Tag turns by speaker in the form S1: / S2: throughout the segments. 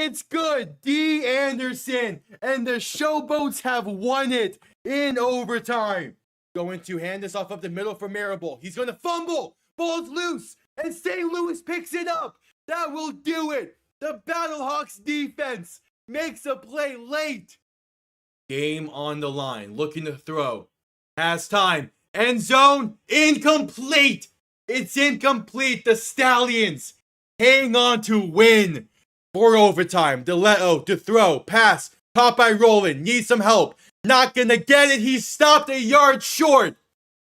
S1: It's good. D. Anderson and the Showboats have won it in overtime. Going to hand this off up the middle for Marable. He's going to fumble. Ball's loose. And St. Louis picks it up. That will do it. The Battlehawks defense makes a play late. Game on the line. Looking to throw. Has time. End zone. Incomplete. It's incomplete. The Stallions hang on to win. For overtime. DeLeo to throw. Pass. Caught by Roland. Needs some help. Not gonna get it. He's stopped a yard short.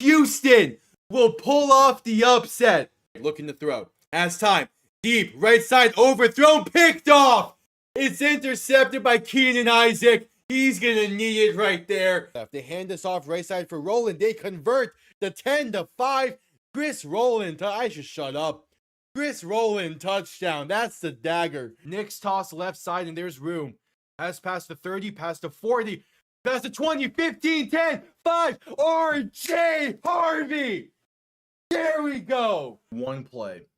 S1: Houston will pull off the upset. Looking to throw. Has time. Deep. Right side overthrown. Picked off. It's intercepted by Keenan Isaac. He's gonna need it right there. If they hand this off right side for Roland, they convert the 10-5. Chris Roland. I should shut up. Chris Roland touchdown. That's the dagger. Knicks toss left side and there's room. Pass past the 30, past the 40, past the 20, 15, 10, 5. RJ Harvey. There we go. One play.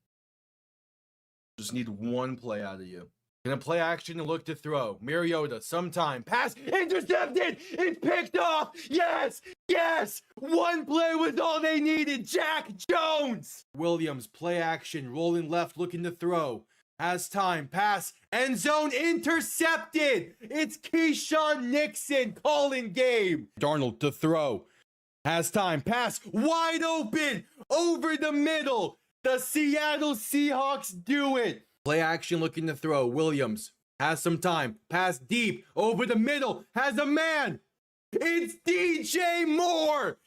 S1: Just need one play out of you. Gonna play action and look to throw. Mariota, sometime. Pass intercepted. It's picked off. Yes. Yes. One play was all they needed. Jack Jones. Williams, play action. Rolling left, looking to throw. Has time. Pass. End zone intercepted. It's Keyshawn Nixon calling game. Darnold to throw. Has time. Pass. Wide open. Over the middle. The Seattle Seahawks do it. Play action looking to throw. Williams has some time. Pass deep. Over the middle. Has a man. It's DJ Moore.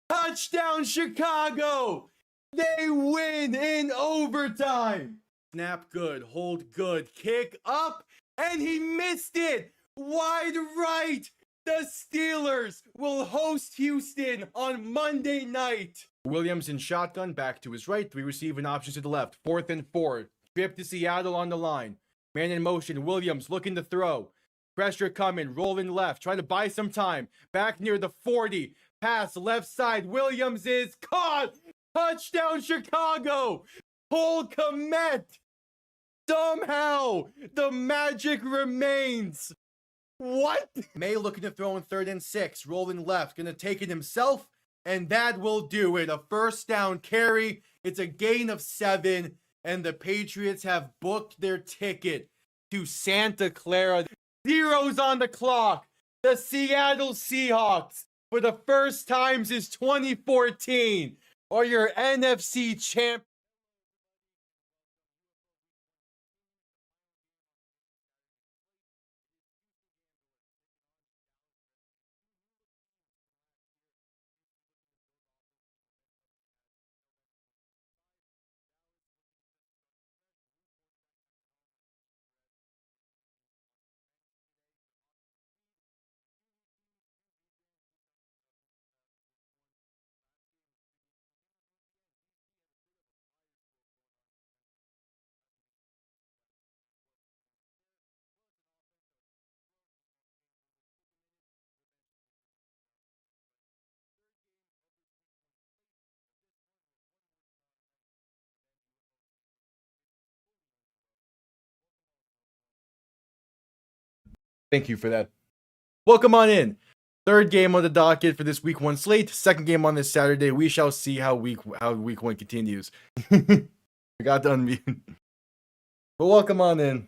S1: Touchdown Chicago. They win in overtime. Snap good. Hold good. Kick up. And he missed it. Wide right. The Steelers will host Houston on Monday night. Williams in shotgun. Back to his right. 3 receiving options to the left. 4th and 4. Trip to Seattle on the line. Man in motion. Williams looking to throw. Pressure coming. Rolling left. Trying to buy some time. Back near the 40. Pass left side. Williams is caught. Touchdown Chicago. Cole Kmet. Somehow the magic remains. What? May looking to throw in 3rd and 6. Rolling left. Gonna take it himself. And that will do it. A first down carry. It's a gain of 7. And the Patriots have booked their ticket to Santa Clara. Zeros on the clock. The Seattle Seahawks, for the first time since 2014, are your NFC champ. Thank you for that. Welcome on in. 3rd game on the docket for this week 1 slate. 2nd game on this Saturday. We shall see how week 1 continues. I got to unmute. But welcome on in.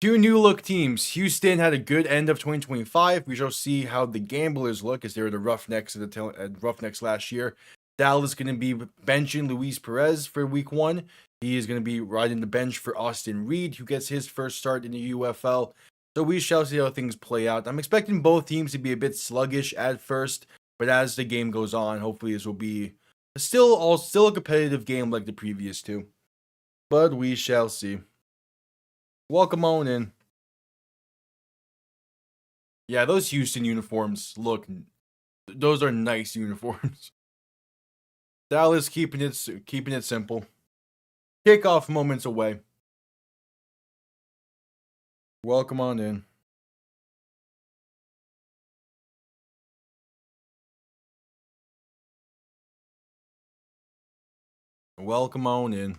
S1: 2 new look teams. Houston had a good end of 2025. We shall see how the Gamblers look, as they were the Roughnecks Roughnecks last year. Dallas going to be benching Luis Perez for week 1. He is going to be riding the bench for Austin Reed, who gets his first start in the UFL. So we shall see how things play out. I'm expecting both teams to be a bit sluggish at first, but as the game goes on, hopefully this will be still a competitive game like the previous 2. But we shall see. Welcome on in. Yeah, those Houston uniforms those are nice uniforms. Dallas keeping it simple. Kickoff moments away. Welcome on in. Welcome on in.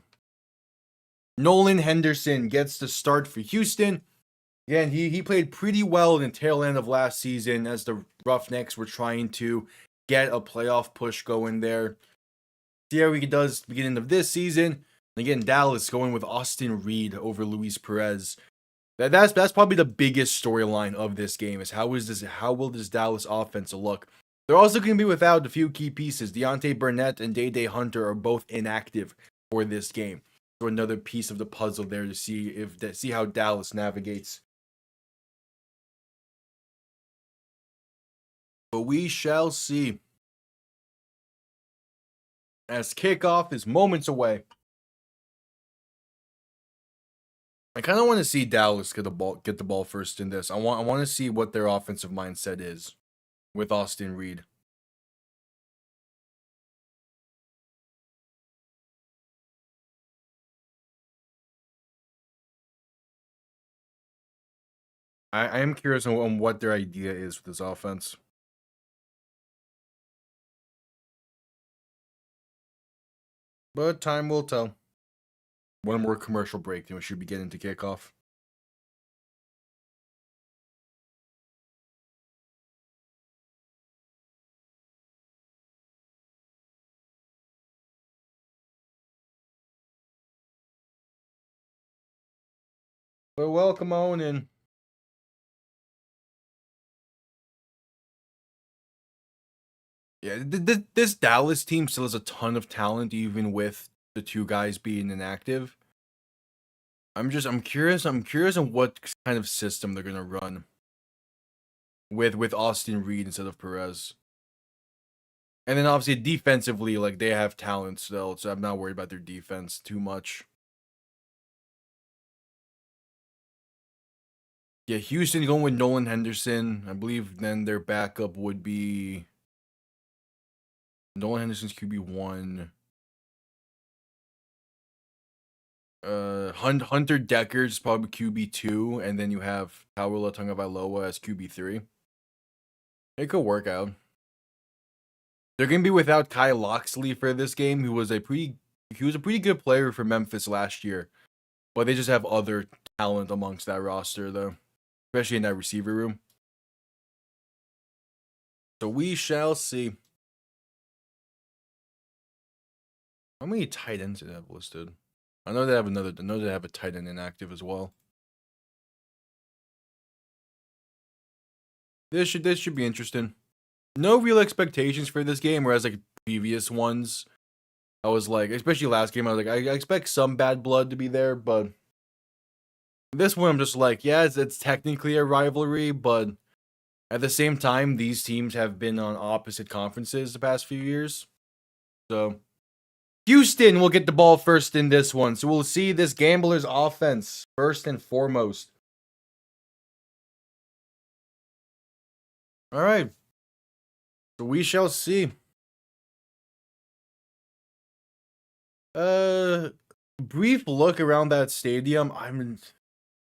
S1: Nolan Henderson gets the start for Houston. Again, he played pretty well in the tail end of last season as the Roughnecks were trying to get a playoff push going there. See how he does beginning of this season. Again, Dallas going with Austin Reed over Luis Perez. That's probably the biggest storyline of this game is how will this Dallas offense look? They're also going to be without a few key pieces. Deontay Burnett and Day Hunter are both inactive for this game. So another piece of the puzzle there to see how Dallas navigates. But we shall see. As kickoff is moments away. I kind of want to see Dallas get the ball first in this. I want to see what their offensive mindset is with Austin Reed. I am curious on what their idea is with this offense. But time will tell. One more commercial break, then we should be getting to kickoff. But welcome on in. Yeah, this Dallas team still has a ton of talent, even with the two guys being inactive. I'm curious on what kind of system they're gonna run with Austin Reed instead of Perez. And then obviously defensively, like they have talent still, so I'm not worried about their defense too much. Yeah, Houston going with Nolan Henderson. I believe then their backup would be Nolan Henderson's QB1. Hunter Decker's probably QB2, and then you have Taula Tagovailoa as QB3. It could work out. They're gonna be without Kai Loxley for this game, who was a pretty good player for Memphis last year. But they just have other talent amongst that roster though. Especially in that receiver room. So we shall see. How many tight ends do they have listed? I know they have a tight end inactive as well. This should be interesting. No real expectations for this game, whereas like previous ones, I was like, especially last game, I was like, I expect some bad blood to be there, but this one I'm just like, yeah, it's technically a rivalry, but at the same time, these teams have been on opposite conferences the past few years. So Houston will get the ball first in this one. So we'll see this Gamblers offense first and foremost. All right. So we shall see. Brief look around that stadium.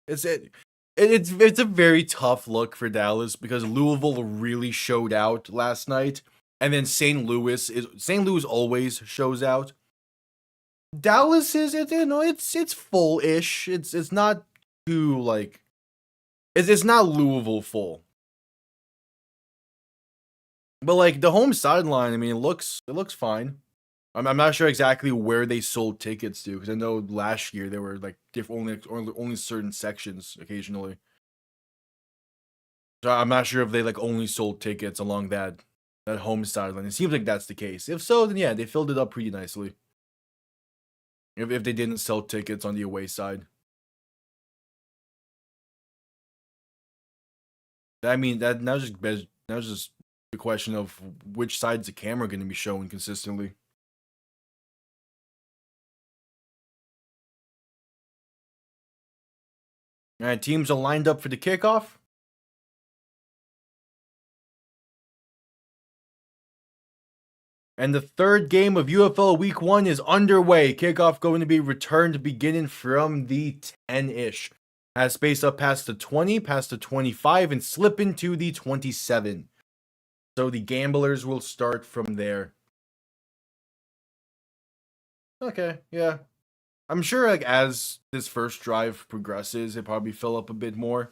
S1: It's a very tough look for Dallas because Louisville really showed out last night, and then St. Louis always shows out. Dallas it's full-ish. It's not too like it's not Louisville full. But like the home sideline, I mean, it looks fine. I'm not sure exactly where they sold tickets to because I know last year there were like only certain sections occasionally. So I'm not sure if they like only sold tickets along that home sideline. It seems like that's the case. If so, then yeah, they filled it up pretty nicely. If they didn't sell tickets on the away side. I mean that now just the question of which side's the camera going to be showing consistently. All right, teams are lined up for the kickoff. And the third game of UFL Week 1 is underway. Kickoff going to be returned beginning from the 10-ish. Has space up past the 20, past the 25, and slip into the 27. So the Gamblers will start from there. Okay, yeah. I'm sure like as this first drive progresses, it probably fill up a bit more.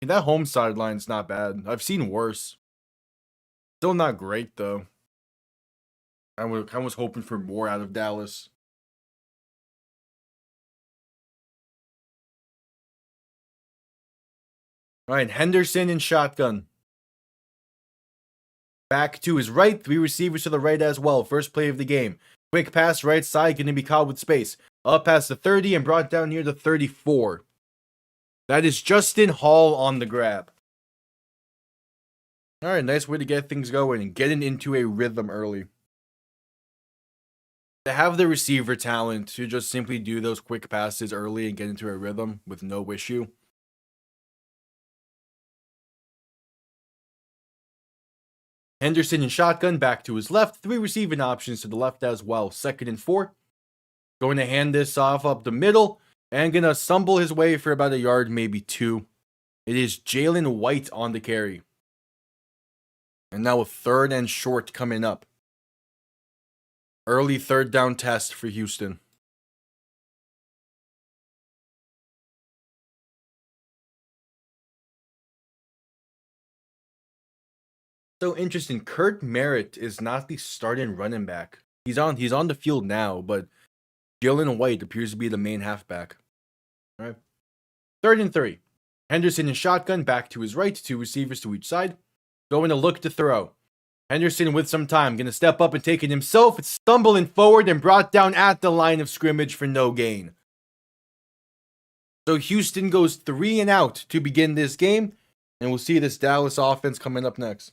S1: That home sideline's not bad. I've seen worse. Still not great though. I was hoping for more out of Dallas. All right, Henderson in shotgun. Back to his right, 3 receivers to the right as well. First play of the game. Quick pass right side, going to be caught with space. Up past the 30 and brought down near the 34. That is Justin Hall on the grab. All right, nice way to get things going and getting into a rhythm early. To have the receiver talent to just simply do those quick passes early and get into a rhythm with no issue. Henderson in shotgun, back to his left. 3 receiving options to the left as well. 2nd and 4. Going to hand this off up the middle and going to stumble his way for about a yard, maybe 2. It is Jalen White on the carry. And now a 3rd and short coming up. Early 3rd down test for Houston. So interesting. Kurt Merritt is not the starting running back. He's on the field now, but Jalen White appears to be the main halfback. All right. 3rd and 3. Henderson in shotgun, back to his right, 2 receivers to each side. Going to look to throw. Henderson with some time, going to step up and take it himself. It's stumbling forward and brought down at the line of scrimmage for no gain. So Houston goes 3 and out to begin this game, and we'll see this Dallas offense coming up next.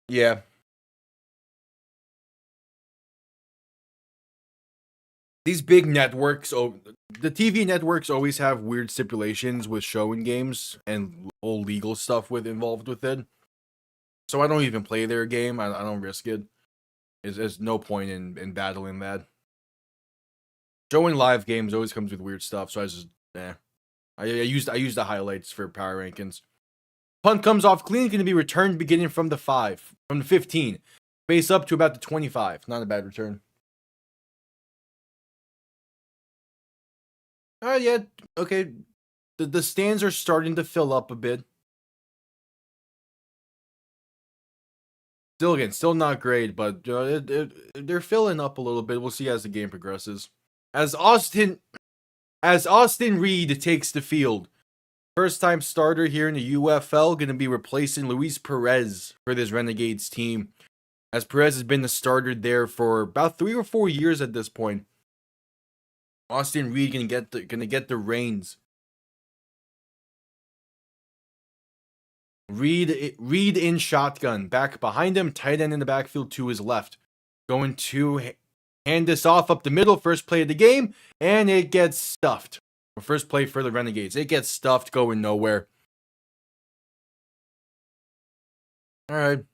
S1: Yeah. These big networks, the TV networks always have weird stipulations with showing games and all legal stuff involved with it. So I don't even play their game. I don't risk it. There's no point in battling that. Showing live games always comes with weird stuff, so I use the highlights for power rankings. Punt comes off clean, going to be returned beginning from the 15. Base up to about the 25. Not a bad return. Yeah, okay. The stands are starting to fill up a bit. Still not great, but they're filling up a little bit. We'll see as the game progresses. As Austin Reed takes the field. First time starter here in the UFL, going to be replacing Luis Perez for this Renegades team. As Perez has been the starter there for about 3 or 4 years at this point. Austin Reed gonna get the reins. Reed in shotgun, back behind him, tight end in the backfield to his left. Going to hand this off up the middle, first play of the game, and it gets stuffed. First play for the Renegades. It gets stuffed, going nowhere. All right.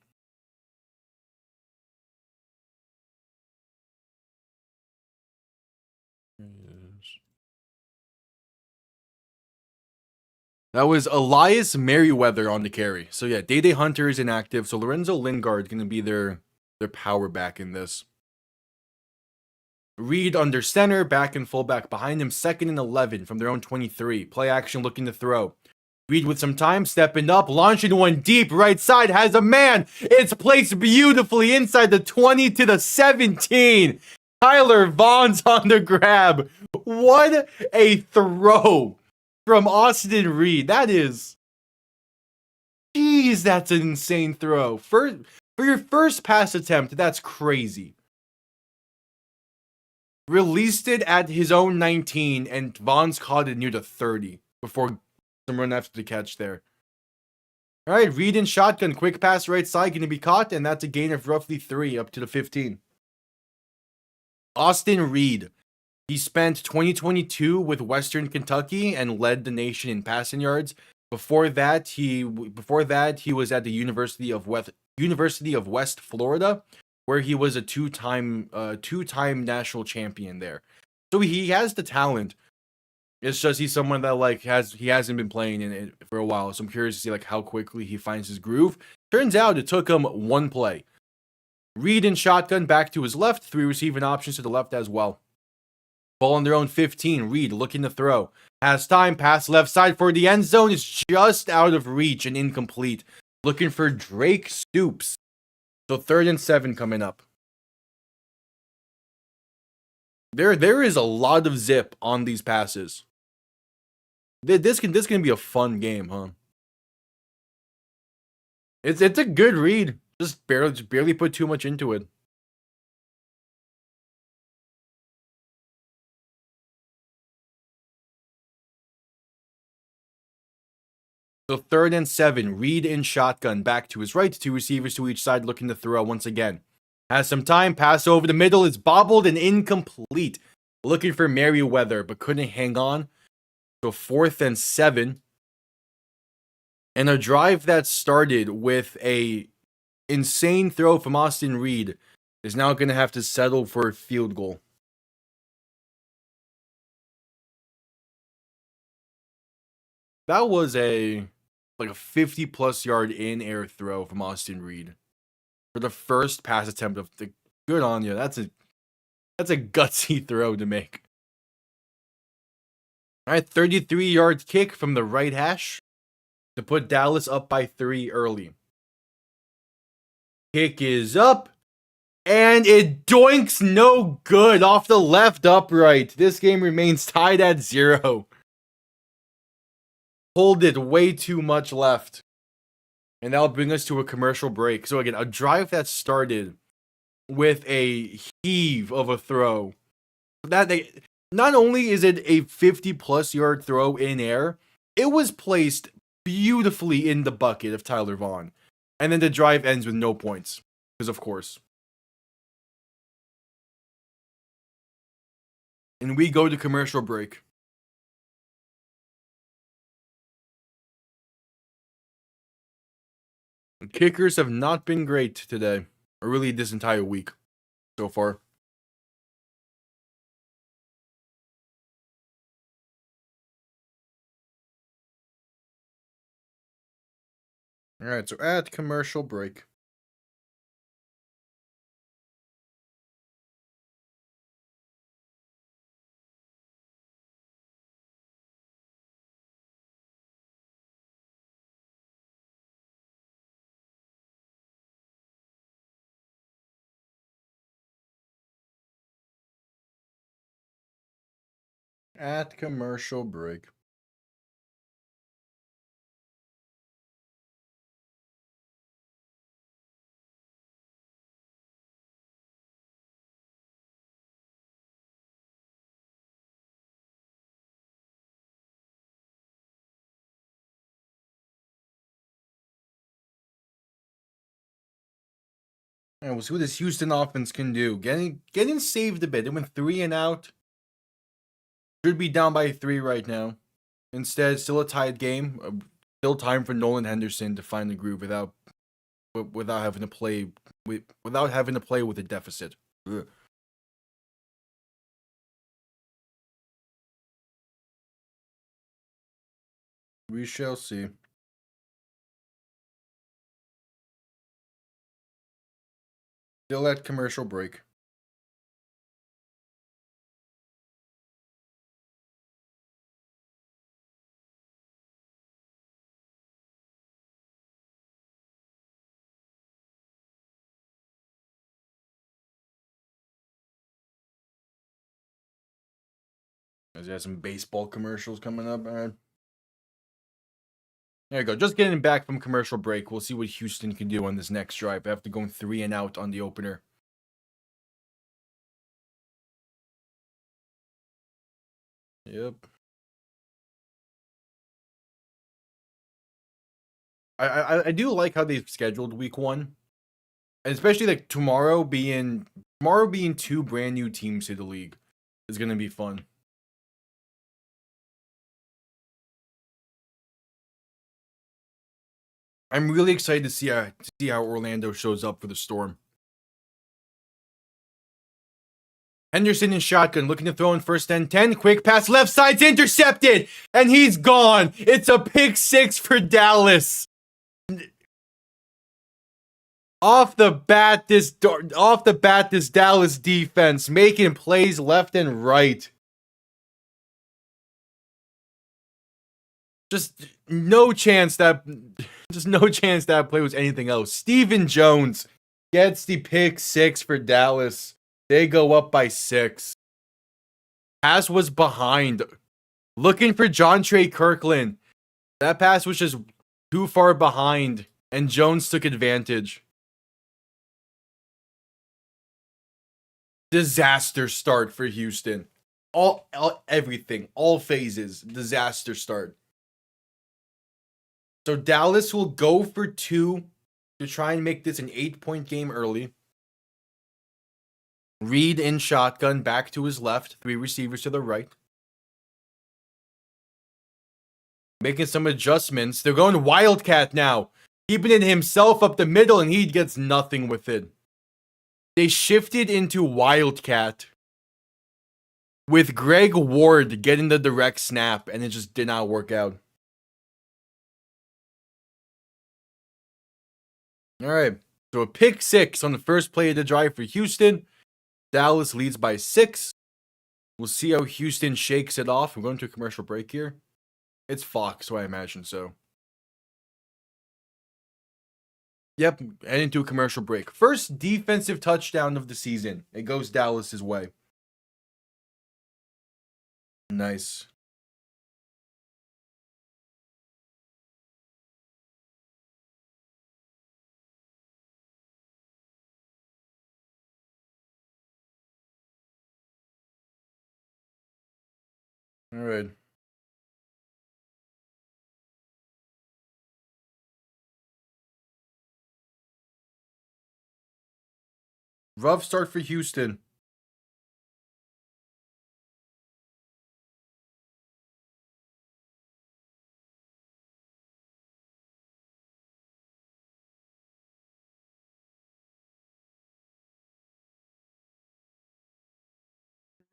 S1: That was Elias Merriweather on the carry. So yeah, Day Hunter is inactive. So Lorenzo Lingard is going to be their power back in this. Reed under center, back and fullback behind him, 2nd and 11 from their own 23. Play action looking to throw. Reed with some time, stepping up, launching one deep, right side, has a man. It's placed beautifully inside the 20 to the 17. Tyler Vaughn's on the grab. What a throw from Austin Reed. That is... Jeez, that's an insane throw. For your first pass attempt, that's crazy. Released it at his own 19, and Vaughn's caught it near the 30 before someone after the catch there. All right, Reed in shotgun, quick pass right side, going to be caught, and that's a gain of roughly 3 up to the 15. Austin Reed. He spent 2022 with Western Kentucky and led the nation in passing yards. Before that, he was at the University of West Florida, where he was a two-time national champion there. So he has the talent. It's just he's someone that he hasn't been playing in it for a while. So I'm curious to see how quickly he finds his groove. Turns out it took him 1 play. Reed in shotgun back to his left. 3 receiving options to the left as well. Ball on their own 15. Reed looking to throw. Has time. Pass left side for the end zone. Is just out of reach and incomplete. Looking for Drake Stoops. So 3rd and 7 coming up. There is a lot of zip on these passes. This can be a fun game, huh? It's a good read. Just barely put too much into it. So 3rd and 7, Reed in shotgun, back to his right, 2 receivers to each side looking to throw once again. Has some time, pass over the middle, is bobbled and incomplete. Looking for Merriweather, but couldn't hang on. So 4th and 7. And a drive that started with a insane throw from Austin Reed is now going to have to settle for a field goal. That was a 50-plus yard in-air throw from Austin Reed for the first pass attempt of the. Good on you. That's a gutsy throw to make. All right, 33-yard kick from the right hash to put Dallas up by 3 early. Kick is up, and it doinks no good off the left upright. This game remains tied at 0. Hold it way too much left. And that'll bring us to a commercial break. So again, a drive that started with a heave of a throw. Not only is it a 50-plus yard throw in air, it was placed beautifully in the bucket of Tyler Vaughn. And then the drive ends with no points. Because of course. And we go to commercial break. Kickers have not been great today, or really this entire week so far. All right, so at commercial break. At commercial break. And we'll see what this Houston offense can do. Getting saved a bit. They went 3 and out. Should be down by 3 right now. Instead, still a tied game. Still time for Nolan Henderson to find the groove without having to play with a deficit. Ugh. We shall see. Still at commercial break. There's got some baseball commercials coming up. All right. There you go. Just getting back from commercial break. We'll see what Houston can do on this next drive after going 3 and out on the opener. Yep. I do like how they've scheduled week 1. And especially like tomorrow being 2 brand new teams to the league is gonna be fun. I'm really excited to see how Orlando shows up for the Storm. Henderson in shotgun, looking to throw in 1st and 10. Quick pass, left side's intercepted, and he's gone. It's a pick 6 for Dallas. Off the bat, this Dallas defense making plays left and right. Just no chance that play was anything else. Stephen Jones gets the pick 6 for Dallas. They go up by 6. Pass was behind. Looking for John Trey Kirkland. That pass was just too far behind, and Jones took advantage. Disaster start for Houston. Everything, all phases, disaster start. So Dallas will go for 2 to try and make this an 8-point game early. Reed in shotgun, back to his left, 3 receivers to the right. Making some adjustments. They're going Wildcat now. Keeping it himself up the middle, and he gets nothing with it. They shifted into Wildcat with Greg Ward getting the direct snap, and it just did not work out. All right, so a pick 6 on the first play of the drive for Houston. Dallas leads by 6. We'll see how Houston shakes it off. We're going to a commercial break here. It's Fox, so I imagine so. Yep, heading to a commercial break. First defensive touchdown of the season. It goes Dallas's way. Nice. All right. Rough start for Houston.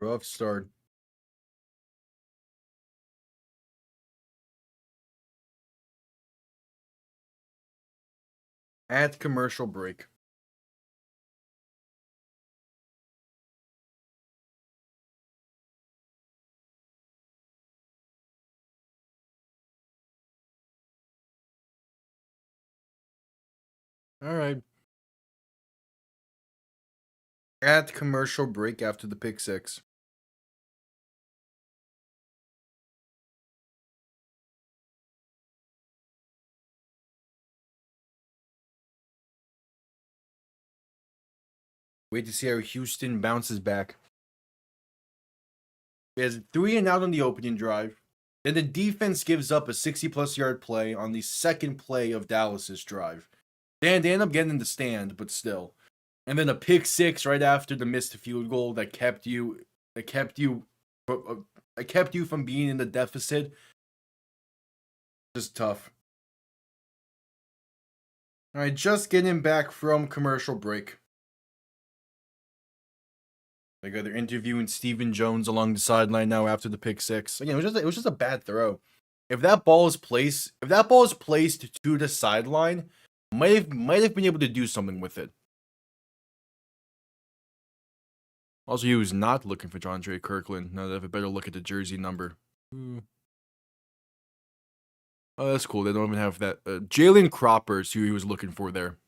S1: Rough start. At commercial break. All right. At commercial break after the pick 6. Wait to see how Houston bounces back. There's 3 and out on the opening drive. Then the defense gives up a 60-plus yard play on the second play of Dallas's drive. They end up getting in the stand, but still. And then a pick 6 right after the missed field goal that kept you from being in the deficit. Just tough. All right, just getting back from commercial break. They're interviewing Stephen Jones along the sideline now after the pick 6. Again, it was just a bad throw. If that ball is placed to the sideline, might have been able to do something with it. Also, he was not looking for John Trey Kirkland. Now they have a better look at the jersey number. Oh, that's cool. They don't even have that. Jalen Cropper's who he was looking for there.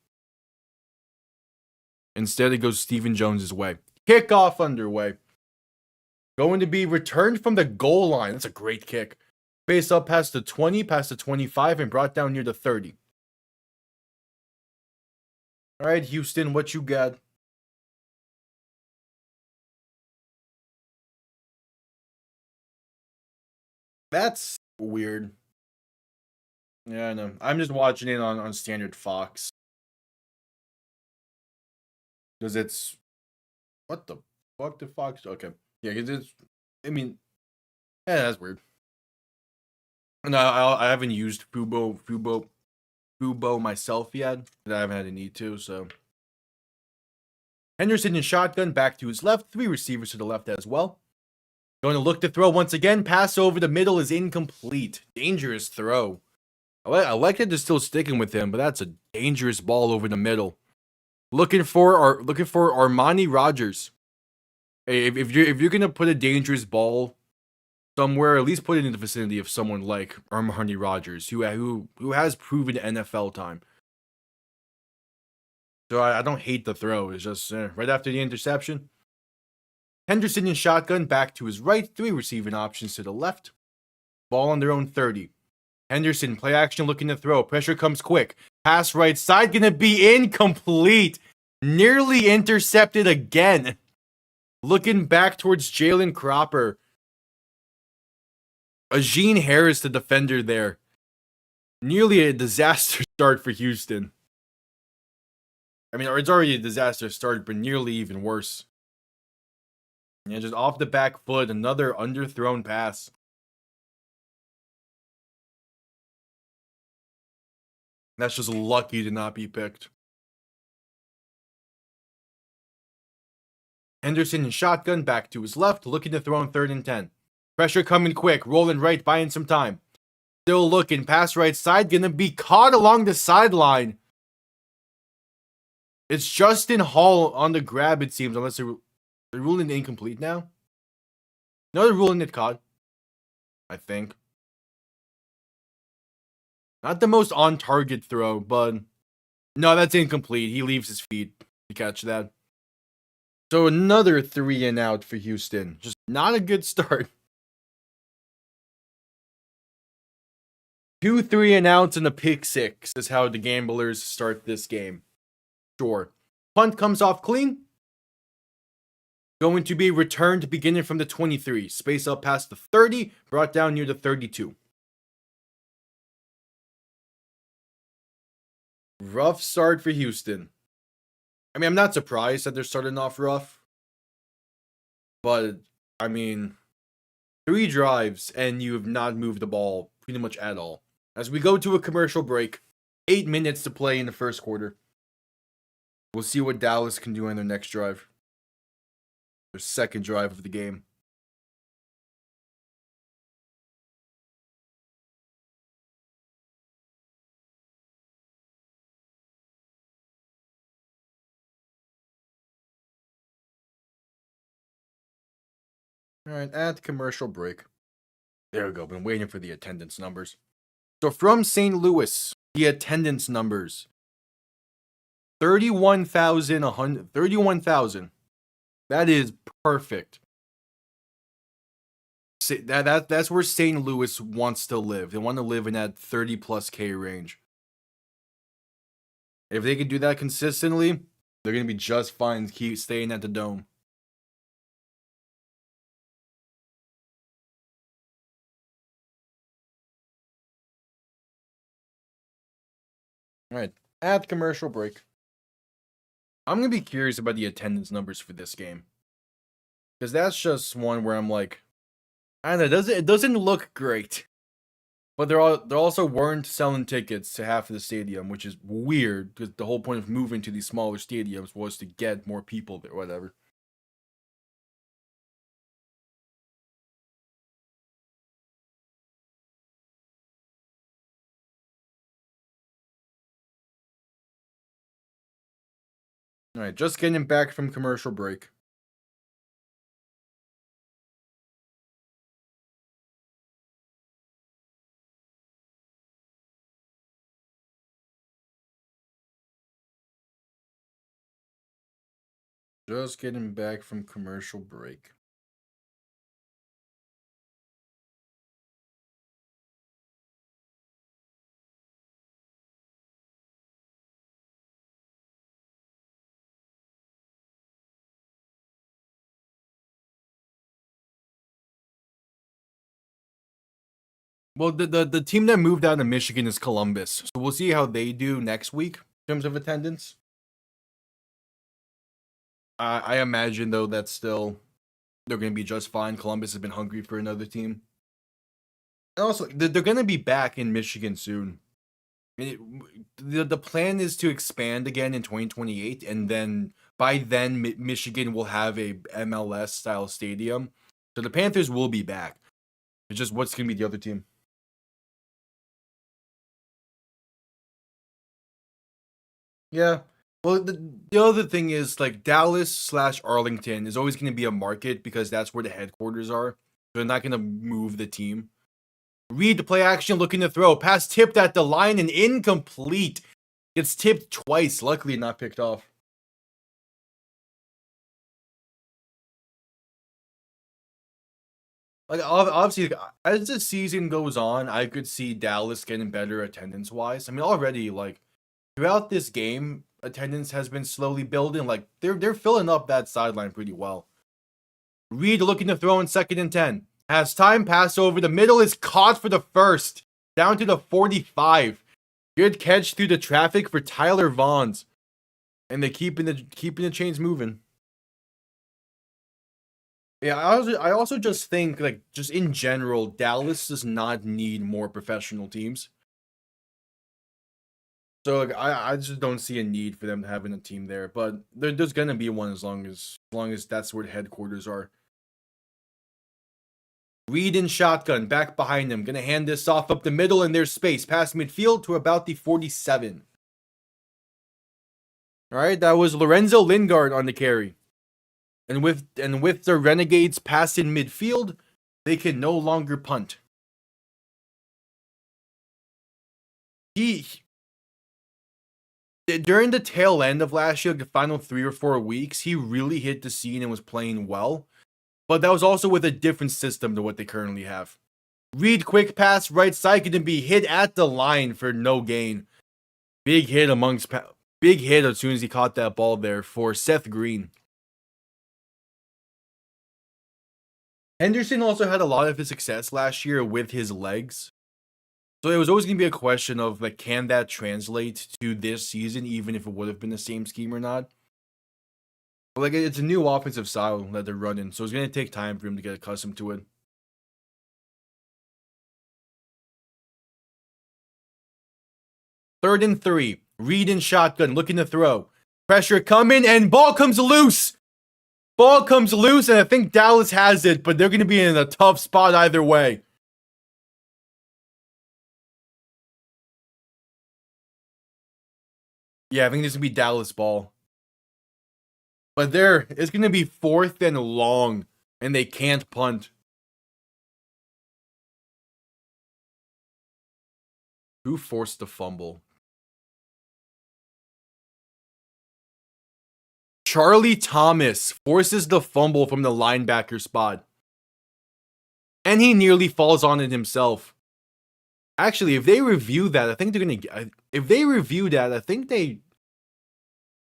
S1: Instead, it goes Stephen Jones' way. Kickoff underway. Going to be returned from the goal line. That's a great kick. Face up past the 20, past the 25, and brought down near the 30. All right, Houston, what you got? That's weird. Yeah, I know. I'm just watching it on standard Fox. Because it's... What the fuck did Fox... Okay. Yeah, because it's... I mean... Yeah, that's weird. No, I haven't used Fubo myself yet. I haven't had a need to, so... Henderson in shotgun, back to his left. 3 receivers to the left as well. Going to look to throw once again. Pass over the middle is incomplete. Dangerous throw. I like that they're still sticking with him, but that's a dangerous ball over the middle. looking for Armani Rogers. Hey, if you're gonna put a dangerous ball somewhere, at least put it in the vicinity of someone like Armani Rogers, who has proven NFL time. So I don't hate the throw. It's just right after the interception. Henderson in shotgun, back to his right, 3 receiving options to the left. Ball on their own 30. Henderson, play action, looking to throw. Pressure comes quick. Pass right side, gonna be incomplete. Nearly intercepted again. Looking back towards Jalen Cropper. Ajeen Harris, the defender there. Nearly a disaster start for Houston. I mean, it's already a disaster start, but nearly even worse. Yeah, just off the back foot, another underthrown pass. That's just lucky to not be picked. Henderson in shotgun, back to his left, looking to throw on 3rd and 10. Pressure coming quick, rolling right, buying some time. Still looking, pass right side, gonna be caught along the sideline. It's Justin Hall on the grab, it seems, unless they're ruling it incomplete now. No, they're ruling it caught, I think. Not the most on-target throw, but no, that's incomplete. He leaves his feet to catch that. So another 3 and out for Houston. Just not a good start. 2 3 and outs and a pick 6 is how the Gamblers start this game. Sure. Punt comes off clean. Going to be returned beginning from the 23. Space up past the 30. Brought down near the 32. Rough start for Houston. I mean, I'm not surprised that they're starting off rough. But, I mean, 3 drives and you have not moved the ball pretty much at all. As we go to a commercial break, 8 minutes to play in the first quarter. We'll see what Dallas can do on their next drive. Their second drive of the game. Alright, at commercial break. There we go, been waiting for the attendance numbers. So from St. Louis, the attendance numbers. 31,000. That is perfect. That's where St. Louis wants to live. They want to live in that 30 plus K range. If they can do that consistently, they're going to be just fine to keep staying at the Dome. All right, at commercial break. I'm going to be curious about the attendance numbers for this game. Because that's just one where I'm like, I don't know, it doesn't look great. But they also weren't selling tickets to half of the stadium, which is weird, because the whole point of moving to these smaller stadiums was to get more people there, whatever. Alright, just getting back from commercial break. Just getting back from commercial break. Well, the team that moved out of Michigan is Columbus, so we'll see how they do next week in terms of attendance. I imagine, though, that still they're going to be just fine. Columbus has been hungry for another team. And also, they're going to be back in Michigan soon. The plan is to expand again in 2028, and then by then Michigan will have a MLS style stadium. So the Panthers will be back. It's just what's going to be the other team. Yeah, Well, the other thing is like Dallas/Arlington is always going to be a market because that's where the headquarters are. They're not going to move the team. Reed to play action, looking to throw. Pass tipped at the line and incomplete. Gets tipped twice. Luckily, not picked off. Like obviously, as the season goes on, I could see Dallas getting better attendance wise. I mean, already like throughout this game, attendance has been slowly building. Like they're filling up that sideline pretty well. Reed looking to throw in 2nd and 10. Has time, pass over the middle, is caught for the first. Down to the 45. Good catch through the traffic for Tyler Vaughns. And they're keeping the chains moving. Yeah, I also just think, like, just in general, Dallas does not need more professional teams. So like, I just don't see a need for them having a team there. But there's gonna be one as long as that's where the headquarters are. Reed in shotgun, back behind him. Gonna hand this off up the middle, and there's space. Past midfield to about the 47. Alright, that was Lorenzo Lingard on the carry. And with the Renegades pass in midfield, they can no longer punt. During the tail end of last year, the final 3 or 4 weeks, he really hit the scene and was playing well. But that was also with a different system to what they currently have. Reed quick pass right side, going to be hit at the line for no gain. Big hit as soon as he caught that ball there for Seth Green. Henderson also had a lot of his success last year with his legs. So it was always going to be a question of, like, can that translate to this season, even if it would have been the same scheme or not? But, like, it's a new offensive style that they're running, so it's going to take time for him to get accustomed to it. Third and 3. Reed in shotgun, looking to throw. Pressure coming, and ball comes loose! Ball comes loose, and I think Dallas has it, but they're going to be in a tough spot either way. Yeah, I think this is going to be Dallas ball. But it's going to be 4th and long, and they can't punt. Who forced the fumble? Charlie Thomas forces the fumble from the linebacker spot. And he nearly falls on it himself. Actually, if they review that, I think they're going to... If they review that, I think they...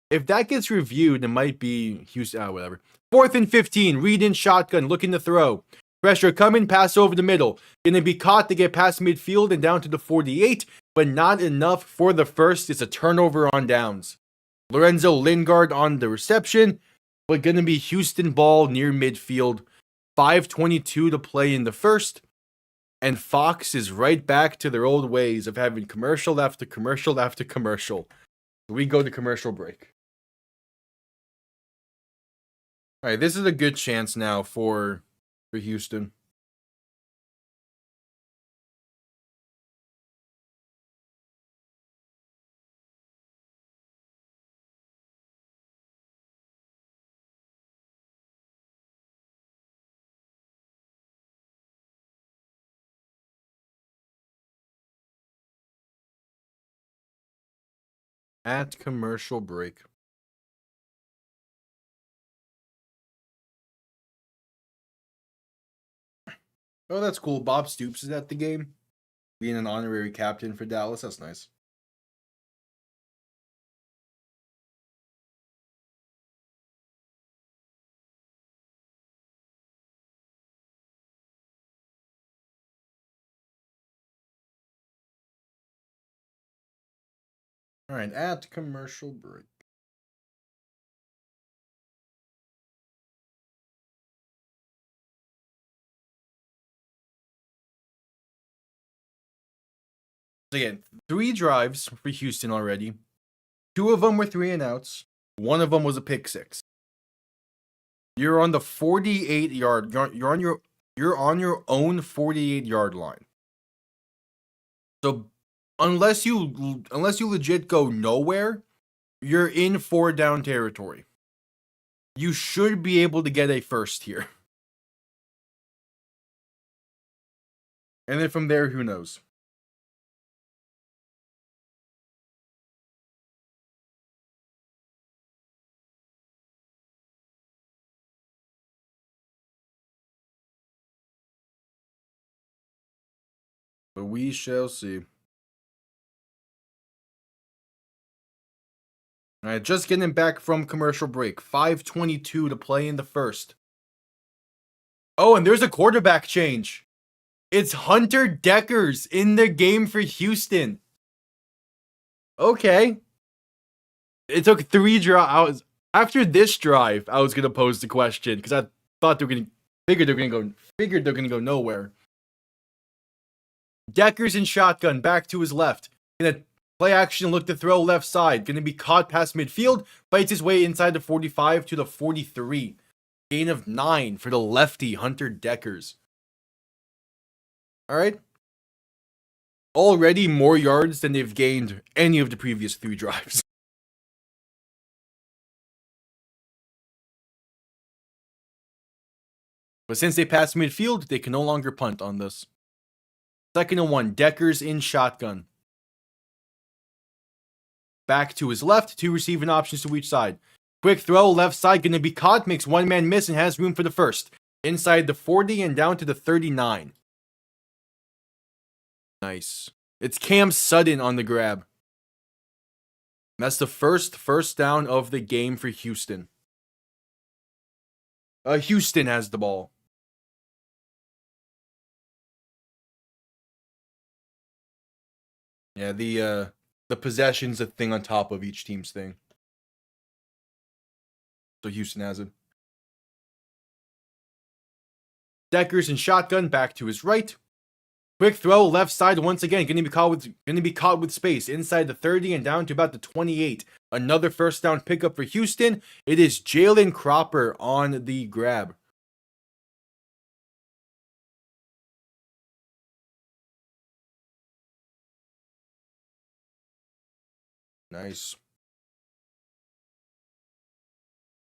S1: If that gets reviewed, it might be Houston... whatever. 4th and 15. Reed in shotgun, looking to throw. Pressure coming, pass over the middle. Going to be caught to get past midfield and down to the 48, but not enough for the first. It's a turnover on downs. Lorenzo Lingard on the reception, but going to be Houston ball near midfield. 5:22 to play in the first. And Fox is right back to their old ways of having commercial after commercial after commercial. We go to commercial break. All right, this is a good chance now for Houston. At commercial break. Oh, that's cool. Bob Stoops is at the game, being an honorary captain for Dallas. That's nice. All right, at commercial break. So again, 3 drives for Houston already. 2 of them were 3 and outs. 1 of them was a pick 6. You're on the 48-yard. You're on your own 48-yard line. So unless you legit go nowhere, You're in 4-down territory. You should be able to get a first here. And then from there, who knows? But we shall see. All right, just getting back from commercial break. 5:22 to play in the first. Oh, and there's a quarterback change. It's Hunter Deckers in the game for Houston. Okay. It took 3 drives. After this drive, I was gonna pose the question because I thought figured they're gonna go nowhere. Deckers in shotgun, back to his left. Gonna play action, look to throw left side. Gonna be caught past midfield, fights his way inside the 45 to the 43. Gain of 9 for the lefty, Hunter Deckers. Alright. Already more yards than they've gained any of the previous 3 drives. But since they passed midfield, they can no longer punt on this. 2nd and 1, Deckers in shotgun. Back to his left, 2 receiving options to each side. Quick throw, left side, gonna be caught, makes 1 man miss and has room for the first. Inside the 40 and down to the 39. Nice. It's Cam Sutton on the grab. That's the first down of the game for Houston. Houston has the ball. Yeah, the possession's a thing on top of each team's thing. So Houston has it. Deckers in shotgun, back to his right. Quick throw, left side once again, gonna be caught with space inside the 30 and down to about the 28. Another first down pickup for Houston. It is Jalen Cropper on the grab. Nice.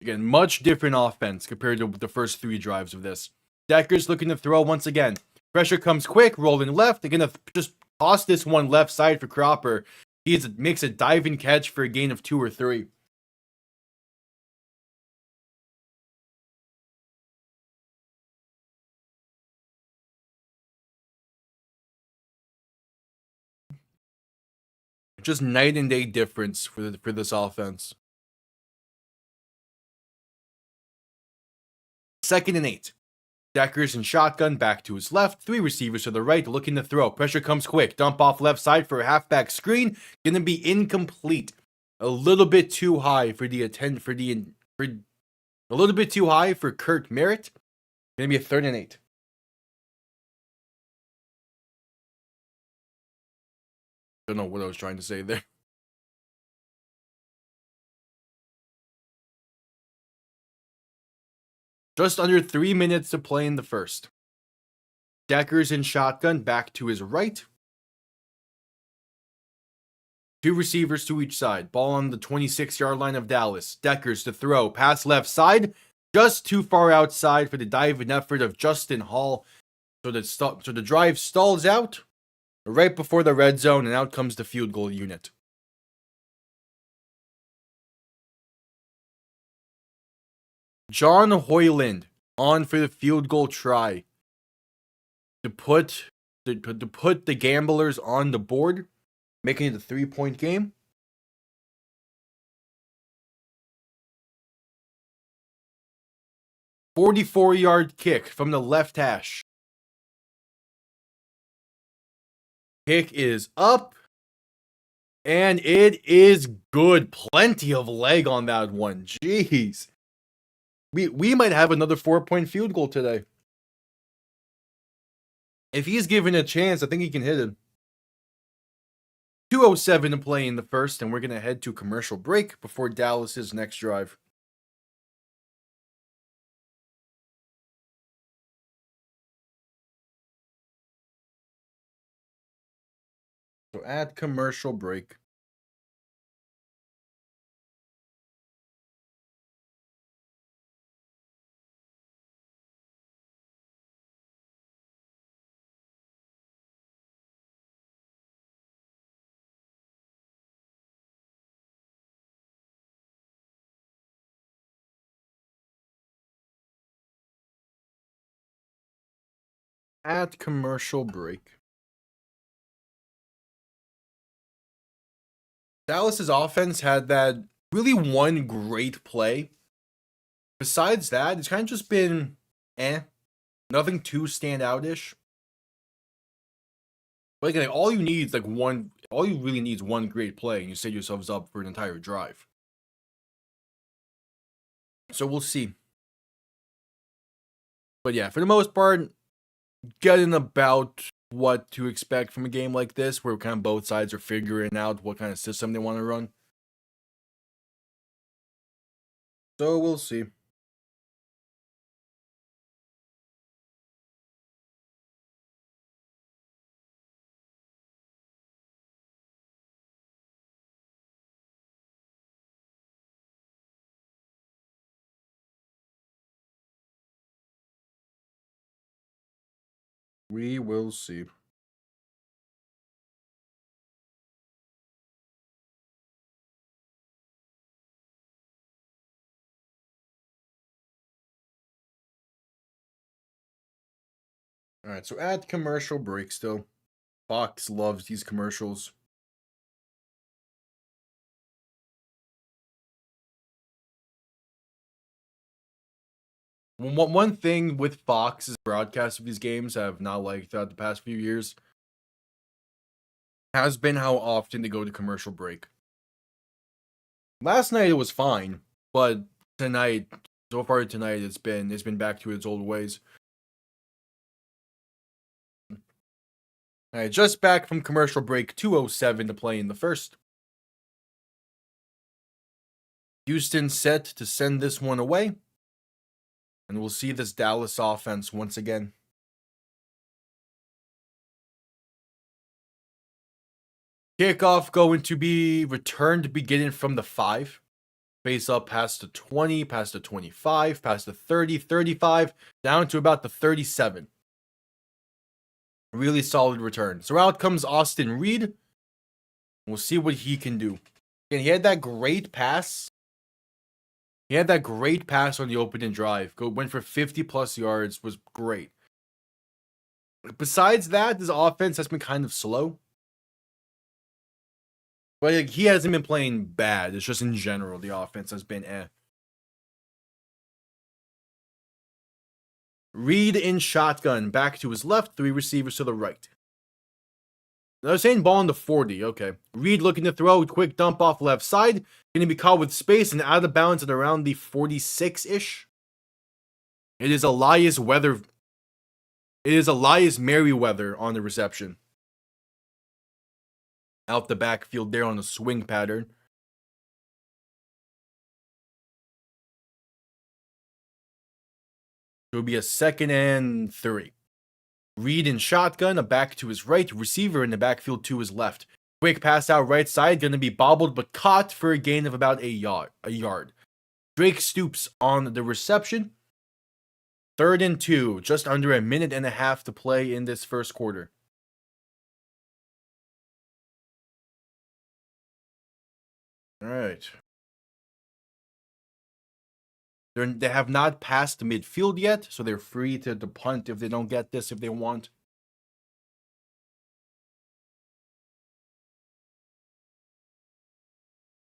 S1: Again, much different offense compared to the first 3 drives of this. Deckers looking to throw once again. Pressure comes quick, rolling left. They're going to just toss this one left side for Cropper. He makes a diving catch for a gain of 2 or 3. Just night and day difference for this offense. 2nd and 8. Deckers in shotgun, back to his left. 3 receivers to the right, looking to throw. Pressure comes quick. Dump off left side for a halfback screen. Gonna be incomplete. A little bit too high for a little bit too high for Kurt Merritt. Gonna be a 3rd and 8. Don't know what I was trying to say there. Just under 3 minutes to play in the first. Deckers in shotgun, back to his right. 2 receivers to each side. Ball on the 26-yard line of Dallas. Deckers to throw. Pass left side. Just too far outside for the diving effort of Justin Hall. So the drive stalls out right before the red zone, and out comes the field goal unit. John Hoyland on for the field goal try to put the Gamblers on the board, making it a 3-point game. "44-yard kick from the left hash. Kick is up, and it is good. Plenty of leg on that one. Jeez. We might have another 4-point field goal today. If he's given a chance, I think he can hit it. 2:07 to play in the first, and we're going to head to commercial break before Dallas's next drive. So at commercial break. At commercial break. Dallas's offense had that really one great play. Besides that, it's kind of just been nothing too standout-ish. But again, all you really need is one great play, and you set yourselves up for an entire drive. So we'll see. But yeah, for the most part, getting about what to expect from a game like this, where kind of both sides are figuring out what kind of system they want to run. So we'll see. We will see. All right, so at commercial break still. Fox loves these commercials. One thing with Fox's broadcast of these games I've not liked throughout the past few years has been how often they go to commercial break. Last night it was fine, but so far tonight, it's been back to its old ways. All right, just back from commercial break, 2:07 to play in the first. Houston set to send this one away. And we'll see this Dallas offense once again. Kickoff going to be returned beginning from the 5. Face up past the 20, past the 25, past the 30, 35, down to about the 37. Really solid return. So out comes Austin Reed. We'll see what he can do. Again, he had that great pass. He had that great pass on the opening drive. Went for 50 plus yards. Was great. Besides that, this offense has been kind of slow. But he hasn't been playing bad. It's just in general, the offense has been Reed in shotgun. Back to his left. 3 receivers to the right. They're saying ball in the 40. Okay. Reed looking to throw. Quick dump off left side. Going to be caught with space and out of bounds at around the 46-ish. It is Elias Merriweather on the reception. Out the backfield there on a swing pattern. It will be a 2nd and 3. Reed in shotgun, a back to his right, receiver in the backfield to his left. Quick pass out right side, going to be bobbled but caught for a gain of about a yard. Drake Stoops on the reception. 3rd and 2, just under a minute and a half to play in this first quarter. All right. They have not passed the midfield yet, so they're free to punt if they don't get this, if they want.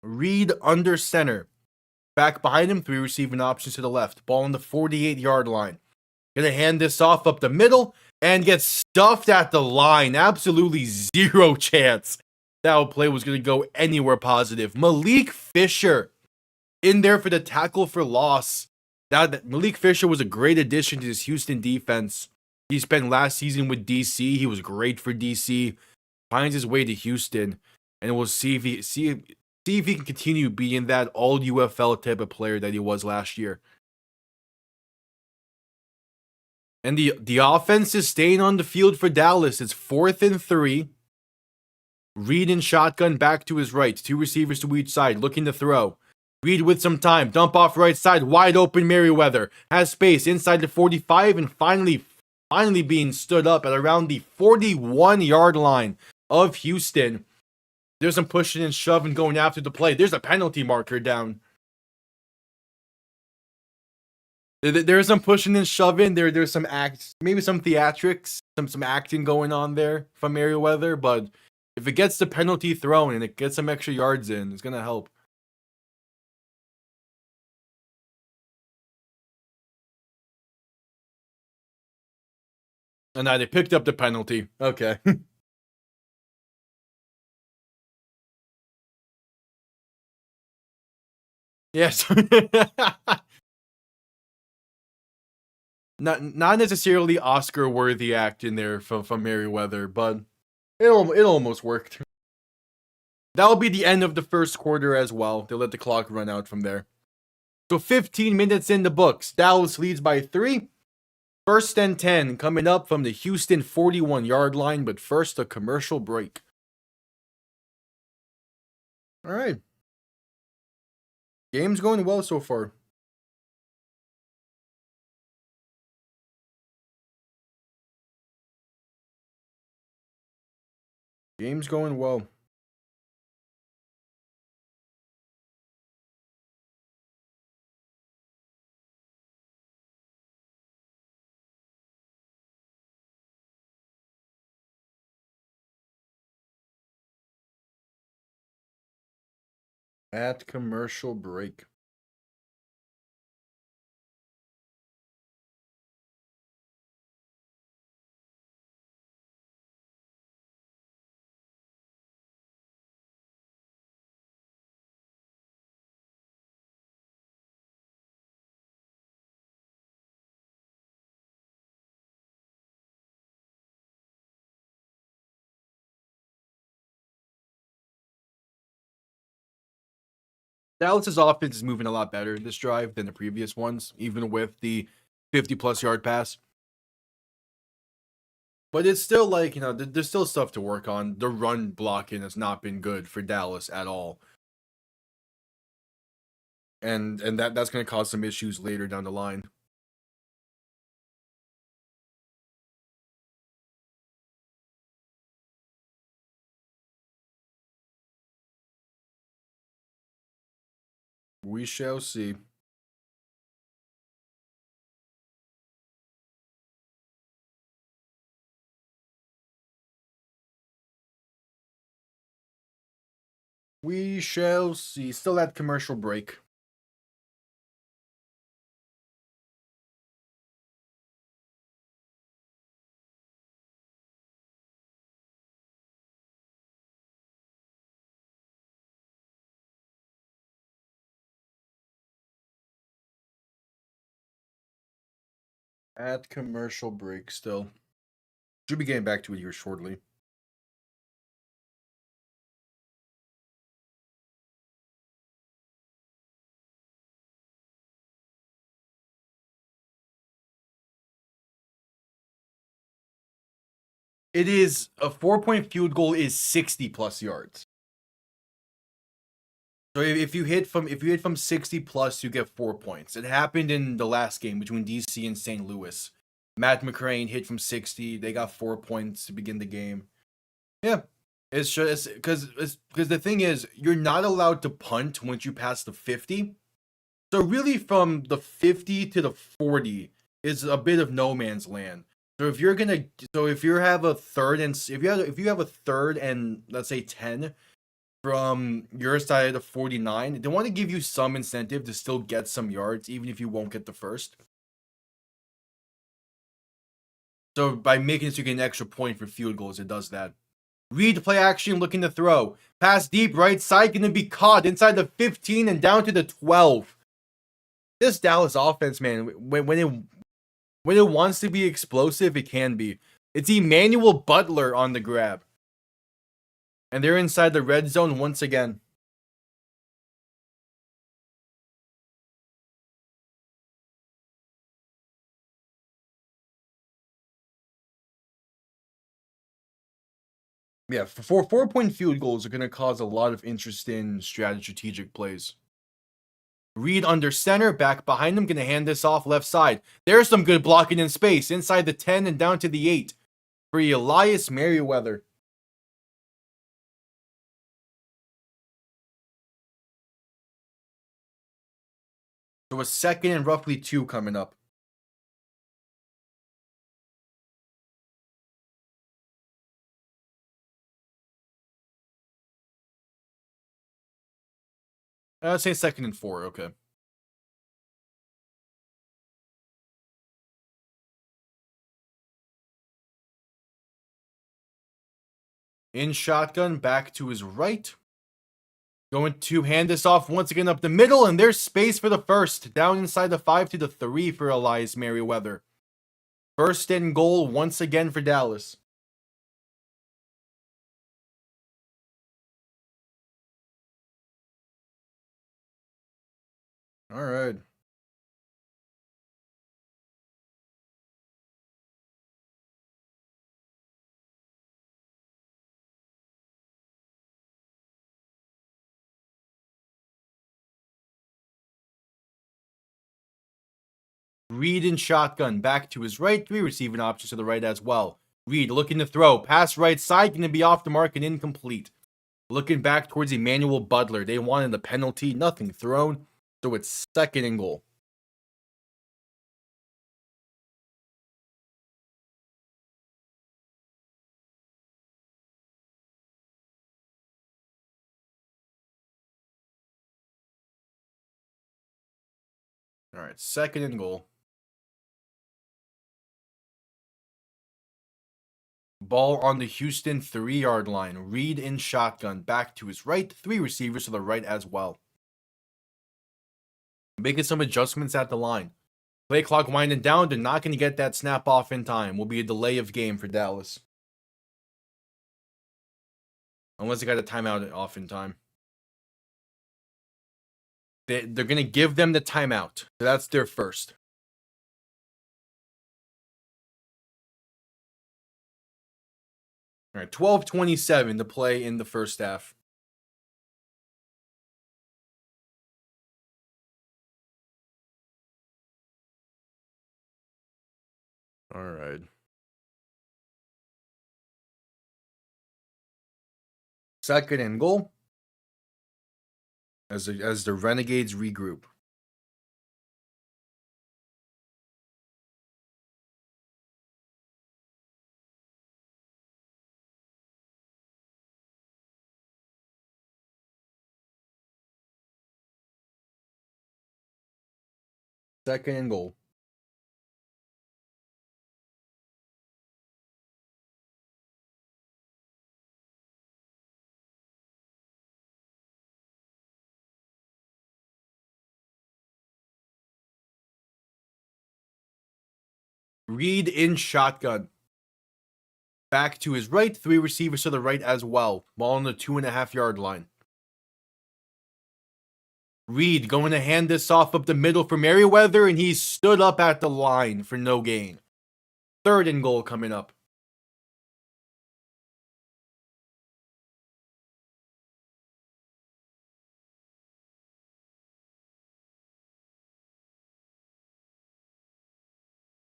S1: Reed under center. Back behind him, 3 receiving options to the left. Ball on the 48-yard line. Gonna hand this off up the middle and get stuffed at the line. Absolutely zero chance that play was gonna go anywhere positive. Malik Fisher in there for the tackle for loss. That Malik Fisher was a great addition to this Houston defense. He spent last season with DC. He was great for DC. Finds his way to Houston, and we'll see if he can continue being that all UFL type of player that he was last year. And the offense is staying on the field for Dallas. It's 4th and 3. Reed in shotgun back to his right. 2 receivers to each side, looking to throw. Reed with some time. Dump off right side. Wide open Merriweather. Has space inside the 45 and finally being stood up at around the 41-yard line of Houston. There's some pushing and shoving going after the play. There's a penalty marker down. There's some pushing and shoving. There's some maybe some theatrics some acting going on there from Merriweather, but if it gets the penalty thrown and it gets some extra yards in, it's gonna help. And now they picked up the penalty. Okay. Yes. Not necessarily Oscar worthy act in there from Merriweather, but it almost worked. That'll be the end of the first quarter as well. They'll let the clock run out from there. So 15 minutes in the books. Dallas leads by 3. First and 10 coming up from the Houston 41-yard line, but first a commercial break. All right. Game's going well so far. Game's going well. At commercial break. Dallas's offense is moving a lot better in this drive than the previous ones, even with the 50-plus yard pass. But it's still like, there's still stuff to work on. The run blocking has not been good for Dallas at all. And that's going to cause some issues later down the line. We shall see. We shall see. Still at commercial break. At commercial break still. Should be getting back to it here shortly. It is a 4-point field goal is 60-plus yards. So if you hit from 60 plus, you get 4 points. It happened in the last game between DC and St. Louis. Matt McCrane hit from 60. They got 4 points to begin the game. Yeah, it's just because the thing is, you're not allowed to punt once you pass the 50. So really, from the 50 to the 40 is a bit of no man's land. So if you have a third and if you have a third and let's say 10 from your side of 49, they want to give you some incentive to still get some yards, even if you won't get the first. So by making it so you get an extra point for field goals, it does that. Read play action, looking to throw. Pass deep right side, going to be caught inside the 15 and down to the 12. This Dallas offense, man, when it wants to be explosive, it can be. It's Emmanuel Butler on the grab. And they're inside the red zone once again. Yeah, 4-point field goals are going to cause a lot of interesting strategic plays. Reed under center, back behind him, going to hand this off left side. There's some good blocking in space, inside the 10 and down to the 8 for Elias Merriweather. So a second and roughly 2 coming up. I'd say 2nd and 4, okay. In shotgun, back to his right. Going to hand this off once again up the middle, and there's space for the first. Down inside the 5 to the 3 for Elias Merriweather. 1st and goal once again for Dallas. All right. Reed in shotgun, back to his right, 3 receiving options to the right as well. Reed looking to throw, pass right side, going to be off the mark and incomplete. Looking back towards Emmanuel Butler, they wanted the penalty, nothing thrown, so it's 2nd and goal. All right, 2nd and goal. Ball on the Houston 3-yard line. Reed in shotgun, back to his right, 3 receivers to the right as well. Making some adjustments at the line. Play clock winding down. They're not going to get that snap off in time. Will be a delay of game for Dallas. Unless they got a timeout off in time. They're going to give them the timeout. So that's their first. All right, 12:27 to play in the first half. All right. Second and goal. As the Renegades regroup. Second and goal. Reed in shotgun. Back to his right, 3 receivers to the right as well. Ball on the 2.5-yard line. Reed going to hand this off up the middle for Merriweather, and he stood up at the line for no gain. 3rd and goal coming up.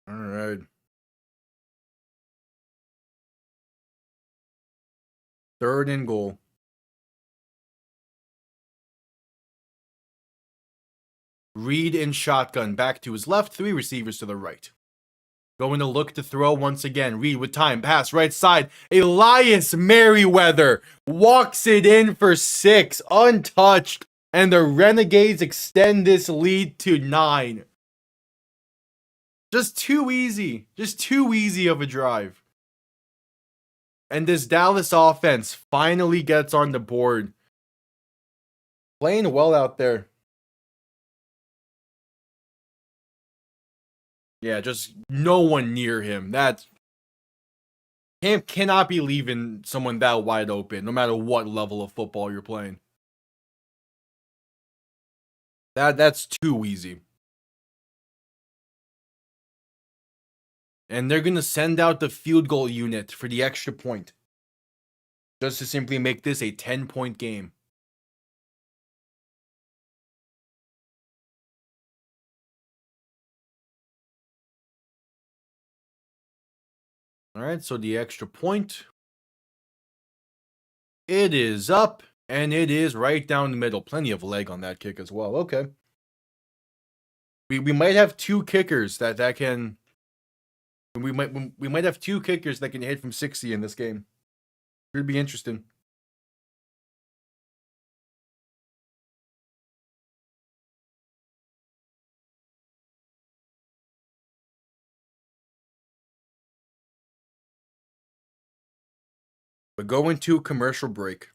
S1: All right. 3rd and goal. Reed in shotgun, back to his left, 3 receivers to the right. Going to look to throw once again. Reed with time, pass right side. Elias Merriweather walks it in for 6, untouched, and the Renegades extend this lead to 9. Just too easy. Just too easy of a drive. And this Dallas offense finally gets on the board. Playing well out there. Yeah, just no one near him. Camp cannot be leaving someone that wide open, no matter what level of football you're playing. That's too easy. And they're going to send out the field goal unit for the extra point. Just to simply make this a 10-point game. All right, so the extra point. It is up, and it is right down the middle. Plenty of leg on that kick as well. Okay. We might have 2 kickers that can... We might have 2 kickers that can hit from 60 in this game. It'd be interesting. But go into commercial break.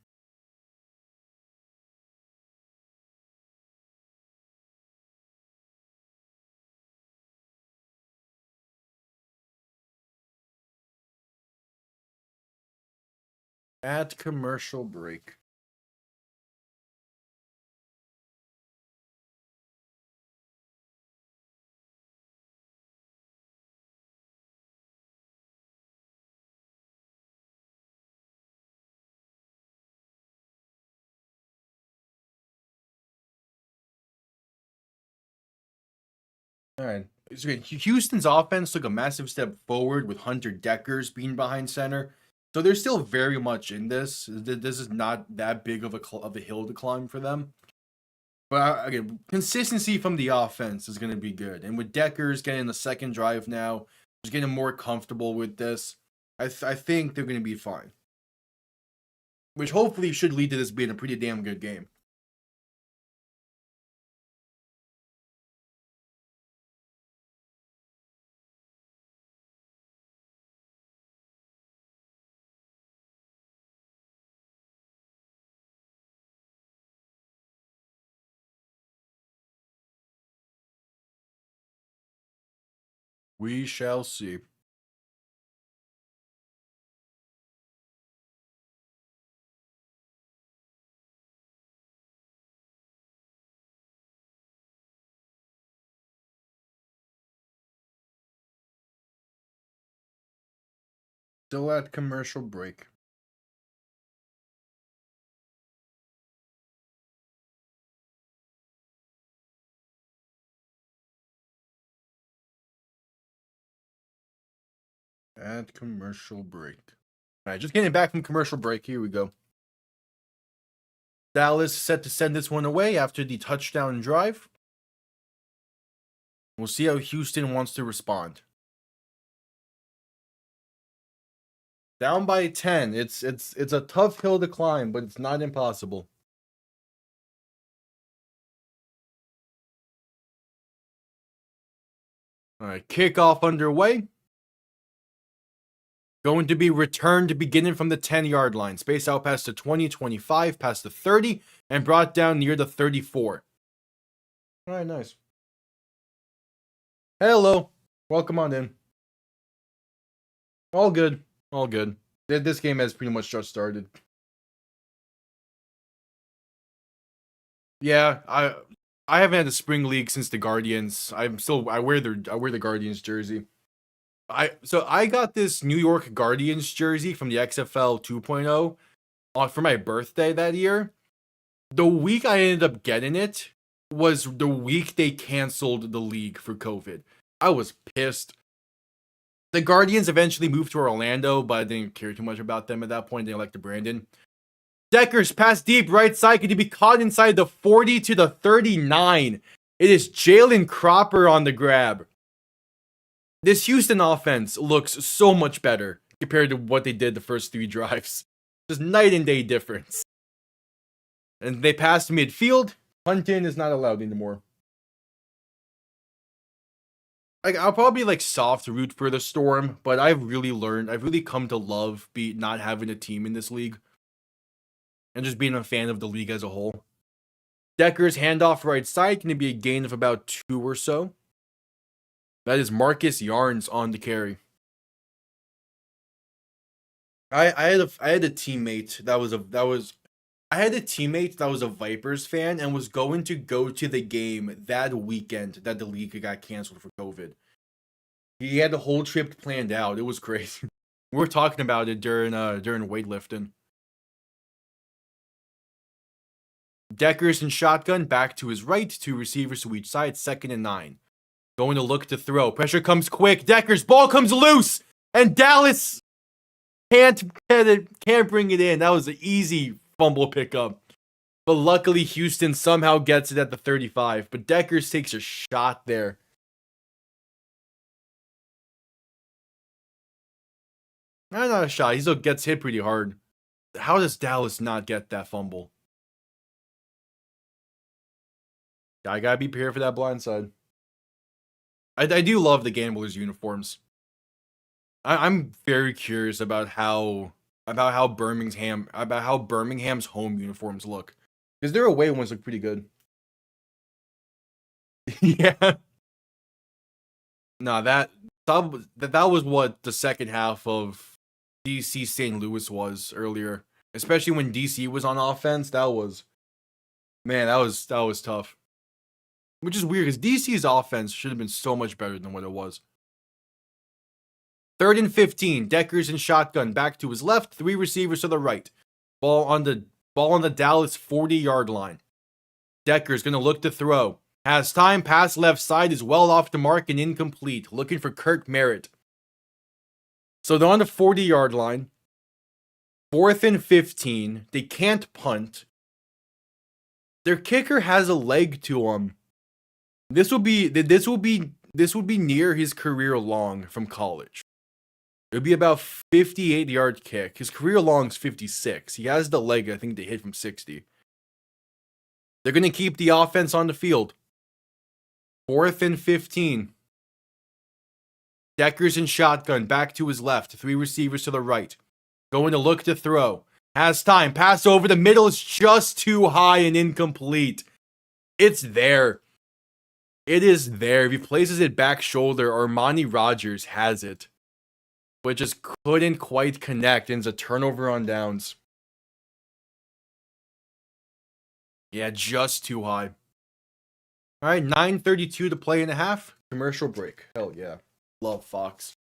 S1: At commercial break. All right. So Houston's offense took a massive step forward with Hunter Deckers being behind center. So they're still very much in this. This is not that big of a hill to climb for them. But again, consistency from the offense is going to be good. And with Deckers getting the second drive now, just getting more comfortable with this, I think they're going to be fine. Which hopefully should lead to this being a pretty damn good game. We shall see. Still at commercial break. At commercial break. All right, just getting back from commercial break. Here we go. Dallas set to send this one away after the touchdown drive. We'll see how Houston wants to respond. Down by 10. It's a tough hill to climb, but it's not impossible. All right, kickoff underway. Going to be returned beginning from the 10-yard line. Space out past the 20, 25, past the 30, and brought down near the 34. All right, nice. Hello. Welcome on in. All good. All good. This game has pretty much just started. Yeah, I haven't had the spring league since the Guardians. I wear the Guardians jersey. I got this New York Guardians jersey from the XFL 2.0 for my birthday that year. The week I ended up getting it was the week they canceled the league for COVID. I was pissed. The Guardians eventually moved to Orlando, but I didn't care too much about them at that point. They elected Brandon. Deckers pass deep right side. Could he be caught inside the 40 to the 39? It is Jalen Cropper on the grab. This Houston offense looks so much better compared to what they did the first 3 drives. Just night and day difference. And they passed midfield. Hunting is not allowed anymore. I'll probably soft root for the Storm, but I've really come to love not having a team in this league. And just being a fan of the league as a whole. Decker's handoff right side can be a gain of about 2 or so. That is Marcus Yarns on the carry. I had a teammate that was a Vipers fan and was going to go to the game that weekend that the league got canceled for COVID. He had the whole trip planned out. It was crazy. We were talking about it during weightlifting. Deckers and shotgun back to his right, 2 receivers to each side, 2nd and 9. Going to look to throw. Pressure comes quick. Deckers ball comes loose, and Dallas can't bring it in. That was an easy fumble pickup. But luckily, Houston somehow gets it at the 35. But Deckers takes a shot there. Not a shot. He still gets hit pretty hard. How does Dallas not get that fumble? I gotta be prepared for that blindside. I do love the Gamblers uniforms. I'm very curious about how about how Birmingham's home uniforms look. Because their away ones look pretty good. Yeah. No, that was what the second half of DC St. Louis was earlier. Especially when DC was on offense. That was tough. Which is weird because DC's offense should have been so much better than what it was. 3rd and 15. Deckers in shotgun. Back to his left. 3 receivers to the right. Ball on the Dallas 40-yard line. Decker's gonna look to throw. Has time. Pass left side is well off the mark and incomplete. Looking for Kirk Merritt. So they're on the 40-yard line. 4th and 15. They can't punt. Their kicker has a leg to him. This will be near his career long from college. It would be about 58-yard kick. His career long is 56. He has the leg, I think, to hit from 60. They're going to keep the offense on the field. 4th and 15. Decker's in shotgun. Back to his left. 3 receivers to the right. Going to look to throw. Has time. Pass over the middle is just too high and incomplete. It's there. It is there. If he places it back shoulder, Armani Rogers has it. But just couldn't quite connect. And it's a turnover on downs. Yeah, just too high. All right, 9:32 to play in a half. Commercial break. Hell yeah. Love Fox.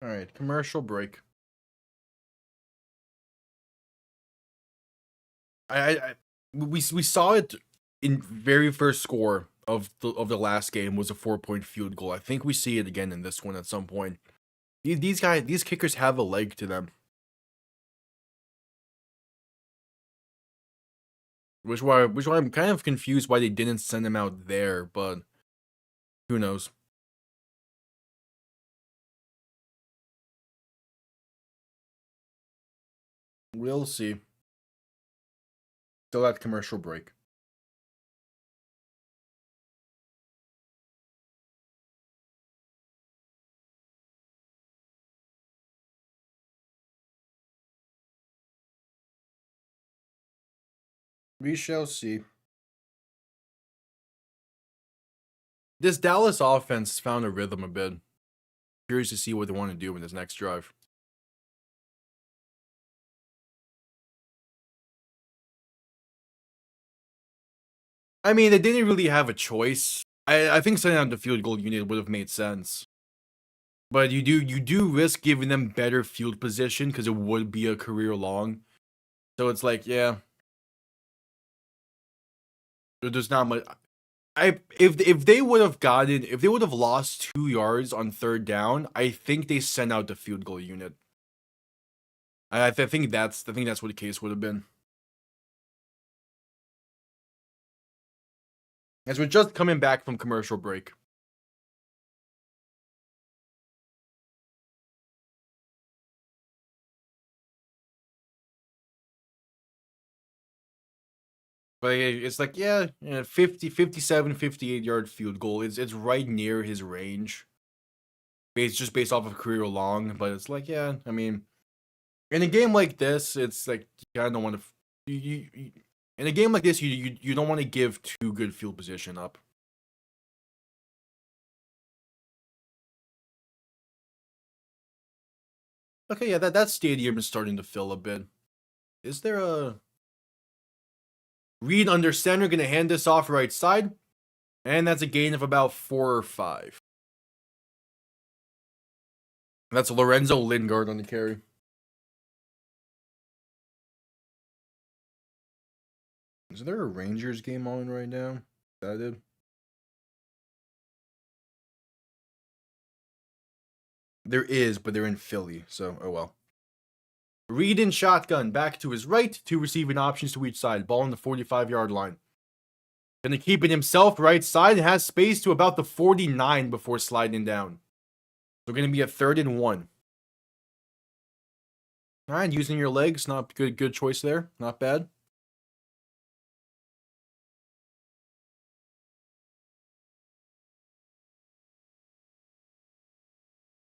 S1: All right, commercial break. We saw it in very first score of the last game was a 4-point field goal. I think we see it again in this one at some point. These kickers have a leg to them. Which why I'm kind of confused why they didn't send him out there, but who knows. We'll see. Still at commercial break. We shall see. This Dallas offense found a rhythm a bit. Curious to see what they want to do in this next drive. I mean, they didn't really have a choice. I think sending out the field goal unit would have made sense. But you do risk giving them better field position because it would be a career long. So it's like, yeah. There's not much. If they would have lost 2 yards on 3rd down, I think they send out the field goal unit. I think that's what the case would have been. As we're just coming back from commercial break. But it's like, yeah, 50, 57, 58-yard field goal. It's right near his range. Just based off of career long. But it's like, yeah, I mean, in a game like this, it's like, you kind of don't want to... in a game like this, you don't want to give too good field position up. Okay, yeah, that stadium is starting to fill a bit. Is there a... Reed under center, going to hand this off right side. And that's a gain of about 4 or 5. That's Lorenzo Lingard on the carry. Is there a Rangers game on right now? Is that it? There is, but they're in Philly, so oh well. Reed in shotgun, back to his right, 2 receiving options to each side. Ball on the 45-yard line. Gonna keep it himself right side and has space to about the 49 before sliding down. So gonna be a 3rd and 1.
S2: All right, using your legs, not good. Good choice there. Not bad.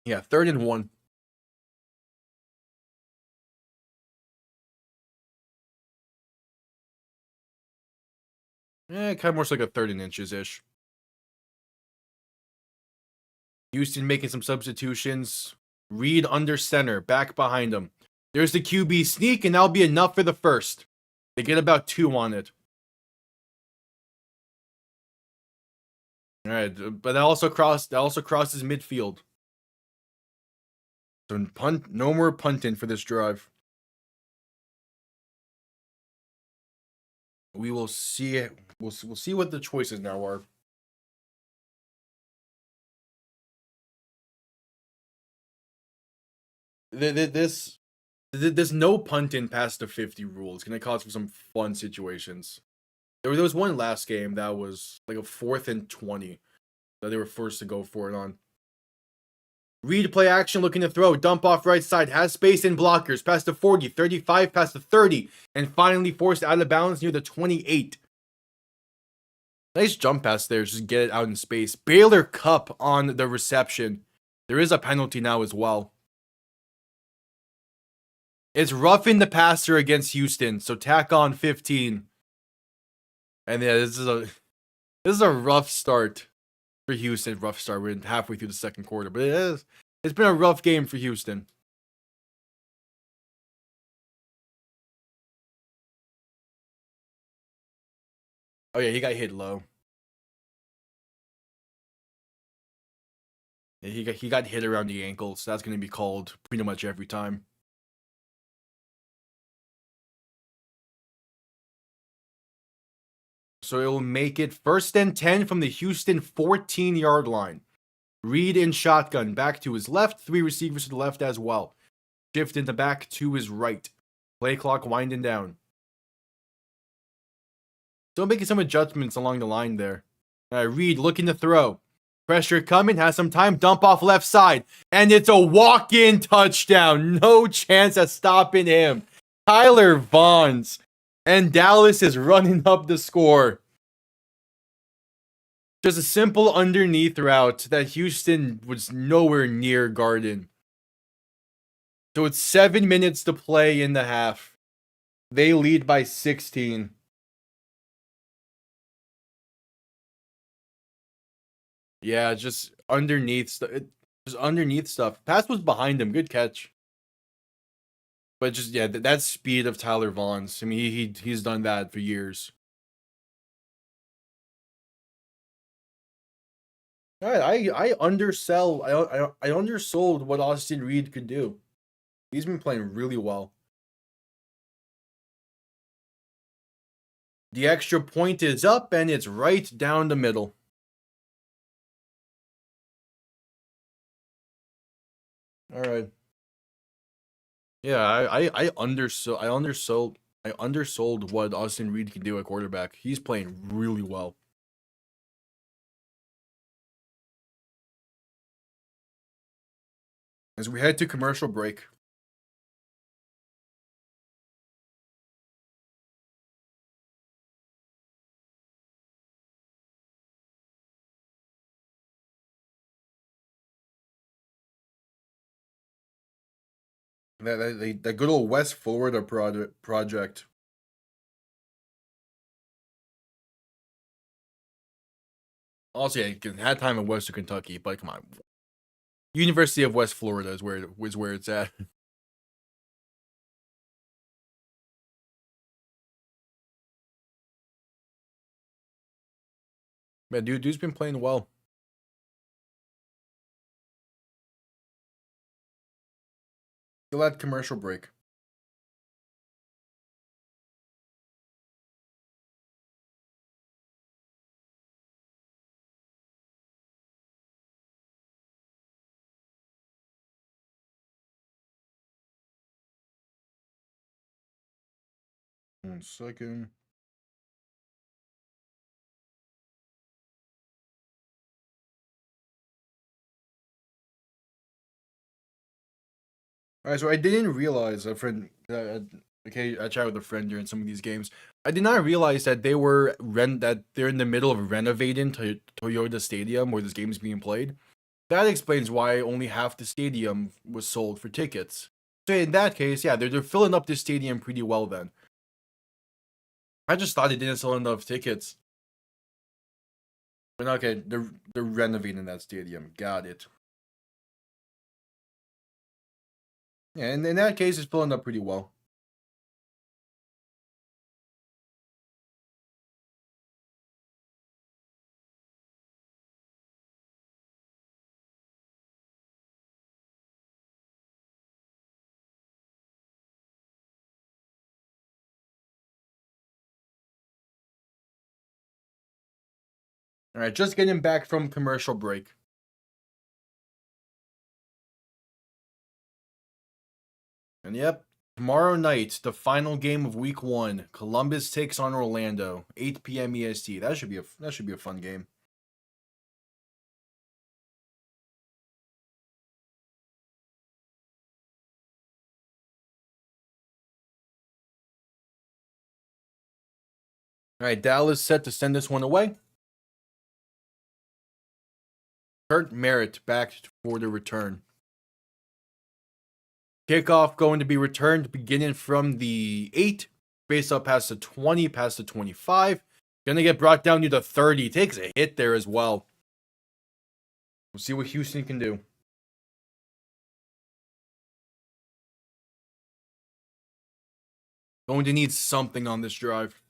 S2: Yeah, 3rd and 1. Kind of more so like a 3rd and inches ish. Houston making some substitutions. Reed under center, back behind him. There's the QB sneak, and that'll be enough for the first. They get about 2 on it. All right, but that also crosses midfield. So no more punting for this drive. We will see it. We'll see what the choices now are. This no punting past the 50 rule is going to cause for some fun situations. There was one last game that was like a 4th and 20 that they were forced to go for it on. Read play action, looking to throw. Dump off right side. Has space in blockers. Past the 40, 35, past the 30. And finally forced out of bounds near the 28. Nice jump pass there. Just get it out in space. Baylor Cup on the reception. There is a penalty now as well. It's roughing the passer against Houston. So tack on 15. And yeah, this is a rough start for Houston. Rough start. We're halfway through the second quarter. But it's been a rough game for Houston. Oh yeah, he got hit low. He got hit around the ankles. So that's going to be called pretty much every time. So it will make it 1st and 10 from the Houston 14-yard line. Reed in shotgun, back to his left. 3 receivers to the left as well. Shift in the back to his right. Play clock winding down. Still making some adjustments along the line there. Reed looking to throw. Pressure coming, has some time, dump off left side. And it's a walk-in touchdown. No chance of stopping him. Tyler Vaughns. And Dallas is running up the score. Just a simple underneath route that Houston was nowhere near guarding. So it's 7 minutes to play in the half. They lead by 16. Yeah, just underneath stuff. Just underneath stuff. Pass was behind him. Good catch. But just yeah, that speed of Tyler Vaughns. I mean, he's done that for years. All right, I undersell. I undersold what Austin Reed could do. He's been playing really well. The extra point is up, and it's right down the middle. All right. Yeah, I undersold what Austin Reed can do at quarterback. He's playing really well. As we head to commercial break. That good old West Florida project. Also, yeah, had time in Western Kentucky, but come on, University of West Florida is where it's at. Man, dude's been playing well. Still at commercial break. One second. All right, so I didn't realize a friend. Okay, I chat with a friend during some of these games. I did not realize that that they're in the middle of renovating Toyota Stadium where this game is being played. That explains why only half the stadium was sold for tickets. So in that case, yeah, they're filling up this stadium pretty well then. I just thought they didn't sell enough tickets. But okay, they're renovating that stadium. Got it. Yeah, and in that case, it's filling up pretty well. All right, just getting back from commercial break. And yep, tomorrow night, the final game of Week 1. Columbus takes on Orlando, 8 p.m. EST. That should be a fun game. All right, Dallas set to send this one away. Kurt Merritt back for the return. Kickoff going to be returned beginning from the 8, face up past the 20, past the 25. Gonna get brought down to the 30. Takes a hit there as well. We'll see what Houston can do. Going to need something on this drive.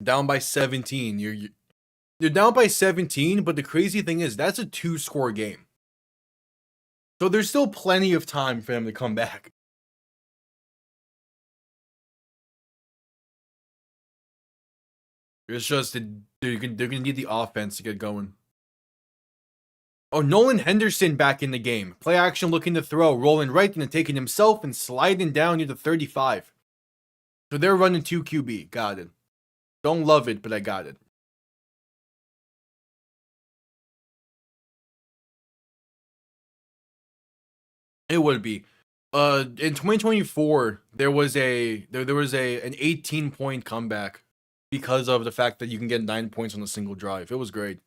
S2: Down by 17. You're down by 17, but the crazy thing is that's a 2-score game. So there's still plenty of time for them to come back. It's just they're gonna need the offense to get going. Oh, Nolan Henderson back in the game. Play action looking to throw. Rolling right and taking himself and sliding down near the 35. So they're running 2 QB. Got it. Don't love it, but I got it. It would be. In 2024, there was an 18-point comeback because of the fact that you can get 9 points on a single drive. It was great.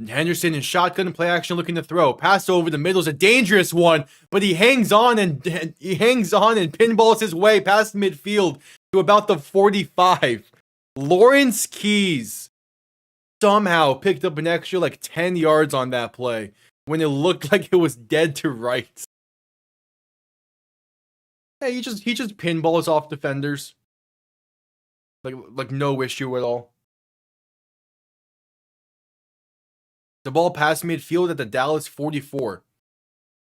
S2: Henderson in shotgun play action looking to throw. Pass over the middle is a dangerous one, but he hangs on and pinballs his way past midfield to about the 45. Lawrence Keys somehow picked up an extra like 10 yards on that play when it looked like it was dead to rights. Hey, he just pinballs off defenders. Like no issue at all. The ball past midfield at the Dallas 44.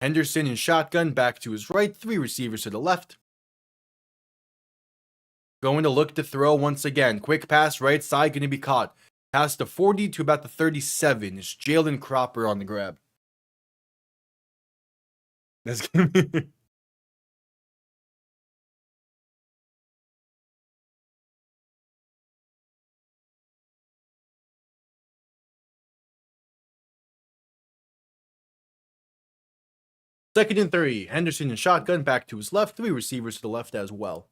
S2: Henderson in shotgun back to his right, 3 receivers to the left. Going to look to throw once again. Quick pass right side, going to be caught. Past the 40 to about the 37 is Jalen Cropper on the grab. That's going to be... Second and 3. Henderson in shotgun back to his left, 3 receivers to the left as well.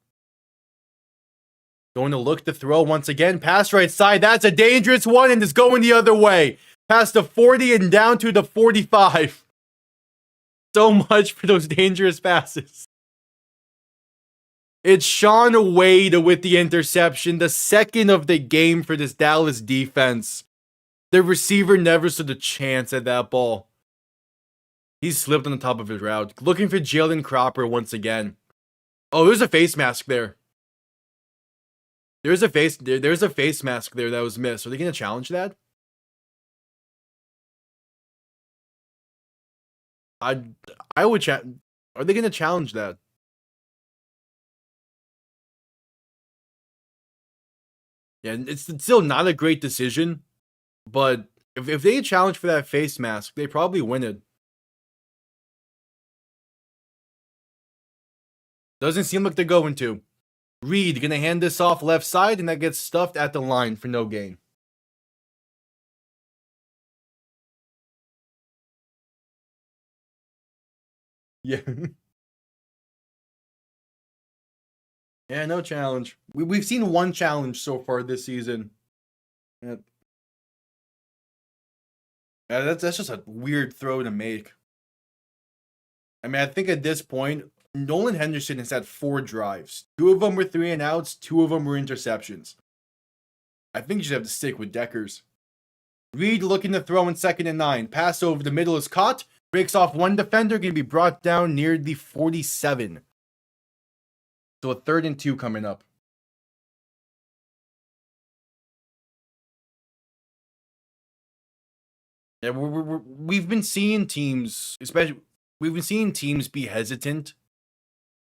S2: Going to look to throw once again. Pass right side. That's a dangerous one and is going the other way. Past the 40 and down to the 45. So much for those dangerous passes. It's Sean Wade with the interception. The second of the game for this Dallas defense. The receiver never stood a chance at that ball. He slipped on the top of his route. Looking for Jalen Cropper once again. Oh, there's a face mask there. There's a face mask there that was missed. Are they going to challenge that? I would chat. Are they going to challenge that? Yeah, it's still not a great decision, but if they challenge for that face mask, they probably win it. Doesn't seem like they're going to. Reed gonna hand this off left side, and that gets stuffed at the line for no gain. Yeah. Yeah, no challenge. We've seen one challenge so far this season. Yeah. Yeah, that's just a weird throw to make. I mean, I think at this point, Nolan Henderson has had 4 drives. 2 of them were 3 and outs, 2 of them were interceptions. I think you should have to stick with Deckers. Reed looking to throw in 2nd and 9. Pass over the middle is caught. Breaks off one defender, going to be brought down near the 47. So a 3rd and 2 coming up. Yeah, we've been seeing teams, especially we've been seeing teams be hesitant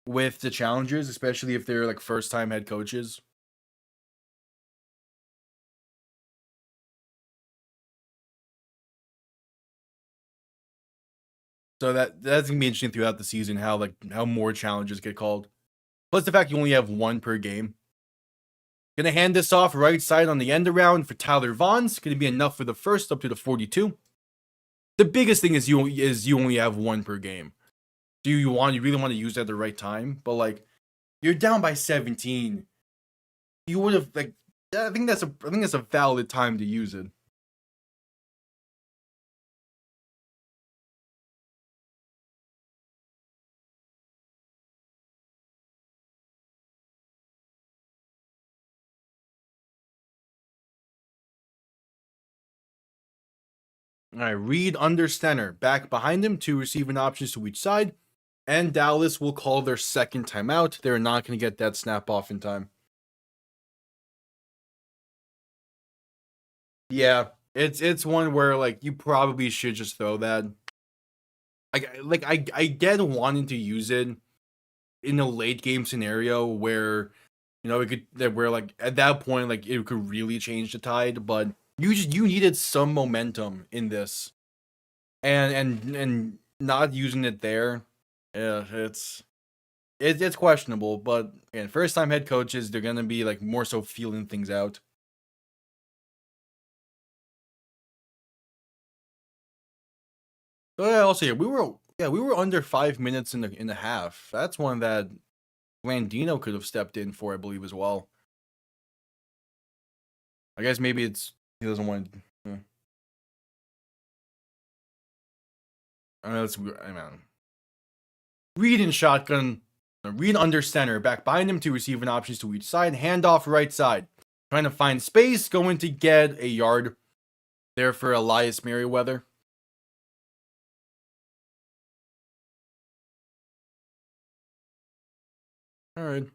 S2: with the challengers, especially if they're like first-time head coaches. So that's gonna be interesting throughout the season how more challenges get called. Plus the fact you only have 1 per game. Gonna hand this off right side on the end around for Tyler Vaughn's. Gonna be enough for the first up to the 42. The biggest thing is you only have 1 per game. Do you really want to use it at the right time? But like you're down by 17. You would have I think that's a valid time to use it. All right, Reed under center, back behind him, 2 receiving options to each side, and Dallas will call their 2nd timeout. They're not going to get that snap off in time. Yeah, it's one where like you probably should just throw that. I get wanting to use it in a late game scenario where where like at that point like it could really change the tide, but you needed some momentum in this, and not using it there, yeah, it's questionable. But again, first time head coaches, they're gonna be like more so feeling things out. But also, we were under 5 minutes in the half. That's one that Landino could have stepped in for, I believe, as well. I guess maybe he doesn't want. I mean, Reed in shotgun, Reed under center, back behind him, 2 receiving options to each side, handoff right side, trying to find space, going to get a yard there for Elias Merriweather. All right.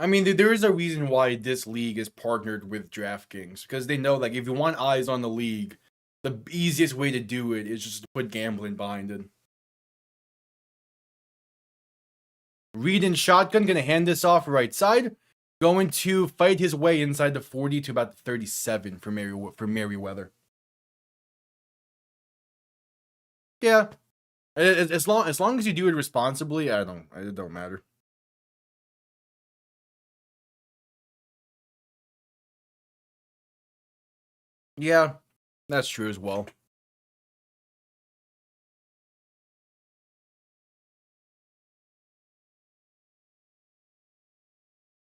S2: I mean, there is a reason why this league is partnered with DraftKings, because they know like if you want eyes on the league, the easiest way to do it is just to put gambling behind it. Reed in shotgun, gonna hand this off right side, going to fight his way inside the 40 to about the 37 for Merriweather. Yeah, as long as you do it responsibly, it don't matter. Yeah, that's true as well.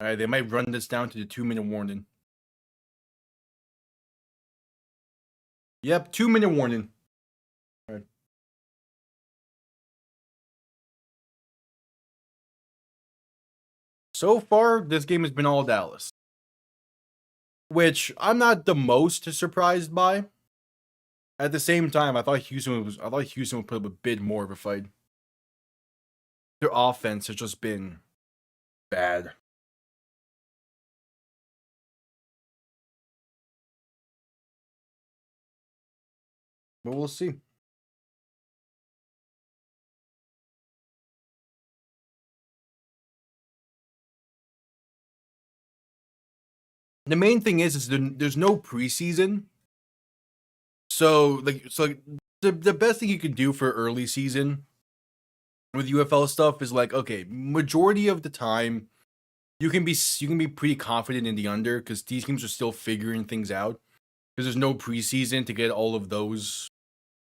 S2: All right, they might run this down to the 2-minute warning. Yep, 2-minute warning. All right. So far, this game has been all Dallas, which I'm not the most surprised by. At the same time, I thought Houston would put up a bit more of a fight. Their offense has just been bad. But we'll see. The main thing is there's no preseason. So the best thing you can do for early season with UFL stuff is like, okay, majority of the time you can be pretty confident in the under because these teams are still figuring things out because there's no preseason to get all of those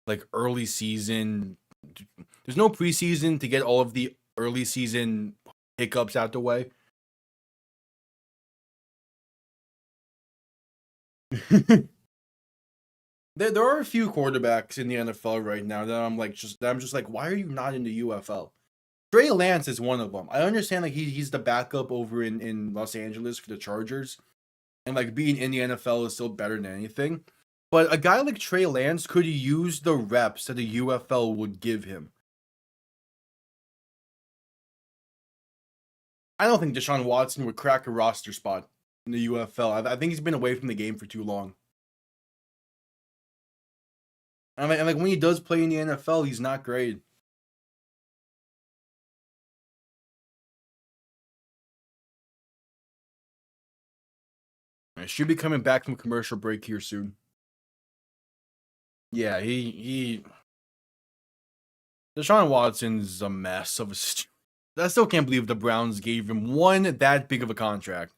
S2: like early season. There's no preseason to get all of the early season hiccups out the way. There are a few quarterbacks in the NFL right now that I'm just like, why are you not in the UFL? Trey Lance is one of them. I understand like he's the backup over in Los Angeles for the Chargers, and like being in the NFL is still better than anything. But a guy like Trey Lance could use the reps that the UFL would give him. I don't think Deshaun Watson would crack a roster spot in the UFL. I think he's been away from the game for too long. And like when he does play in the NFL, he's not great. I should be coming back from commercial break here soon. Yeah, he Deshaun Watson's a mess of a I still can't believe the Browns gave him one, that big of a contract,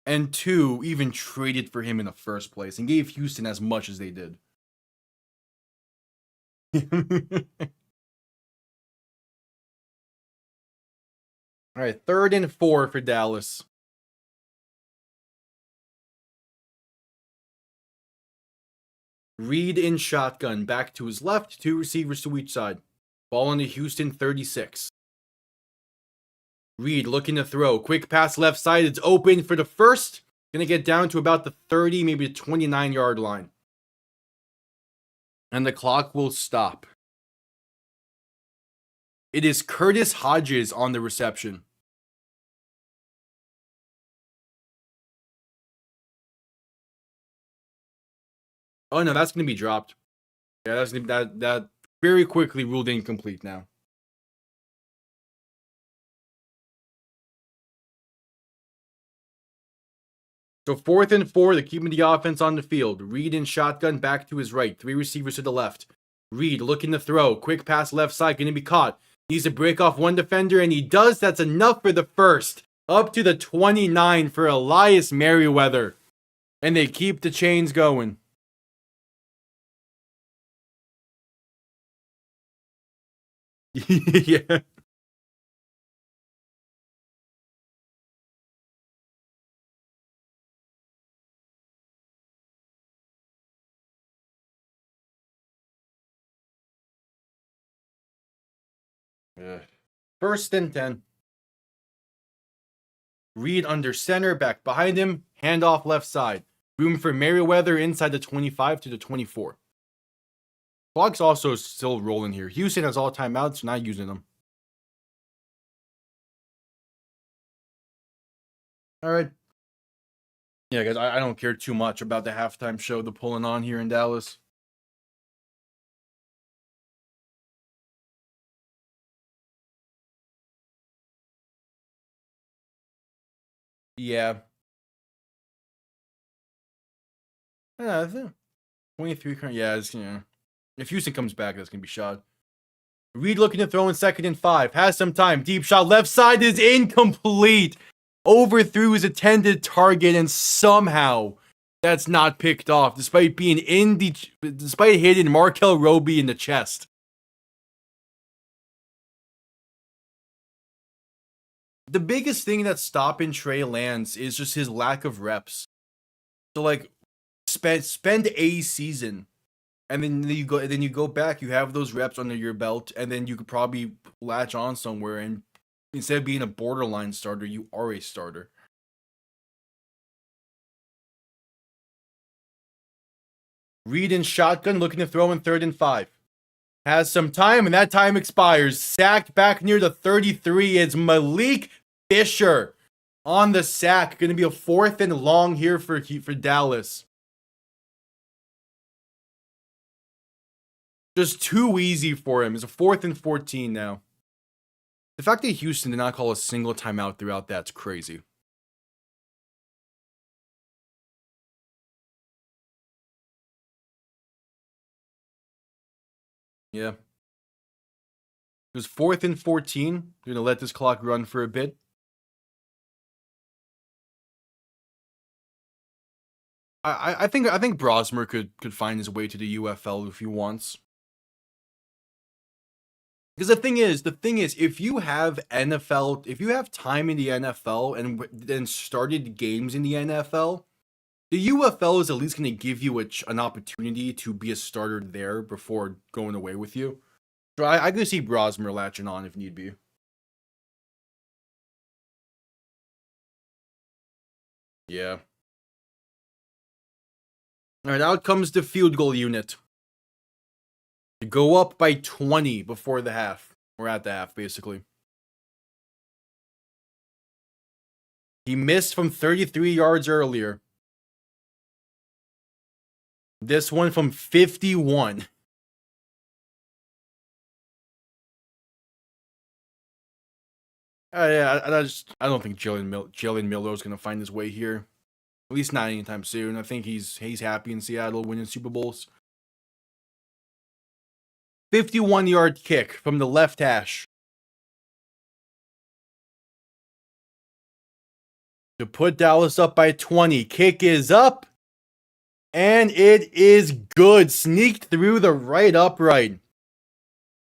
S2: and two, even traded for him in the first place and gave Houston as much as they did. All right, 3rd and 4 for Dallas. Reed in shotgun, back to his left, 2 receivers to each side. Ball on the Houston 36. Reed looking to throw. Quick pass left side. It's open for the first. Gonna get down to about the 30, maybe the 29-yard line. And the clock will stop. It is Curtis Hodges on the reception. Oh no, that's gonna be dropped. Yeah, that very quickly ruled incomplete now. So 4th and 4, they're keeping the offense on the field. Reed in shotgun, back to his right. 3 receivers to the left. Reed looking to throw. Quick pass left side, gonna be caught. Needs to break off one defender, and he does. That's enough for the first. Up to the 29 for Elias Merriweather. And they keep the chains going. Yeah. Yeah. 1st and 10. Reed under center, back behind him, handoff left side. Room for Merriweather inside the 25 to the 24. Clock's also still rolling here. Houston has all timeouts, not using them. All right. Yeah, guys, I don't care too much about the halftime show they're pulling on here in Dallas. Yeah. Yeah, I think 23 current. Yeah, it's, if Houston comes back, that's going to be shot. Reed looking to throw in 2nd and 5. Has some time. Deep shot. Left side is incomplete. Overthrew his intended target, and somehow that's not picked off, despite hitting Markel Roby in the chest. The biggest thing that's stopping Trey Lance is just his lack of reps. So like, spend a season, and then you go back. You have those reps under your belt, and then you could probably latch on somewhere. And instead of being a borderline starter, you are a starter. Reed in shotgun, looking to throw in 3rd and 5. Has some time, and that time expires. Sacked back near the 33 is Malik Fisher on the sack. Going to be a 4th and long here for Dallas. Just too easy for him. It's a 4th and 14 now. The fact that Houston did not call a single timeout throughout that's crazy. Yeah. It was 4th and 14. They're gonna let this clock run for a bit. I think Brosmer could find his way to the UFL if he wants. Because the thing is, if you have time in the NFL and then started games in the NFL, the UFL is at least going to give you an opportunity to be a starter there before going away with you. So I could see Brosmer latching on if need be. Yeah. All right, out comes the field goal unit. To go up by 20 before the half. We're at the half, basically. He missed from 33 yards earlier. This one from 51. Yeah, I don't think Jalen Milroe is going to find his way here. At least not anytime soon. I think he's happy in Seattle winning Super Bowls. 51-yard kick from the left hash. To put Dallas up by 20. Kick is up. And it is good. Sneaked through the right upright.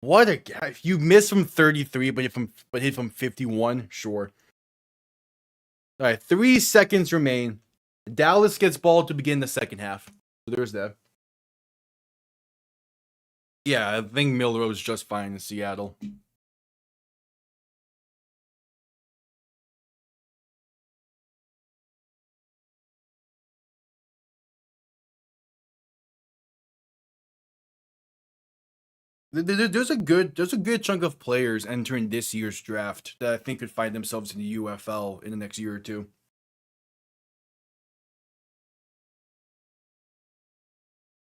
S2: What a guy. You missed from 33, but hit from 51. Sure. All right, 3 seconds remain. Dallas gets ball to begin the second half. So there's that. Yeah, I think Milroe is just fine in Seattle. There's a good chunk of players entering this year's draft that I think could find themselves in the UFL in the next year or two.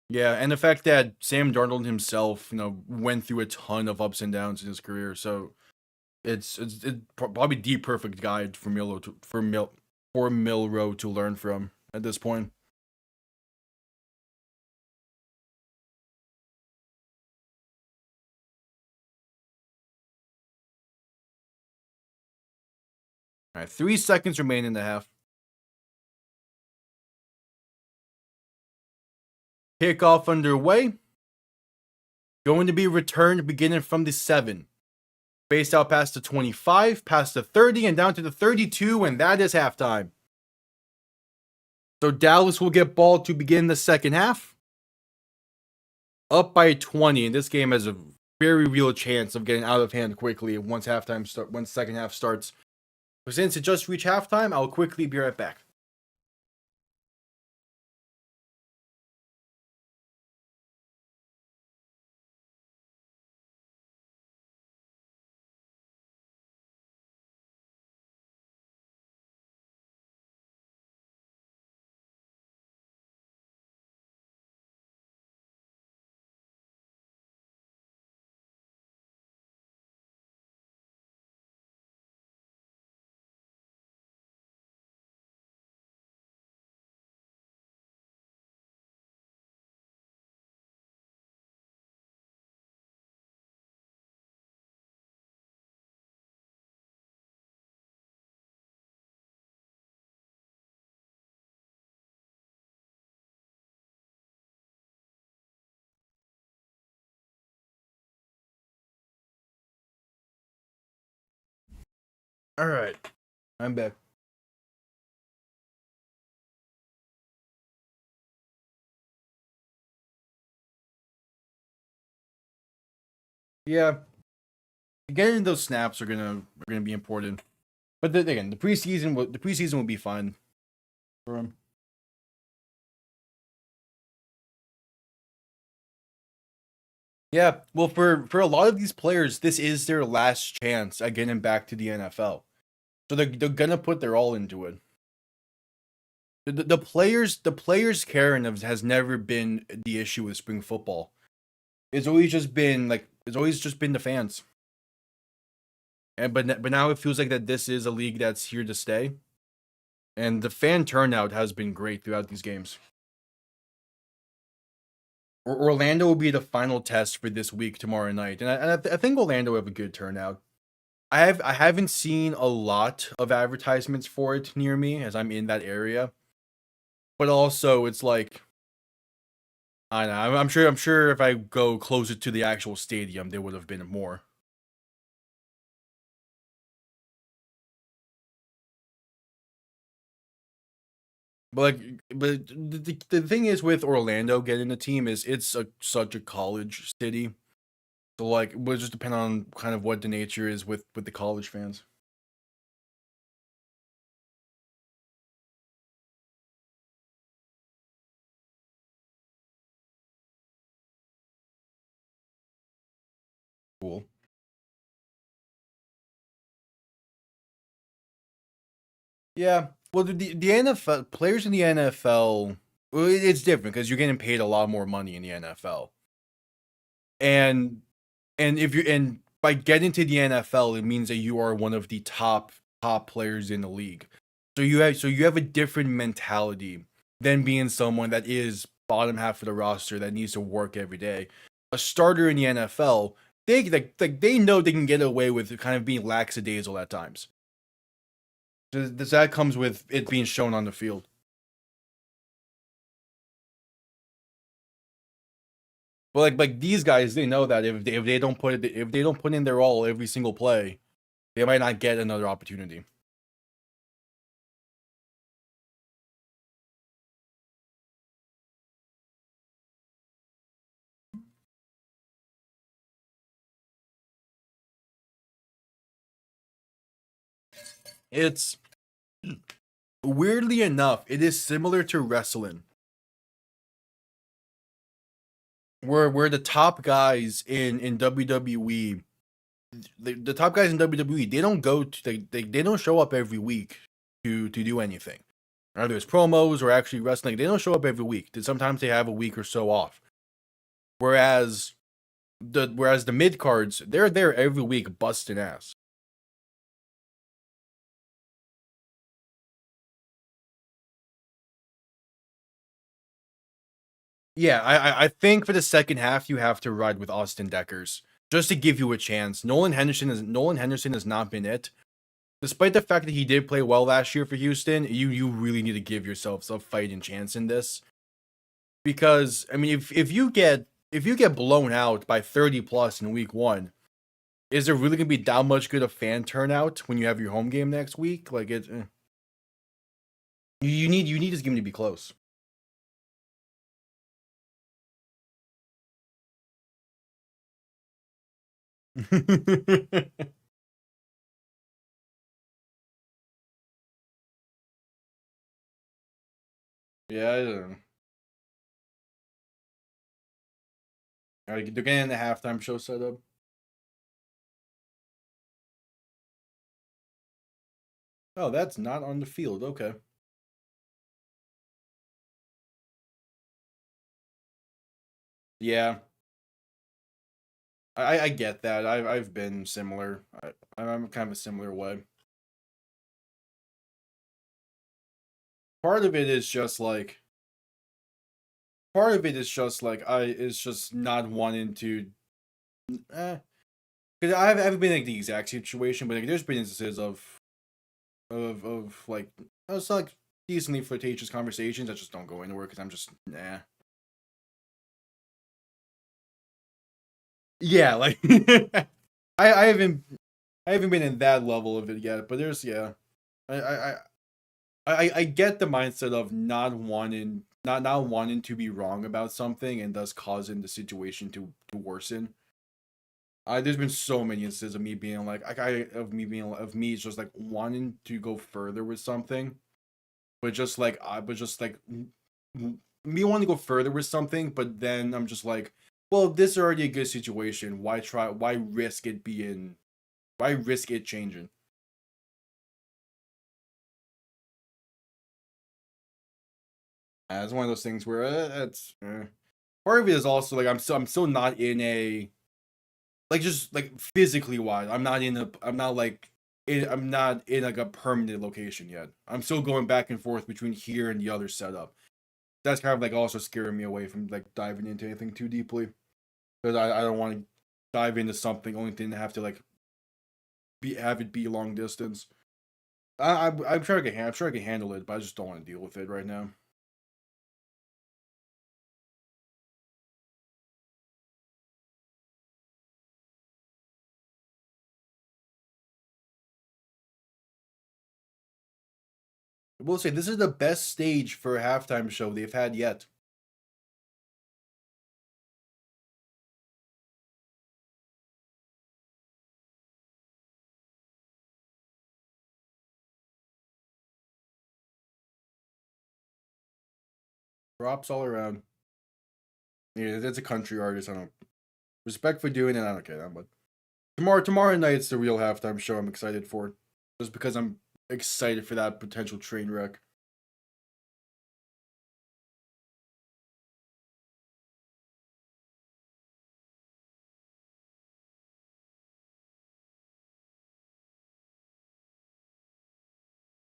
S2: Yeah, and the fact that Sam Darnold himself, went through a ton of ups and downs in his career, so it's probably the perfect guide for Milroe to learn from at this point. All right, 3 seconds remain in the half. Kickoff underway. Going to be returned beginning from the 7. Spaced out past the 25, past the 30, and down to the 32, and that is halftime. So Dallas will get ball to begin the second half. Up by 20, and this game has a very real chance of getting out of hand quickly once second half starts. But since it just reached halftime, I'll quickly be right back. All right, I'm back. Yeah, getting those snaps are gonna be important. But again, the preseason will be fine for him. Yeah, well, for a lot of these players, this is their last chance at getting back to the NFL, so they're gonna put their all into it. The players caring has never been the issue with spring football. It's always just been the fans. But now it feels like that this is a league that's here to stay, and the fan turnout has been great throughout these games. Orlando will be the final test for this week tomorrow night, and I think Orlando will have a good turnout. I haven't seen a lot of advertisements for it near me as I'm in that area, but also it's like I don't know. I'm sure if I go closer to the actual stadium, there would have been more. But the thing is with Orlando getting the team is it's such a college city. So like it would just depend on kind of what the nature is with the college fans. Cool. Yeah. Well, the NFL players in the NFL, well, it's different because you're getting paid a lot more money in the NFL, and if you and by getting to the NFL, it means that you are one of the top players in the league. So you have a different mentality than being someone that is bottom half of the roster that needs to work every day. A starter in the NFL, they know they can get away with kind of being lackadaisical at times. That comes with it being shown on the field. But like these guys, they know that if they don't if they don't put in their all every single play, they might not get another opportunity. It's weirdly enough, it is similar to wrestling, where the top guys in WWE, the top guys in WWE, they don't go to they don't show up every week to do anything. Either it's promos or actually wrestling. They don't show up every week. Sometimes they have a week or so off. Whereas the mid cards, they're there every week busting ass. Yeah, I think for the second half you have to ride with Austin Deckers just to give you a chance. Nolan Henderson has not been it. Despite the fact that he did play well last year for Houston, you really need to give yourself a fighting chance in this. Because I mean if you get blown out by 30 plus in week 1, is there really gonna be that much good a fan turnout when you have your home game next week? Like you need this game to be close. Yeah, I don't know. Alright, they're getting the halftime show set up. Oh, that's not on the field. Okay. Yeah, I get that. I've been similar. I'm kind of a similar way. Part of it is just like I is just not wanting to. Because I haven't been like the exact situation, but like there's been instances of like it's like decently flirtatious conversations that just don't go anywhere because I'm just nah. Yeah, like I haven't been in that level of it yet, but there's yeah. I I I get the mindset of not wanting to be wrong about something and thus causing the situation to worsen. There's been so many instances of me being like of me just like wanting to go further with something, but just like me wanting to go further with something, but then I'm just like, well, this is already a good situation. Why risk it changing? It's one of those things where it's part of it is also like I'm still not in a like just like physically wise. I'm not in like a permanent location yet. I'm still going back and forth between here and the other setup. that's kind of like also scaring me away from like diving into anything too deeply, because I don't want to dive into something only to have to like have it be long distance. I'm sure I'm sure I can handle it, but I just don't want to deal with it right now. I will say this is the best stage for a halftime show they've had yet. Props all around. Yeah, that's a country artist. I don't respect for doing it. I don't care. But tomorrow night's the real halftime show. I'm excited for, just because I'm excited for that potential train wreck.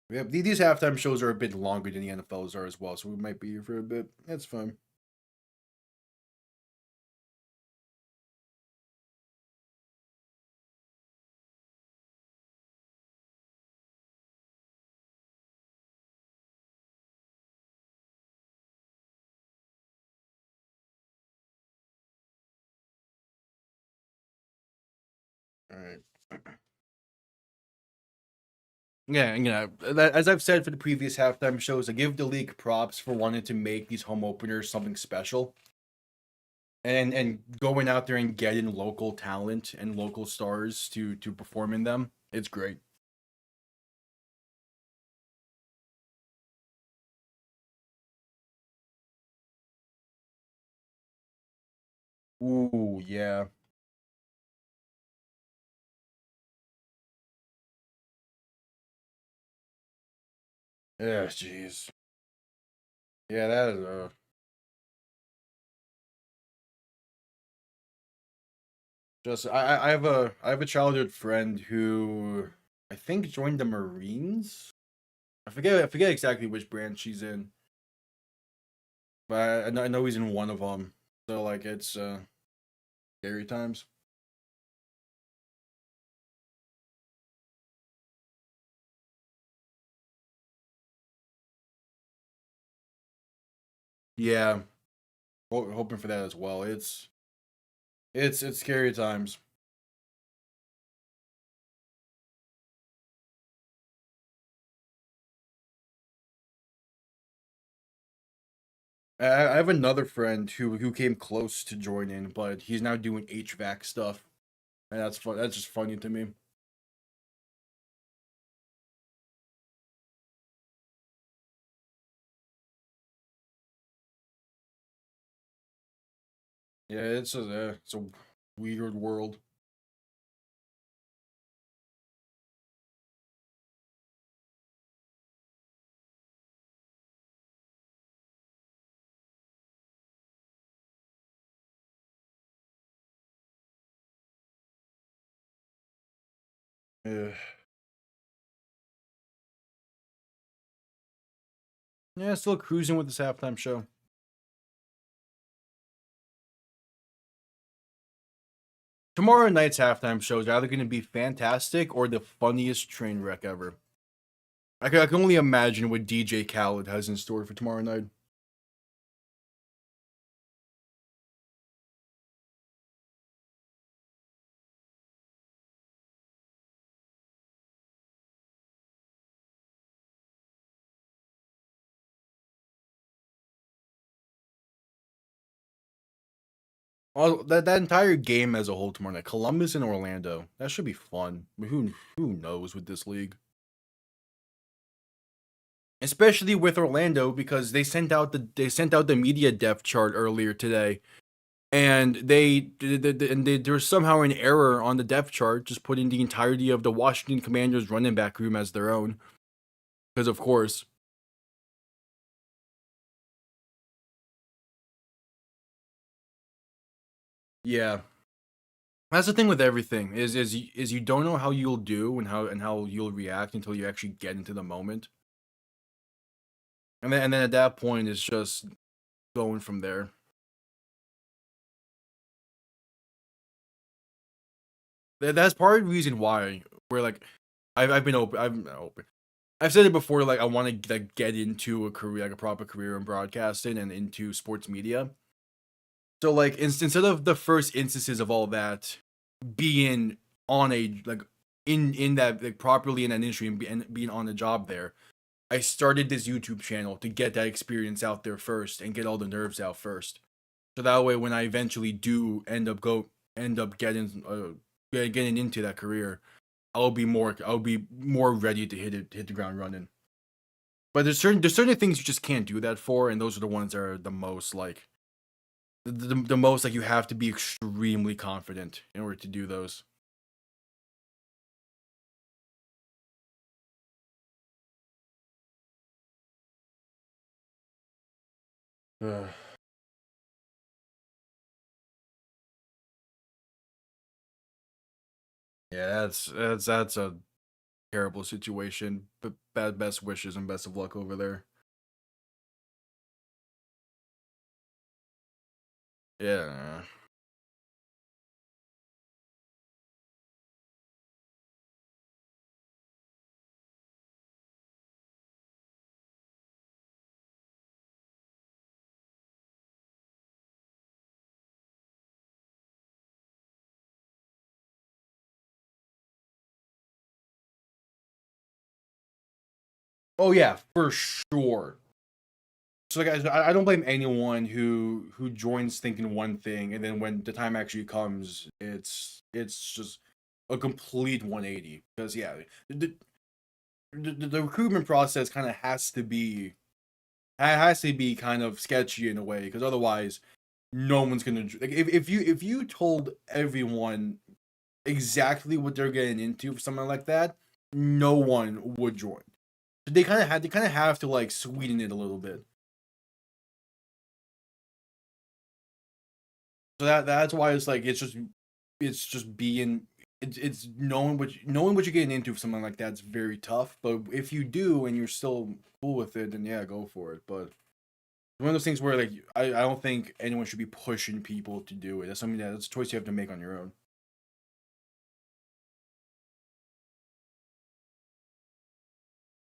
S2: Yeah, these halftime shows are a bit longer than the NFLs are as well, so we might be here for a bit. That's fine. All right. Yeah, as I've said for the previous halftime shows, I give the league props for wanting to make these home openers something special, and going out there and getting local talent and local stars to perform in them. It's great. Ooh, yeah. Yeah, jeez. Yeah, that is just I have a childhood friend who I think joined the Marines. I forget exactly which branch she's in, but I know he's in one of them. So like it's scary times. Yeah, hoping for that as well. It's scary times. I have another friend who came close to joining, but he's now doing HVAC stuff, and that's fun. That's just funny to me. Yeah, it's a weird world. Yeah, yeah, still cruising with this halftime show. Tomorrow night's halftime show is either going to be fantastic or the funniest train wreck ever. I can only imagine what DJ Khaled has in store for tomorrow night. All that entire game as a whole tomorrow night, Columbus and Orlando, that should be fun. I mean, who knows with this league? Especially with Orlando because they sent out the media depth chart earlier today, and there was somehow an error on the depth chart, just putting the entirety of the Washington Commanders running back room as their own. Because of course, yeah, that's the thing with everything is you don't know how you'll do and how you'll react until you actually get into the moment. And then at that point, it's just going from there. That's part of the reason why we're like, I've been open. I've not open. I've said it before. Like I want to like get into a career, like a proper career in broadcasting and into sports media. So like instead of the first instances of all that being on a like in that like properly in that industry and being on the job there, I started this YouTube channel to get that experience out there first and get all the nerves out first. So that way, when I eventually do end up getting into that career, I'll be more ready to hit the ground running. But there's certain things you just can't do that for, and those are the ones that are the most like the most like you have to be extremely confident in order to do those. Ugh. Yeah, that's a terrible situation. But best wishes and best of luck over there. Yeah. Oh yeah, for sure. So like I don't blame anyone who joins thinking one thing and then when the time actually comes, it's just a complete 180. Because yeah, the, the recruitment process kind of has to be kind of sketchy in a way because otherwise no one's gonna like if you told everyone exactly what they're getting into for something like that, no one would join. They kind of have to like sweeten it a little bit. So that's why it's like it's just being it's knowing what you're getting into for something like that's very tough. But if you do and you're still cool with it, then yeah, go for it. But one of those things where like I don't think anyone should be pushing people to do it. That's something that's a choice you have to make on your own.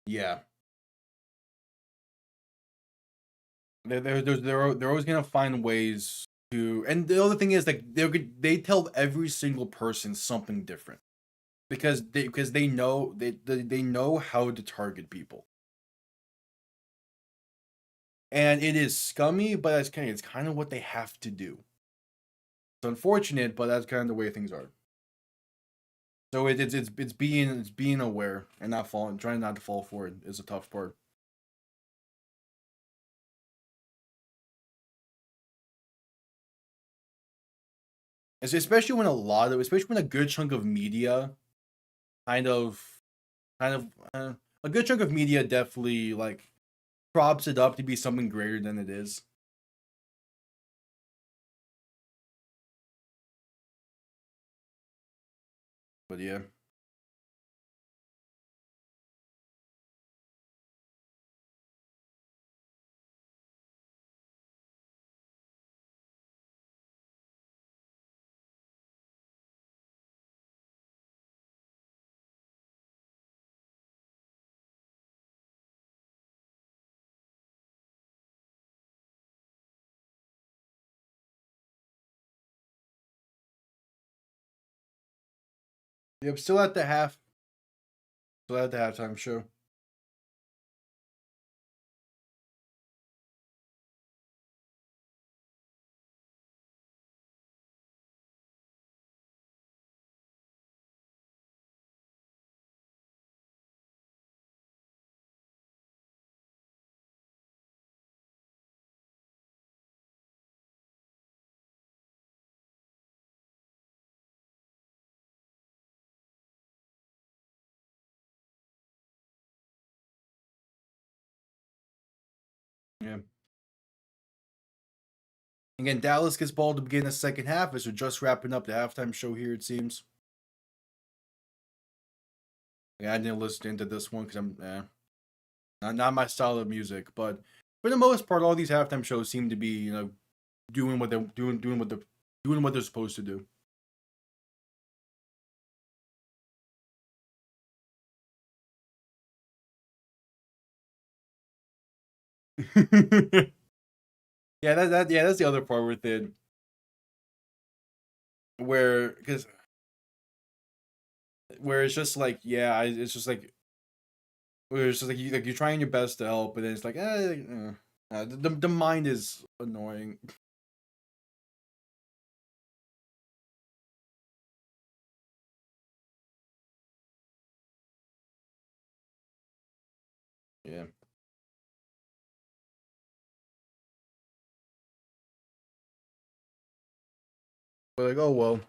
S2: Yeah, they're always gonna find ways to. And the other thing is like they tell every single person something different because they know how to target people. And it is scummy, but it's kind of what they have to do. It's unfortunate, but that's kind of the way things are. So it's being aware and not falling, trying not to fall for it is a tough part. Especially when especially when a good chunk of media, kind of, kind of, a good chunk of media definitely like props it up to be something greater than it is. But yeah, yep. Still at the halftime show. Yeah. Again, Dallas gets ball to begin the second half as we're just wrapping up the halftime show here. It seems. Yeah, I didn't listen into this one because I'm. Not my style of music, but for the most part, all these halftime shows seem to be, doing what they're doing what they're supposed to do. Yeah, that's the other part with it, because where it's just like, yeah, it's just like, where it's just like you're trying your best to help, but then it's like, the mind is annoying. Yeah, but like, oh well.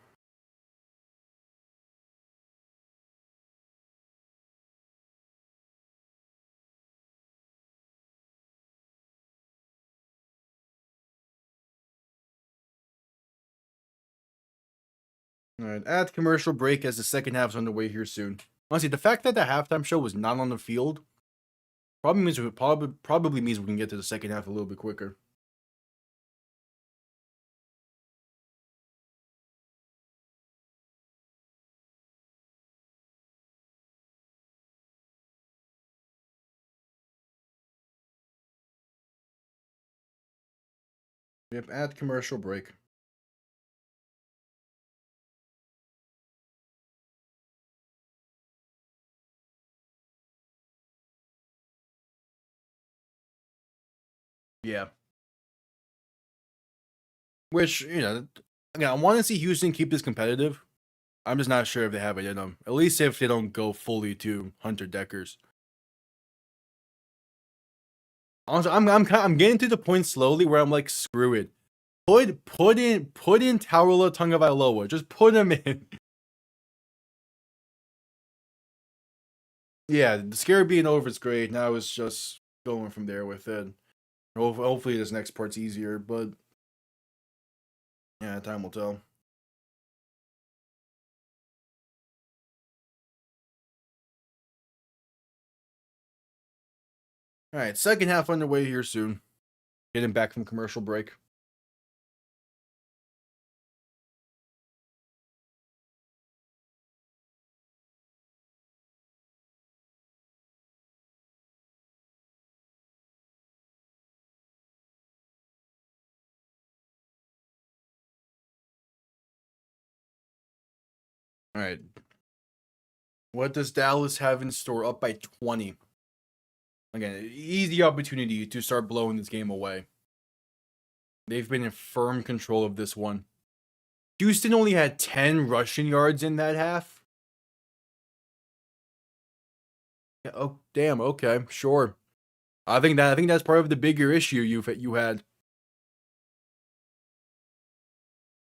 S2: All right, add commercial break as the second half is underway here soon. Honestly, the fact that the halftime show was not on the field probably means we can get to the second half a little bit quicker. Yep, add commercial break. Yeah. Which, again, I want to see Houston keep this competitive. I'm just not sure if they have it in them. At least if they don't go fully to Hunter Deckers. Honestly, I'm getting to the point slowly where I'm like, screw it. Put in Taurala Tungavailoa. Just put him in. Yeah, the scare being over is great. Now it's just going from there with it. Hopefully this next part's easier, but yeah, time will tell. All right, second half underway here soon. Getting back from commercial break. All right, what does Dallas have in store? Up by 20. Again, easy opportunity to start blowing this game away. They've been in firm control of this one. Houston only had 10 rushing yards in that half. Yeah, oh, damn. Okay, sure. I think that's part of the bigger issue you had.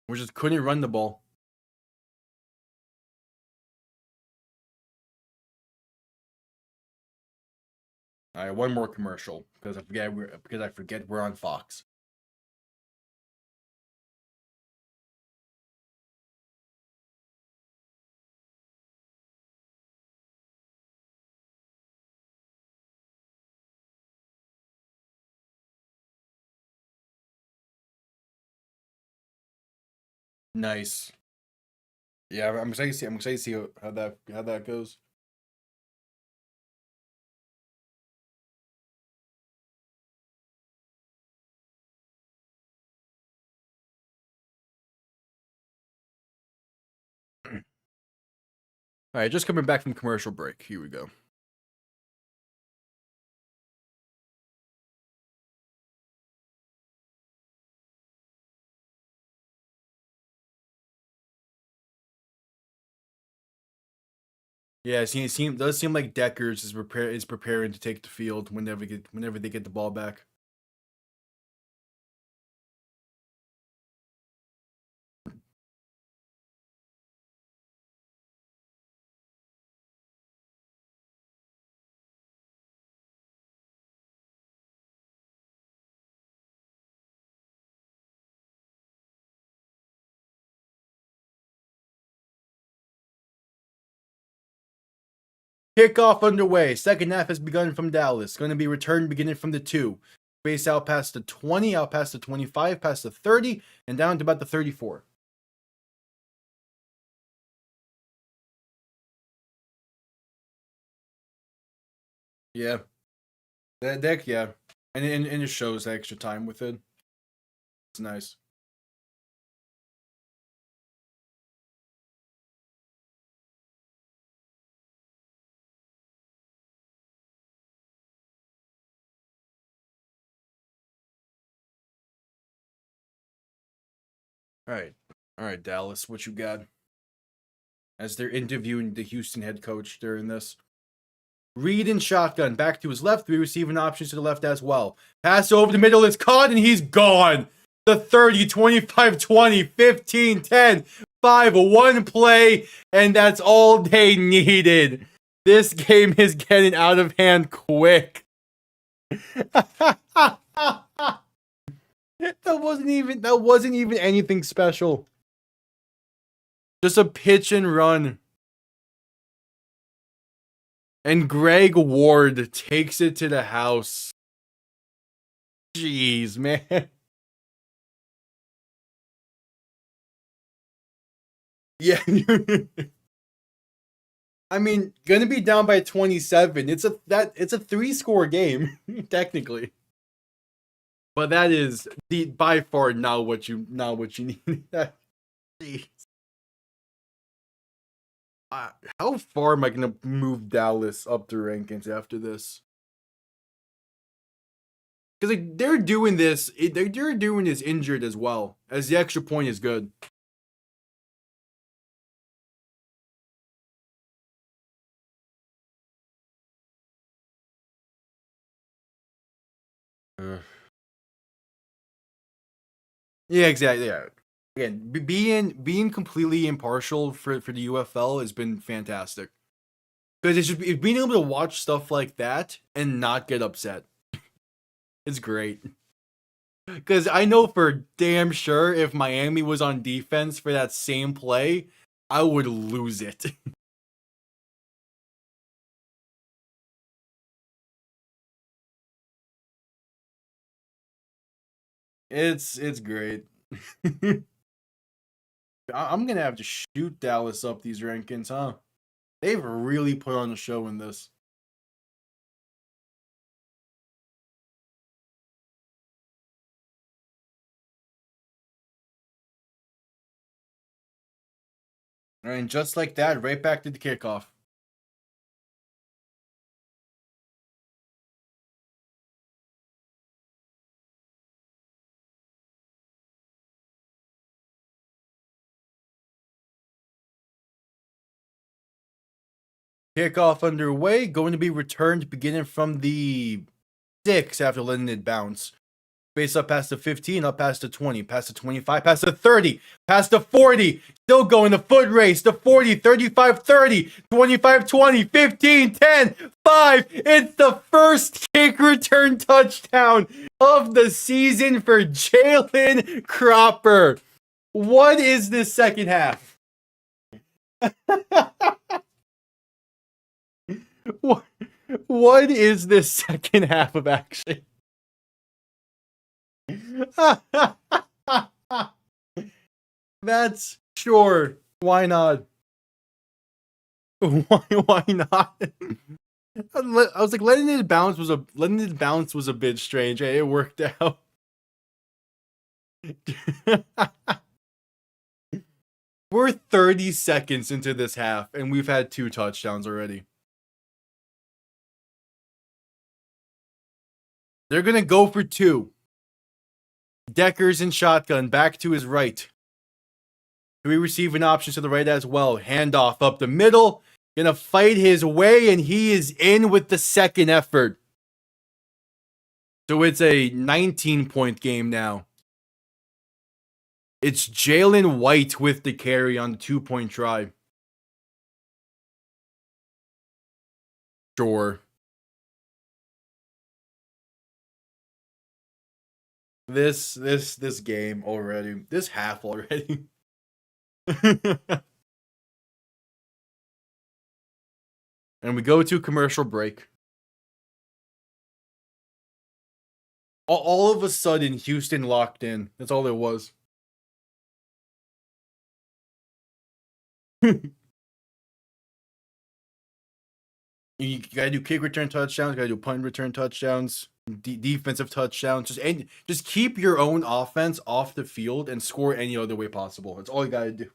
S2: We just couldn't run the ball. All right, one more commercial because I forget we're on Fox. Nice. Yeah, I'm excited to see. I'm excited to see how that goes. All right, just coming back from commercial break. Here we go. Yeah, does seem like Deckers is preparing to take the field whenever they get the ball back. Kickoff underway. Second half has begun from Dallas. Going to be returned beginning from the 2. Space out past the 20, out past the 25, past the 30, and down to about the 34. Yeah. That deck, yeah. And it shows extra time with it. It's nice. All right, Dallas, what you got? As they're interviewing the Houston head coach during this. Reed in shotgun, back to his left. 3 receiving options to the left as well. Pass over the middle is caught, and he's gone. The 30, 25, 20, 15, 10, 5, 1 play, and that's all they needed. This game is getting out of hand quick. That wasn't even anything special. Just a pitch and run. And Greg Ward takes it to the house. Jeez, man. Yeah. I mean, gonna be down by 27. It's a 3-score game, technically. But that is by far not what you need. Jeez. How far am I gonna move Dallas up the rankings after this? Because they're doing this injured as well, as the extra point is good. Yeah, exactly. Yeah. Again, being completely impartial for the UFL has been fantastic. Because it's just being able to watch stuff like that and not get upset. It's great. Because I know for damn sure if Miami was on defense for that same play, I would lose it. It's great. I'm gonna have to shoot Dallas up these rankings, huh? They've really put on a show in this. And just like that, right back to the kickoff. Kickoff underway, going to be returned beginning from the 6 after letting it bounce. Space up past the 15, up past the 20, past the 25, past the 30, past the 40. Still going the foot race, the 40, 35, 30, 25, 20, 15, 10, 5. It's the first kick return touchdown of the season for Jalen Cropper. What is this second half? What is this second half of action? That's sure. Why not? Why not? I was like, letting it bounce was a bit strange. It worked out. We're 30 seconds into this half, and we've had 2 touchdowns already. They're gonna go for 2. Decker's in shotgun, back to his right. 3 receiving options to the right as well. Handoff up the middle. Gonna fight his way, and he is in with the second effort. So it's a 19-point game now. It's Jalen White with the carry on the 2-point try. Sure. This game already. This half already. And we go to commercial break. All of a sudden, Houston locked in. That's all it was. You gotta do kick return touchdowns, gotta do punt return touchdowns, defensive touchdowns. Just keep your own offense off the field and score any other way possible. That's all you gotta do.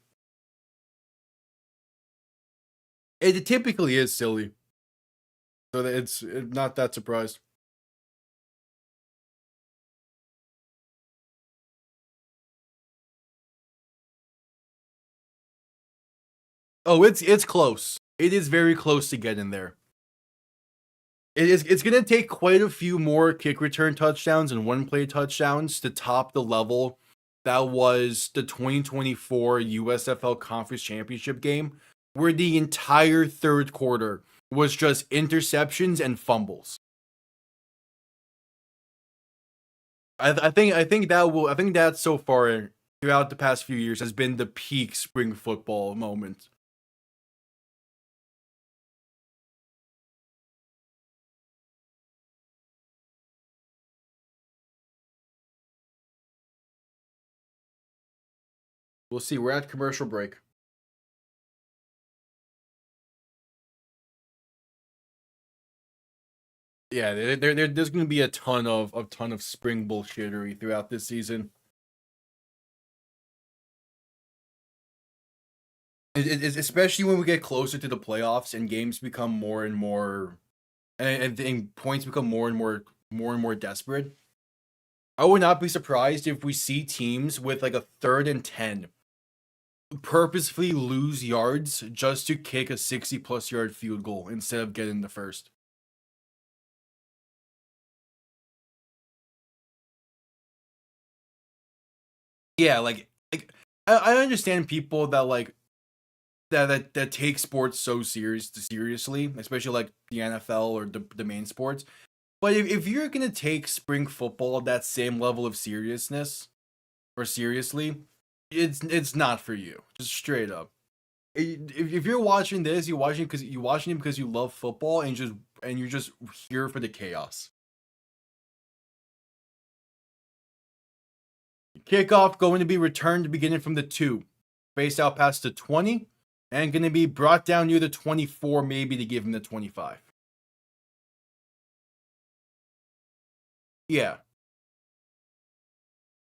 S2: It typically is silly, so that it's not that surprised. Oh, it's close. It is very close to getting there. It's gonna take quite a few more kick return touchdowns and one play touchdowns to top the level that was the 2024 USFL Conference Championship game, where the entire third quarter was just interceptions and fumbles. I think that so far throughout the past few years has been the peak spring football moment. We'll see. We're at commercial break. Yeah, there's going to be a ton of spring bullshittery throughout this season. Especially when we get closer to the playoffs and games become more and more, and points become more and more desperate. I would not be surprised if we see teams with like a 3rd and 10 purposefully lose yards just to kick a 60+ yard field goal instead of getting the first. Yeah, like I understand people that like that take sports so seriously, especially like the NFL or the main sports. But if you're gonna take spring football that same level of seriousness or seriously, it's not for you. Just straight up. If you're watching this, you're watching it because you love football and you're just here for the chaos. Kickoff going to be returned beginning from the 2. Spaced out past the 20. And going to be brought down near the 24, maybe to give him the 25. Yeah.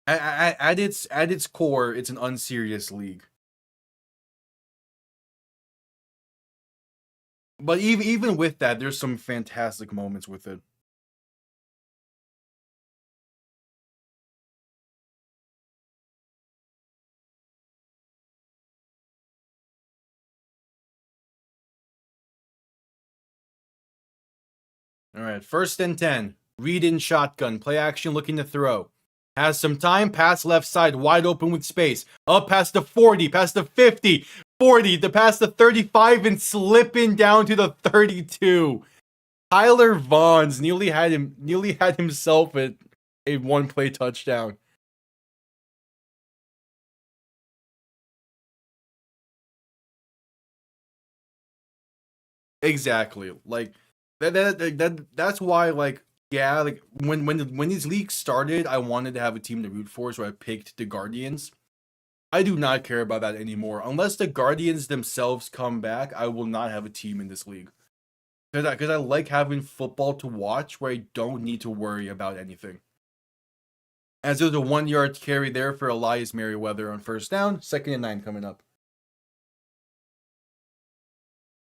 S2: At its core, it's an unserious league. But even with that, there's some fantastic moments with it. All right, 1st and 10. Read in shotgun. Play action looking to throw. Has some time. Pass left side. Wide open with space. Up past the 40. Past the 50. 40. To past the 35 and slipping down to the 32. Tyler Vaughns nearly had himself a one play touchdown. Exactly. Like that's why like yeah, like when these leagues started, I wanted to have a team to root for, so I picked the Guardians. I do not care about that anymore. Unless the Guardians themselves come back, I will not have a team in this league. Because I like having football to watch where I don't need to worry about anything. As there's a 1-yard carry there for Elias Merriweather on 1st down, 2nd and 9 coming up.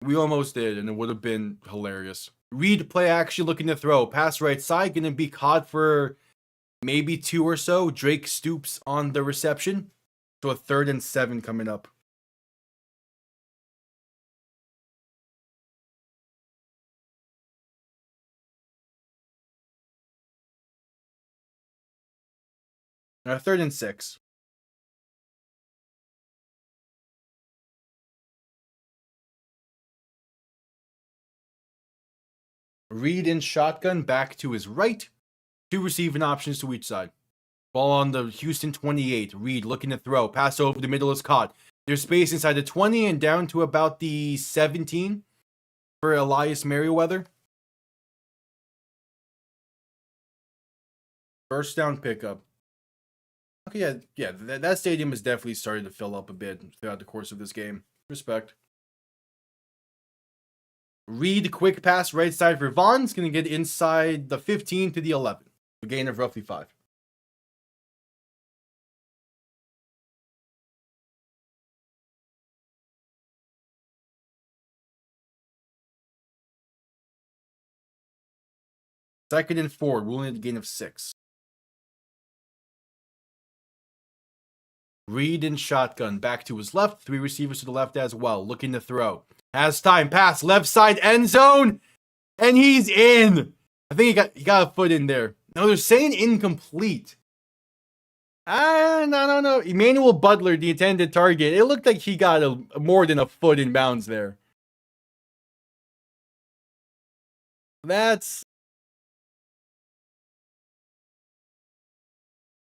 S2: We almost did, and it would have been hilarious. Read play action looking to throw. Pass right side, going to be caught for maybe 2 or so. Drake Stoops on the reception. So a 3rd and 7 coming up. A 3rd and 6. Read in shotgun back to his right. 2 receiving options to each side. Ball on the Houston 28. Reed looking to throw. Pass over the middle is caught. There's space inside the 20 and down to about the 17. for Elias Merriweather. First down pickup. Okay, yeah, that stadium has definitely started to fill up a bit throughout the course of this game. Respect. Reed, quick pass right side for Vaughn's going to get inside the 15 to the 11. A gain of roughly 5. Second and 4, ruling it a gain of 6. Reed in shotgun, back to his left, 3 receivers to the left as well, looking to throw. Has time, pass, left side, end zone, and he's in. I think he got a foot in there. No, they're saying incomplete. And I don't know. Emmanuel Butler, the intended target, it looked like he got more than a foot in bounds there. That's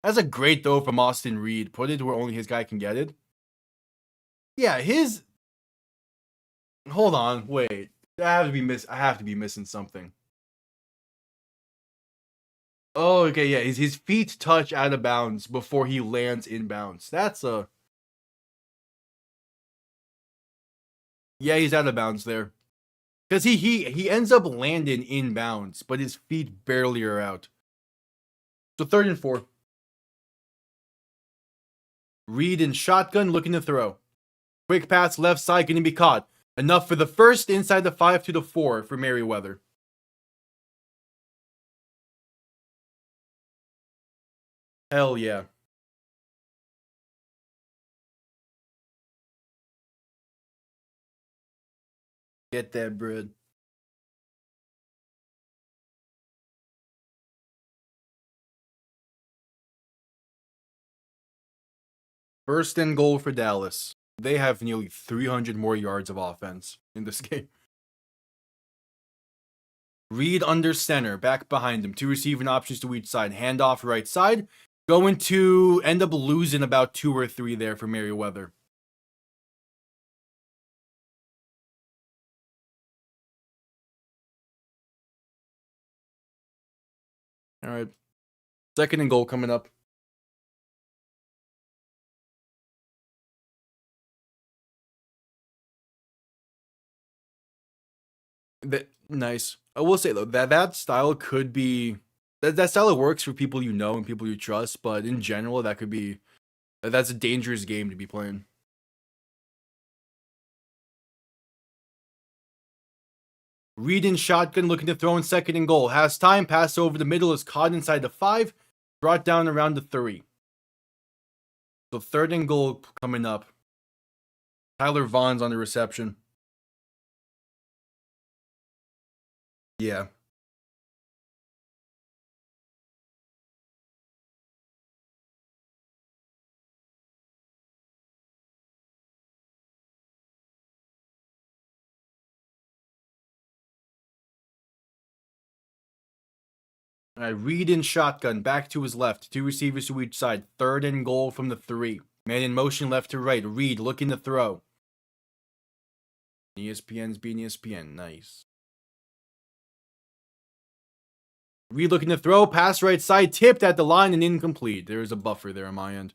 S2: a great throw from Austin Reed. Put it where only his guy can get it. Yeah, his. Hold on, wait. I have to be missing something. Oh, okay, yeah. His feet touch out of bounds before he lands in bounds. That's a. Yeah, he's out of bounds there. Because he ends up landing in bounds, but his feet barely are out. So 3rd and 4. Reed in shotgun looking to throw. Quick pass left side going to be caught. Enough for the first inside the 5 to the 4 for Merriweather. Hell yeah. Get that bread. First and goal for Dallas. They have nearly 300 more yards of offense in this game. Reed under center, back behind him. 2 receiving options to each side. Handoff right side. Going to end up losing about 2 or 3 there for Merriweather. All right. Second and goal coming up. Nice. I will say though that style could be that style works for people you know and people you trust, but in general that's a dangerous game to be playing. Reed in shotgun looking to throw in second and goal. Has time, pass over the middle, is caught inside the 5, brought down around the 3. So 3rd and goal coming up. Tyler Vaughn's on the reception. Yeah. All right, Reed in shotgun, back to his left. 2 receivers to each side. 3rd and goal from the 3. Man in motion left to right. Reed looking to throw. ESPN's being ESPN. Nice. Reed looking to throw. Pass right side. Tipped at the line and incomplete. There's a buffer there on my end.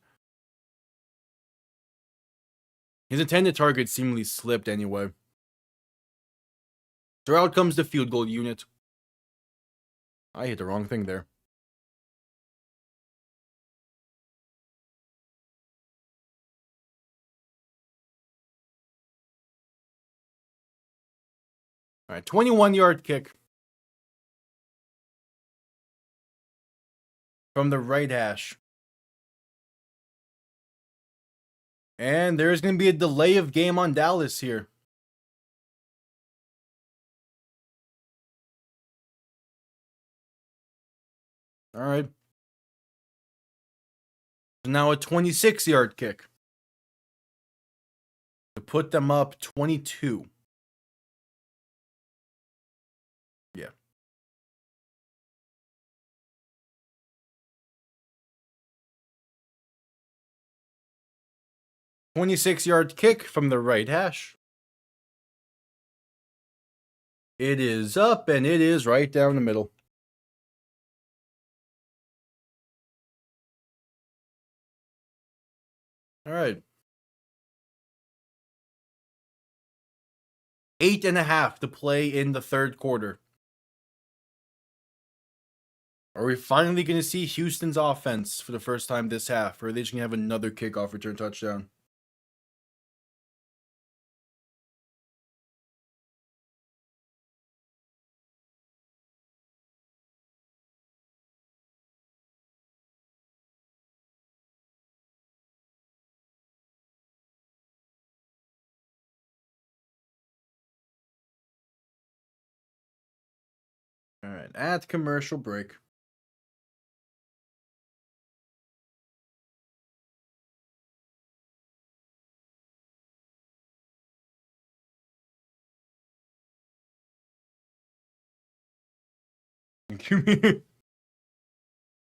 S2: His intended target seemingly slipped anyway. So out comes the field goal unit. I hit the wrong thing there. All right, 21-yard kick. From the right hash. And there's going to be a delay of game on Dallas here. All right. So now a 26-yard kick. To put them up 22. Yeah. "26-yard kick from the right hash. It is up, and it is right down the middle. All right. 8.5 to play in the third quarter. Are we finally going to see Houston's offense for the first time this half, or are they just going to have another kickoff return touchdown? All right, at commercial break.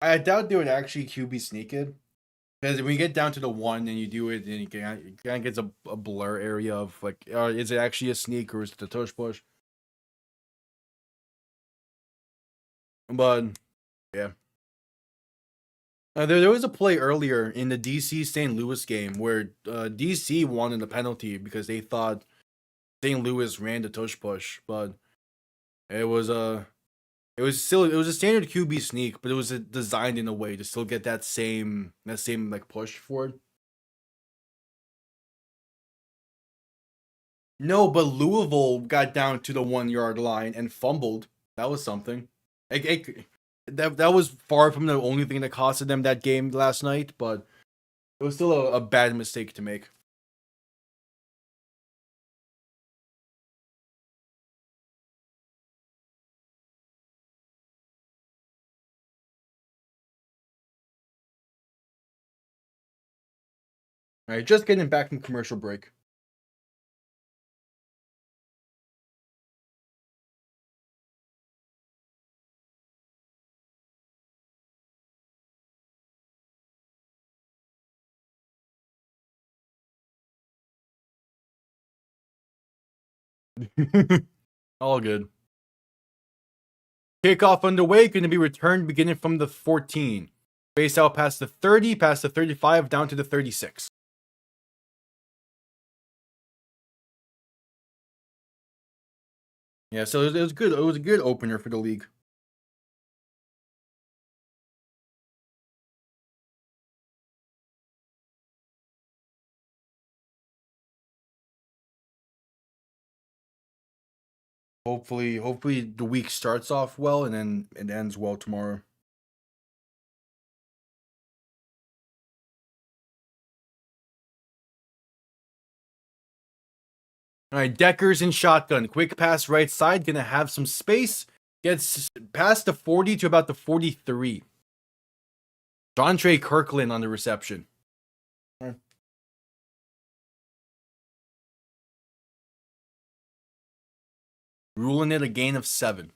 S2: I doubt they would actually QB sneak it. Because when you get down to the 1 and you do it, and it kind of gets a blur area of like, is it actually a sneak or is it a tush push? But yeah, there was a play earlier in the DC St. Louis game where DC wanted a penalty because they thought St. Louis ran the tush push, but it was a standard QB sneak, but it was designed in a way to still get that same like push for it. No, but Louisville got down to the 1 yard line and fumbled. That was something. That was far from the only thing that costed them that game last night, but it was still a bad mistake to make. All right, just getting back from commercial break. All good. Kickoff underway, going to be returned beginning from the 14. Space out past the 30, past the 35, down to the 36. Yeah, so it was good. It was a good opener for the league. Hopefully the week starts off well and then it ends well tomorrow. All right, Decker's in shotgun. Quick pass right side. Going to have some space. Gets past the 40 to about the 43. Jontre Kirkland on the reception. Right. Ruling it a gain of 7.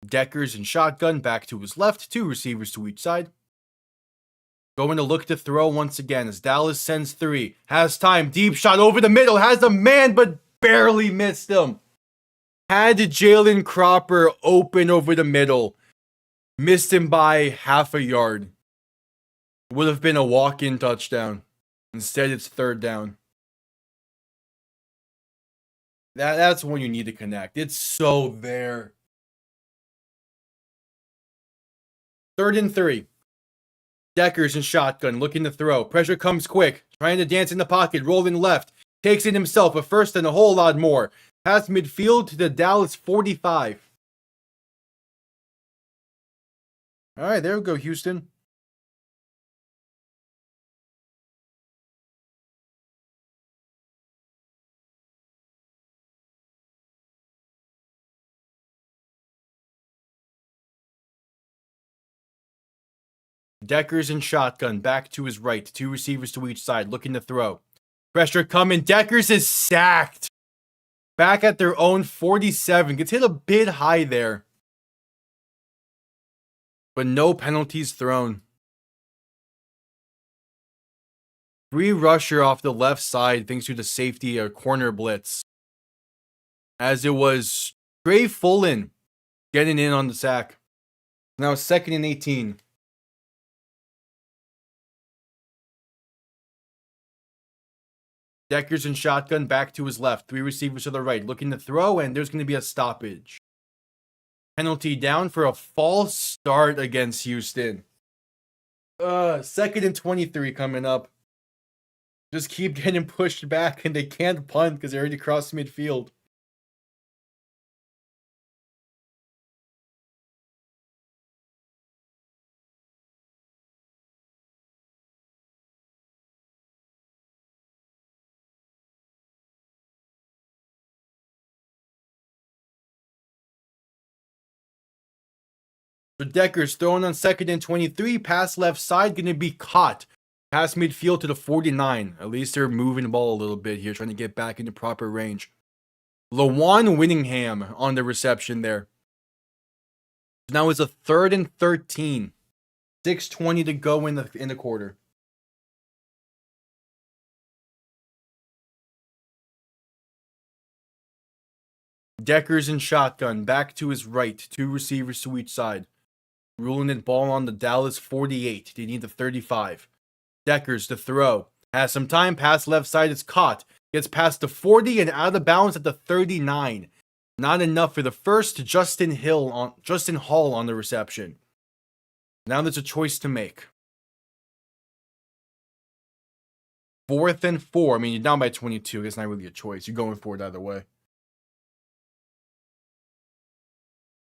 S2: Decker's in shotgun. Back to his left. 2 receivers to each side. Going to look to throw once again as Dallas sends 3. Has time. Deep shot over the middle. Has a man, but barely missed him. Had Jalen Cropper open over the middle. Missed him by half a yard. Would have been a walk-in touchdown. Instead, it's 3rd down. That's when you need to connect. It's so there. 3rd and 3. Decker's in shotgun, looking to throw. Pressure comes quick. Trying to dance in the pocket, rolling left. Takes it himself, a first and a whole lot more. Past midfield to the Dallas 45. All right, there we go, Houston. Decker's in shotgun, back to his right. 2 receivers to each side, looking to throw. Pressure coming. Decker's is sacked. Back at their own 47. Gets hit a bit high there. But no penalties thrown. Free rusher off the left side thanks to the safety corner blitz. As it was Trey Fullen getting in on the sack. Now it's 2nd and 18. Deckers in shotgun back to his left. 3 receivers to the right. Looking to throw, and there's going to be a stoppage. Penalty down for a false start against Houston. 2nd and 23 coming up. Just keep getting pushed back, and they can't punt because they already crossed midfield. So Deckers throwing on 2nd and 23. Pass left side, going to be caught. Pass midfield to the 49. At least they're moving the ball a little bit here, trying to get back into proper range. Lawan Winningham on the reception there. So now it's a 3rd and 13. 6:20 to go in the quarter. Deckers in shotgun, back to his right. 2 receivers to each side. Ruling it ball on the Dallas 48. They need the 35. Deckers to throw. Has some time. Pass left side. It's caught. Gets past the 40 and out of bounds at the 39. Not enough for the first. Justin Hall on the reception. Now there's a choice to make. 4th and 4. I mean, you're down by 22. It's not really a choice. You're going for it either way.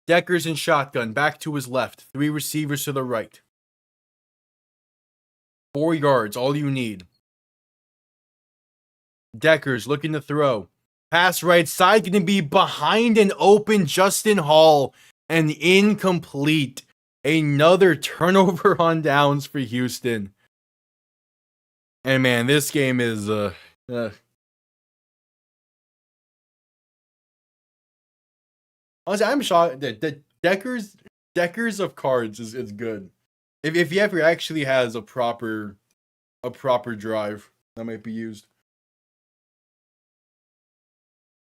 S2: Deckers in shotgun, back to his left. 3 receivers to the right. 4 yards, all you need. Deckers looking to throw. Pass right side, going to be behind an open Justin Hall. And incomplete. Another turnover on downs for Houston. And man, this game is... Honestly, I'm shocked that Deckers of cards is good. If he ever actually has a proper drive that might be used.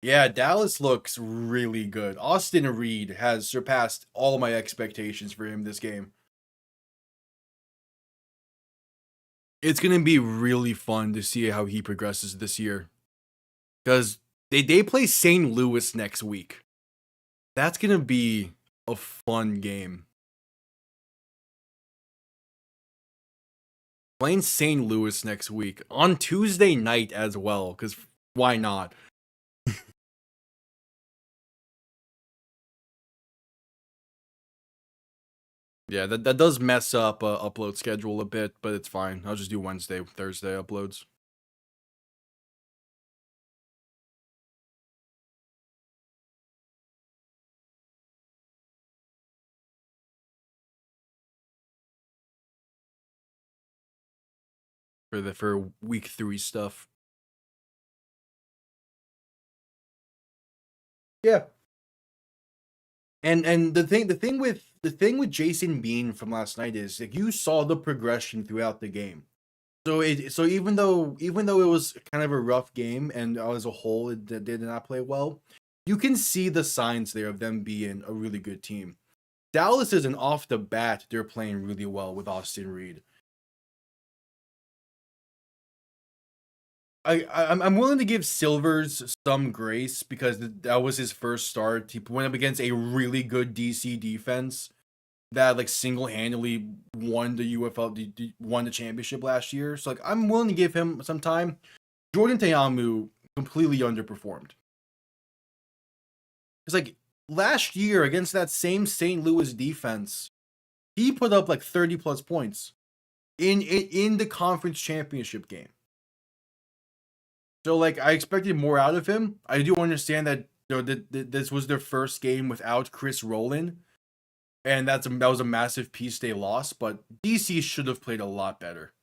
S2: Yeah, Dallas looks really good. Austin Reed has surpassed all my expectations for him this game. It's gonna be really fun to see how he progresses this year. Because they play St. Louis next week. That's going to be a fun game. Playing St. Louis next week on Tuesday night as well, because why not? Yeah, that does mess up upload schedule a bit, but it's fine. I'll just do Wednesday, Thursday uploads. For week 3 stuff. Yeah. And the thing with Jason Bean from last night is like you saw the progression throughout the game. So even though it was kind of a rough game and as a whole it did not play well, you can see the signs there of them being a really good team. Dallas isn't off the bat, they're playing really well with Austin Reed. I'm willing to give Silvers some grace because that was his first start. He went up against a really good DC defense that like single-handedly won the UFL, won the championship last year. So like I'm willing to give him some time. Jordan Teamu completely underperformed. It's like last year against that same St. Louis defense, he put up like 30 plus points in the conference championship game. So, like, I expected more out of him. I do understand that this was their first game without Chris Rowland, and that was a massive piece they lost. But DC should have played a lot better.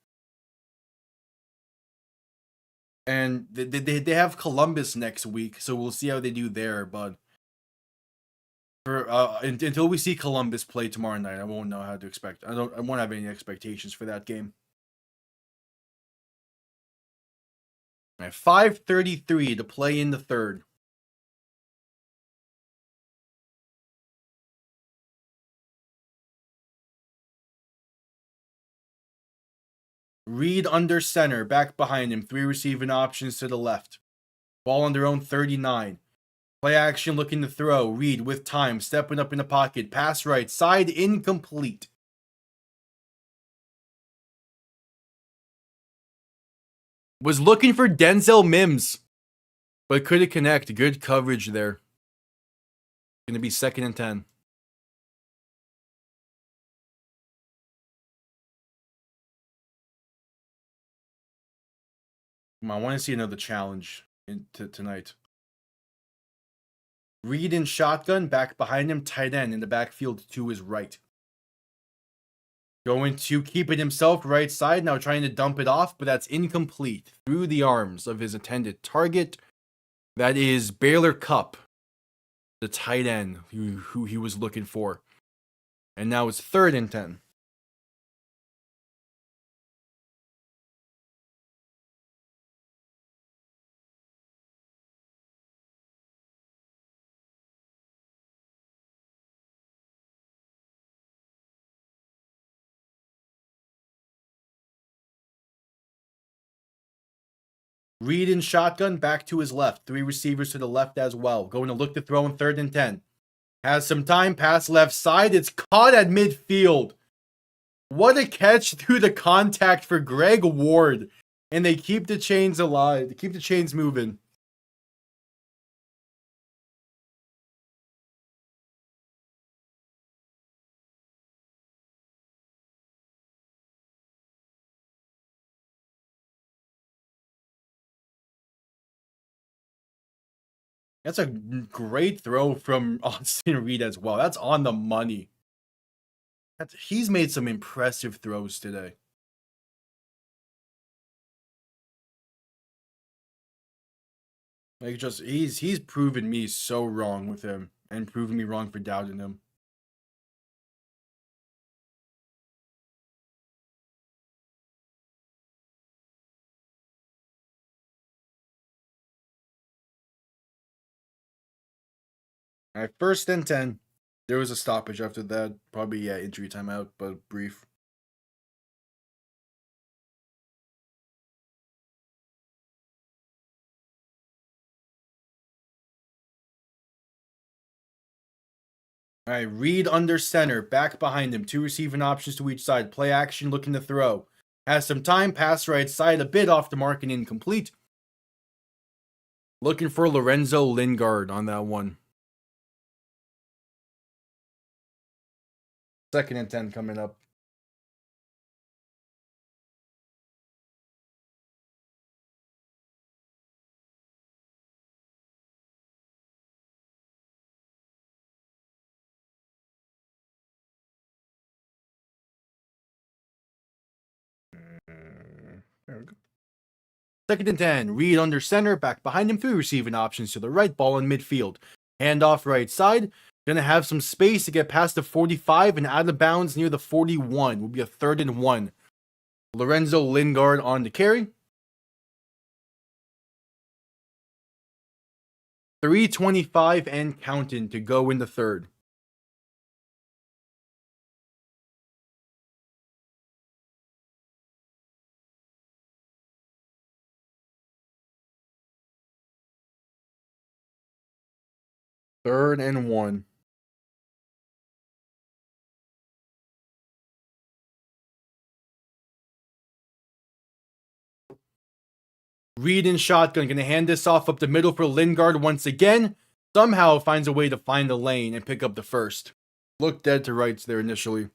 S2: And they have Columbus next week, so we'll see how they do there. But until we see Columbus play tomorrow night, I won't know how to expect. I won't have any expectations for that game. At 5:33 to play in the third. Reed under center, back behind him. 3 receiving options to the left. Ball on their own 39. Play action looking to throw. Reed with time, stepping up in the pocket. Pass right side, incomplete. Was looking for Denzel Mims, but couldn't connect. Good coverage there. Gonna be 2nd and 10. I want to see another challenge tonight. Reed in shotgun, back behind him, tight end in the backfield to his right. Going to keep it himself, right side, now trying to dump it off, but that's incomplete. Through the arms of his intended target. That is Baylor Cupp, the tight end who he was looking for. And now it's 3rd and 10. Reed in shotgun, back to his left. 3 receivers to the left as well. Going to look to throw in 3rd and 10. Has some time, pass left side. It's caught at midfield. What a catch through the contact for Greg Ward. And they keep the chains alive. They keep the chains moving. That's a great throw from Austin Reed as well. That's on the money. He's made some impressive throws today. Like, just he's proven me so wrong with him and proven me wrong for doubting him. All right, 1st and 10. There was a stoppage after that. Probably, yeah, injury timeout, but brief. All right, Reed under center, back behind him. 2 receiving options to each side. Play action, looking to throw. Has some time, pass right side, a bit off the mark and incomplete. Looking for Lorenzo Lingard on that one. 2nd and 10 coming up. There we go. 2nd and 10. Reed under center, back behind him. 3 receiving options to the right, ball in midfield. Handoff right side. Gonna have some space to get past the 45 and out of bounds near the 41. Will be a 3rd and 1. Lorenzo Lingard on the carry. 3:25 and counting to go in the third. Third and 1. Reed in shotgun, going to hand this off up the middle for Lingard once again. Somehow finds a way to find the lane and pick up the first. Looked dead to rights there initially.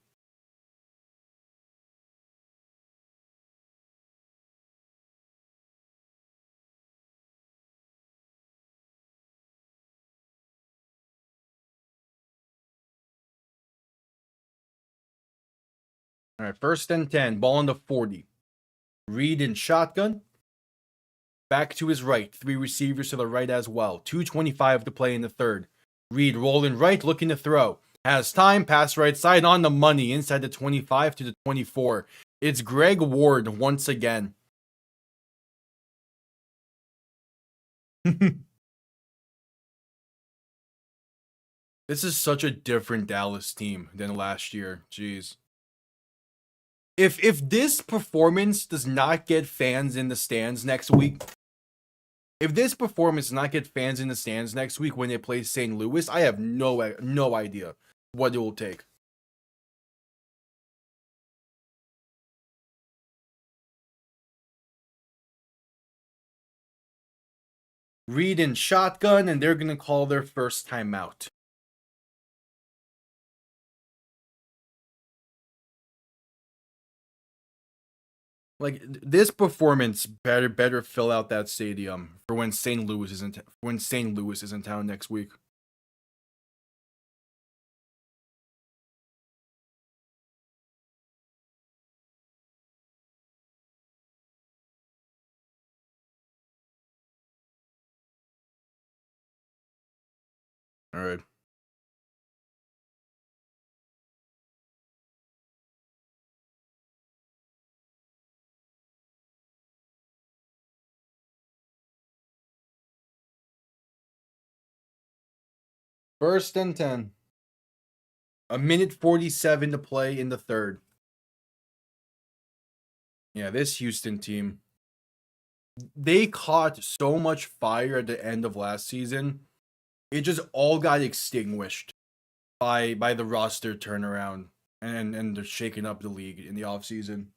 S2: All right, 1st and 10. Ball on the 40. Reed in shotgun. Back to his right. 3 receivers to the right as well. 2:25 to play in the third. Reed rolling right, looking to throw. Has time, pass right side on the money, inside the 25 to the 24. It's Greg Ward once again. This is such a different Dallas team than last year. Jeez. If this performance does not get fans in the stands next week, if this performance does not get fans in the stands next week when they play St. Louis, I have no idea what it will take. Reed and shotgun, and they're gonna call their first timeout. Like this performance better fill out that stadium for when St. Louis is in town next week. All right. First and 10. A minute 47 to play in the third. Yeah, this Houston team, they caught so much fire at the end of last season. It just all got extinguished by the roster turnaround and they're shaking up the league in the offseason.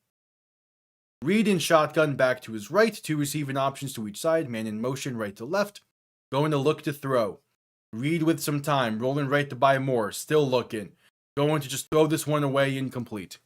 S2: Reed in shotgun back to his right, two receiving options to each side, man in motion right to left, going to look to throw. Reed with some time, rolling right to buy more, still looking. Going to just throw this one away, incomplete.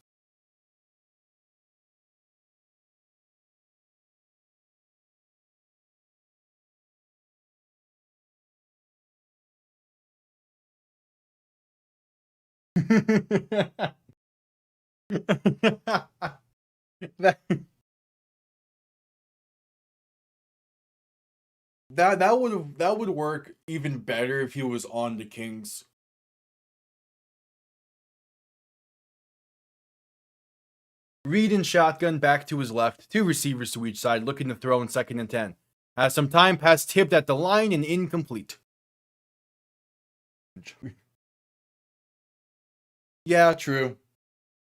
S2: that, that would work even better if he was on the Kings. Reed in shotgun back to his left, two receivers to each side, looking to throw in second and 10. Has some time, pass tipped at the line and incomplete. Yeah, true.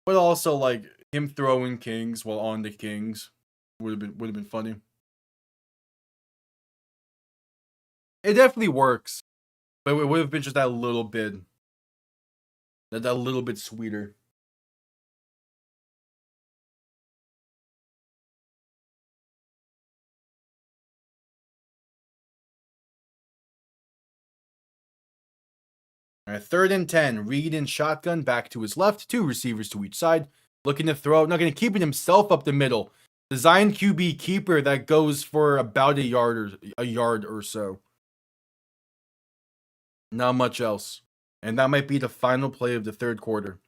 S2: But also like him throwing Kings while on the Kings would have been funny. It definitely works. But it would have been just that little bit sweeter. All right, third and 10. Reed in shotgun back to his left, two receivers to each side, looking to throw. Not going to keep it himself up the middle. Design QB keeper that goes for about a yard or so. Not much else. And that might be the final play of the third quarter.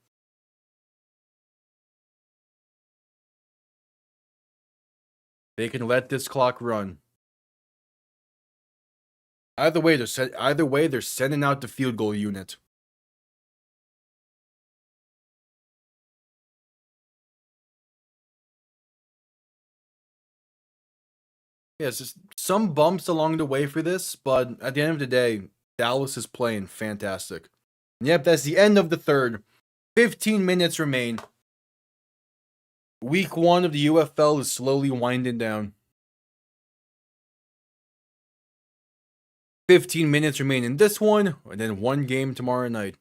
S2: They can let this clock run. Either way, they're sending out the field goal unit. Yeah, it's just some bumps along the way for this, but at the end of the day, Dallas is playing fantastic. Yep, that's the end of the third. 15 minutes remain. Week 1 of the UFL is slowly winding down. 15 minutes remain in this one, and then one game tomorrow night.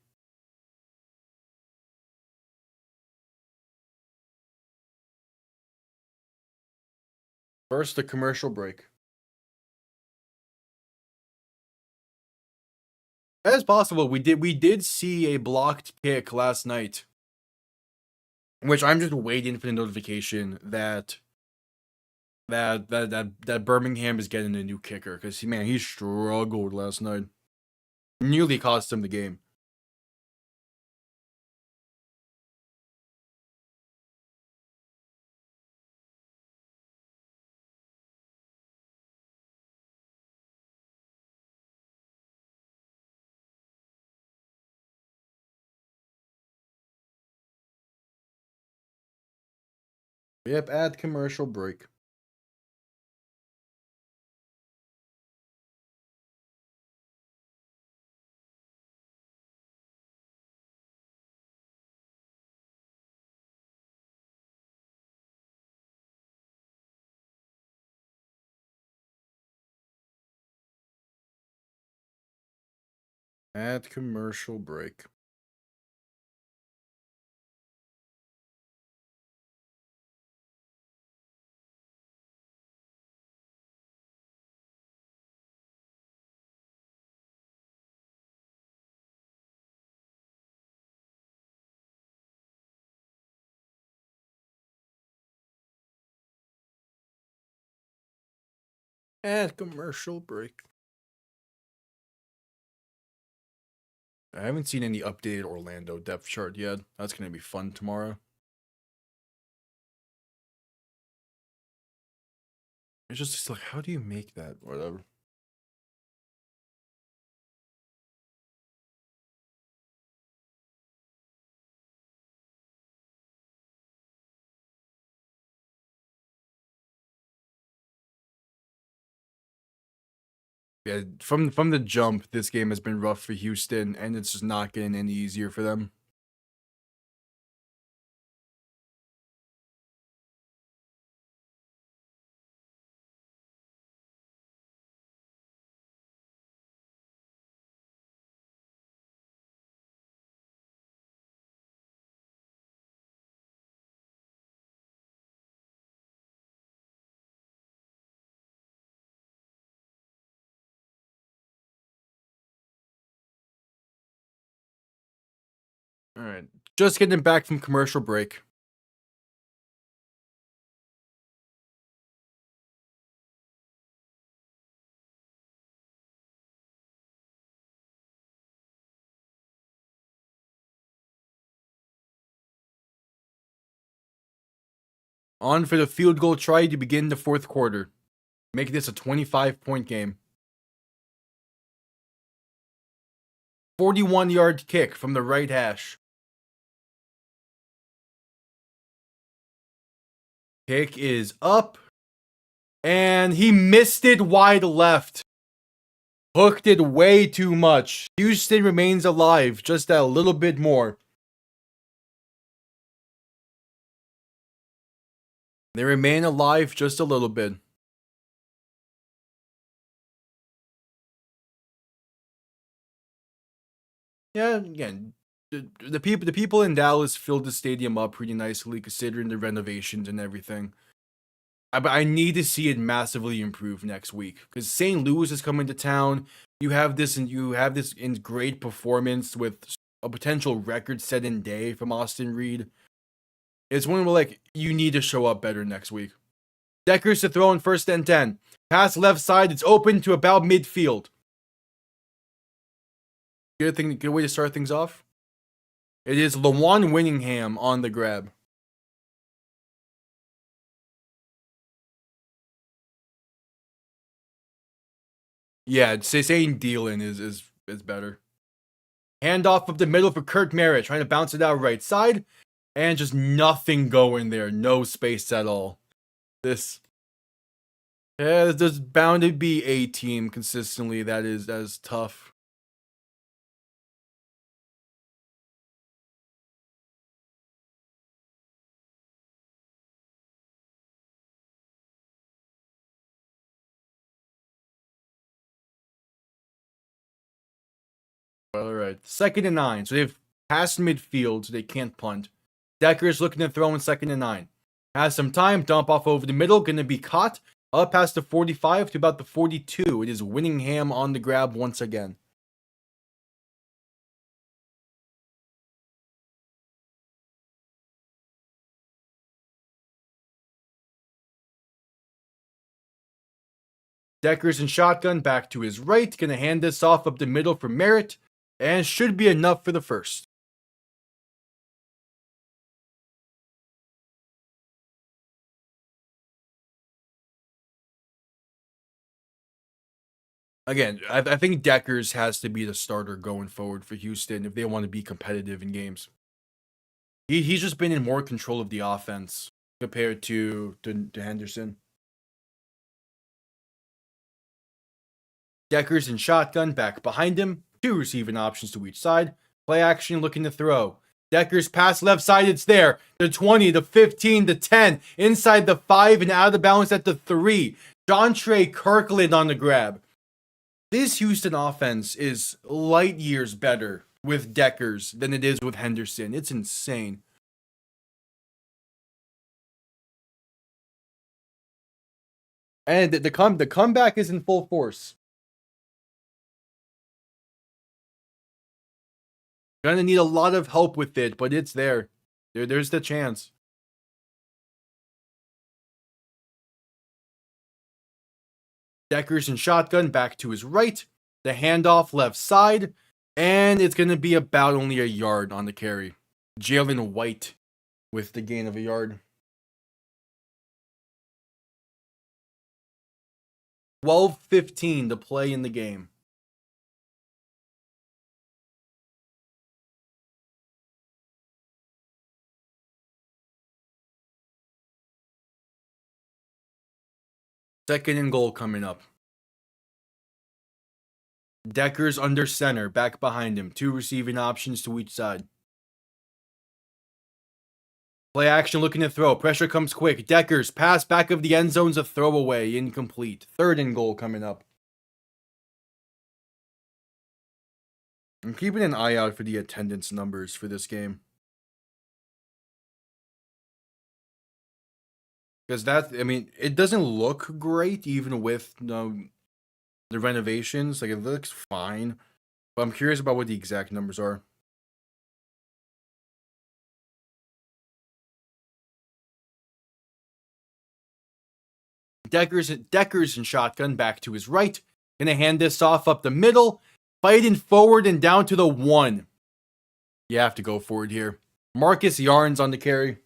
S2: First, a commercial break. That is possible. We did see a blocked kick last night, which I'm just waiting for the notification that Birmingham is getting a new kicker because he struggled last night. Nearly cost him the game. Yep, add commercial break. At commercial break. At commercial break. I haven't seen any updated Orlando depth chart yet. That's going to be fun tomorrow. It's just like, how do you make that? Whatever. Yeah, from the jump, this game has been rough for Houston, and it's just not getting any easier for them. All right, just getting back from commercial break. On for the field goal try to begin the fourth quarter. Make this a 25-point game. 41-yard kick from the right hash. Kick is up. And he missed it wide left. Hooked it way too much. Houston remains alive just a little bit more. They remain alive just a little bit. Yeah, again, the people in Dallas filled the stadium up pretty nicely considering the renovations and everything. But I need to see it massively improve next week because St. Louis is coming to town. You have this in great performance with a potential record-setting day from Austin Reed. It's one where like you need to show up better next week. Deckers to throw in 1st and 10. Pass left side. It's open to about midfield. Good way to start things off. It is Lawan Winningham on the grab. Yeah, saying Dealin is better. Handoff up the middle for Kirk Merritt, trying to bounce it out right side, and just nothing going there. No space at all. There's bound to be a team consistently that is tough. All right, 2nd and 9. So they've passed midfield, so they can't punt. Decker's looking to throw in 2nd and 9. Has some time, dump off over the middle, gonna be caught. Up past the 45 to about the 42. It is Winningham on the grab once again. Deckers in shotgun back to his right. Gonna hand this off up the middle for Merritt. And should be enough for the first. Again, I think Deckers has to be the starter going forward for Houston if they want to be competitive in games. He's just been in more control of the offense compared to Henderson. Deckers in shotgun back behind him. 2 receiving options to each side. Play action looking to throw. Deckers pass left side. It's there. The 20, the 15, the 10. Inside the 5 and out of bounds at the 3. Jontre Kirkland on the grab. This Houston offense is light years better with Deckers than it is with Henderson. It's insane. And the comeback is in full force. Gonna need a lot of help with it, but it's there. There's the chance. Deckers and shotgun back to his right. The handoff left side. And it's going to be about only a yard on the carry. Jalen White with the gain of a yard. 12:15 to play in the game. Second and goal coming up. Deckers under center, back behind him. 2 receiving options to each side. Play action looking to throw. Pressure comes quick. Deckers, pass back of the end zone's a throwaway. Incomplete. Third and goal coming up. I'm keeping an eye out for the attendance numbers for this game. Because it doesn't look great even with the renovations. Like, it looks fine. But I'm curious about what the exact numbers are. Deckers and shotgun back to his right. Gonna hand this off up the middle. Fighting forward and down to the 1. You have to go forward here. Marcus Yarns on the carry.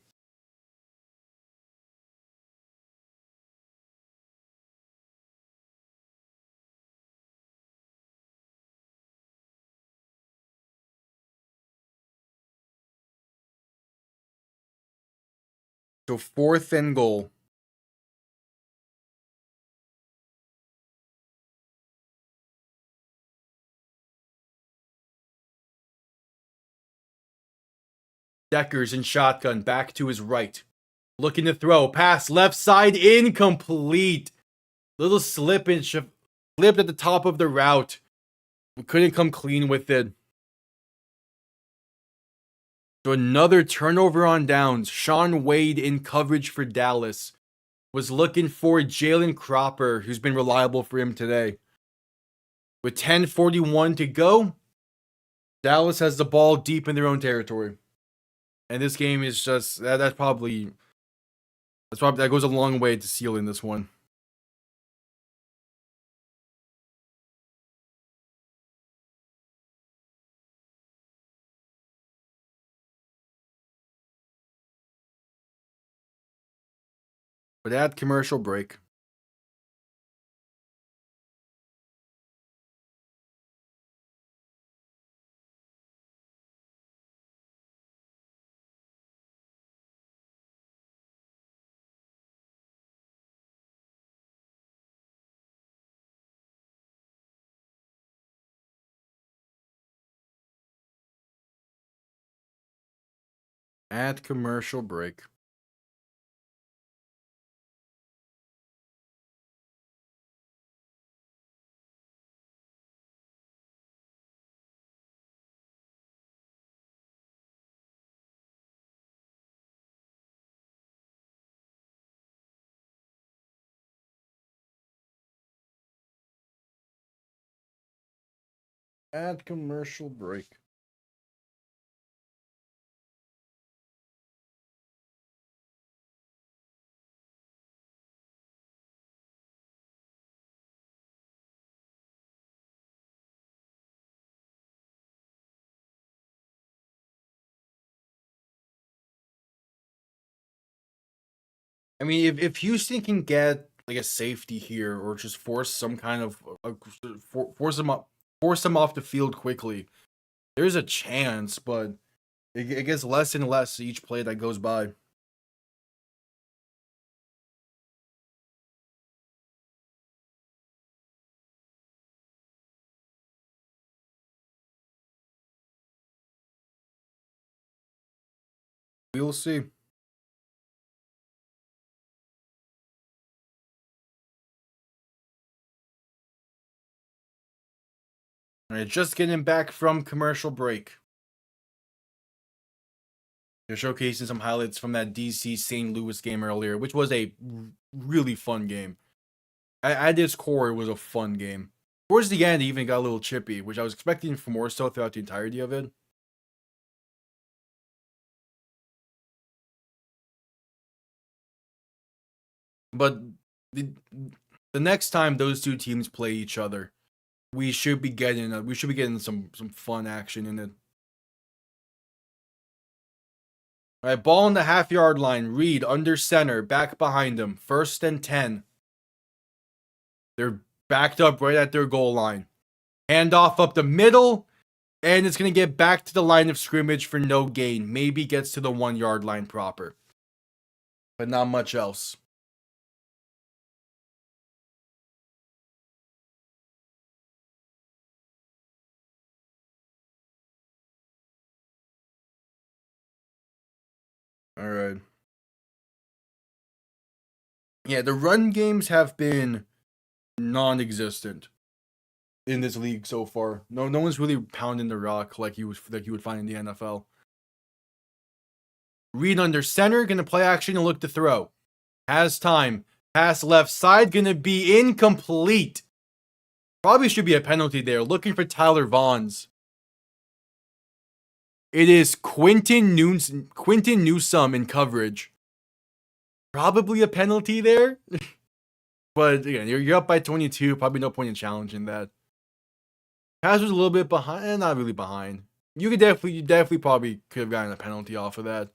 S2: So 4th and goal. Deckers and shotgun back to his right. Looking to throw. Pass left side. Incomplete. Little slip and slipped at the top of the route. We couldn't come clean with it. So another turnover on downs. Sean Wade in coverage for Dallas. Was looking for Jalen Cropper, who's been reliable for him today. With 10:41 to go, Dallas has the ball deep in their own territory. And this game is just that probably that goes a long way to sealing this one. But add commercial break. Add commercial break. Add commercial break. I mean, if Houston can get like a safety here, or just force some kind of force them off the field quickly, there's a chance, but it gets less and less each play that goes by. We'll see. All right, just getting back from commercial break. They're showcasing some highlights from that DC St. Louis game earlier, which was a really fun game. At its core, it was a fun game. Towards the end, it even got a little chippy, which I was expecting for more so throughout the entirety of it. But the next time those two teams play each other, we should be getting some fun action in it. All right, ball on the half-yard line. Reed under center, back behind him. 1st and 10. They're backed up right at their goal line. Handoff up the middle, and it's going to get back to the line of scrimmage for no gain. Maybe gets to the 1-yard line proper, but not much else. All right. Yeah, the run games have been non-existent in this league so far. No one's really pounding the rock like you would find in the NFL. Reed under center, gonna play action and look to throw. Has time. Pass left side, gonna be incomplete. Probably should be a penalty there. Looking for Tyler Vaughns. It is Quentin Newsome in coverage. Probably a penalty there. But again, you're up by 22. Probably no point in challenging that. Pass was a little bit behind. Not really behind. You definitely probably could have gotten a penalty off of that.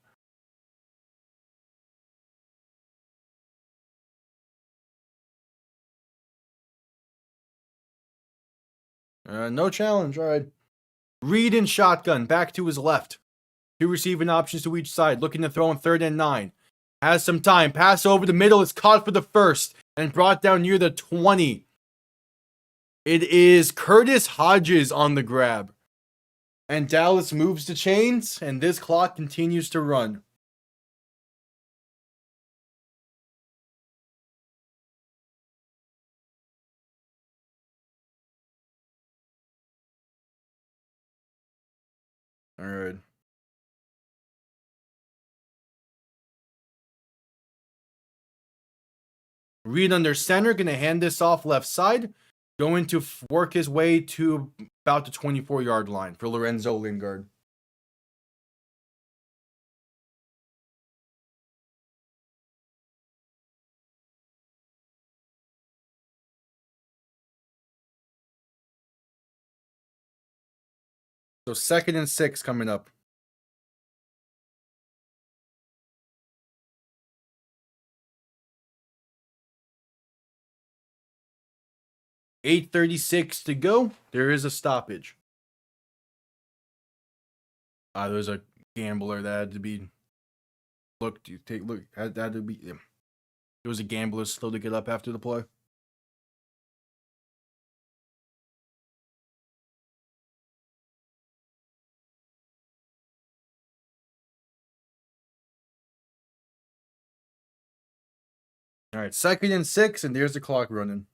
S2: No challenge. All right. Reed in shotgun. Back to his left. 2 receiving options to each side. Looking to throw on 3rd and 9. Has some time. Pass over the middle. It's caught for the first and brought down near the 20. It is Curtis Hodges on the grab. And Dallas moves the chains, and this clock continues to run. All right. Reed under center, going to hand this off left side. Going to work his way to about the 24-yard line for Lorenzo Lingard. So 2nd and 6 coming up. .836 to go. There is a stoppage. There's a gambler that had to be looked. You take look. Had to be. Yeah. There was a gambler slow to get up after the play. All right, 2nd and 6, and there's the clock running.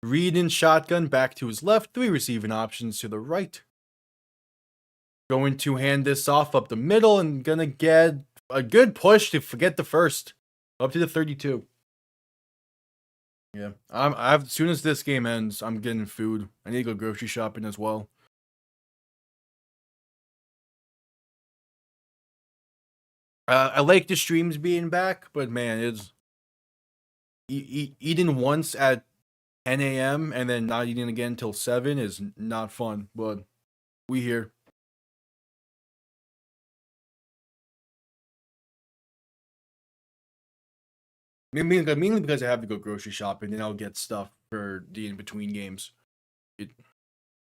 S2: Reed in shotgun, back to his left. 3 receiving options to the right. Going to hand this off up the middle and gonna get a good push to forget the first. Up to the 32. Yeah. As soon as this game ends, I'm getting food. I need to go grocery shopping as well. I like the streams being back, but man, it's eating once at 10 a.m. and then not eating again until 7 is not fun, but we here. Mainly because I have to go grocery shopping and I'll get stuff for the in-between games.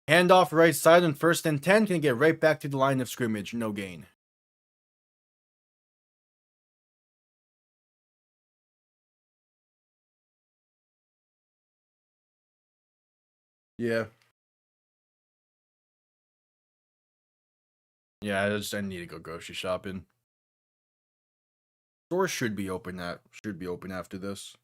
S2: Handoff right side on 1st and 10. Can get right back to the line of scrimmage. No gain. Yeah. Yeah, I need to go grocery shopping. Store should be open after this.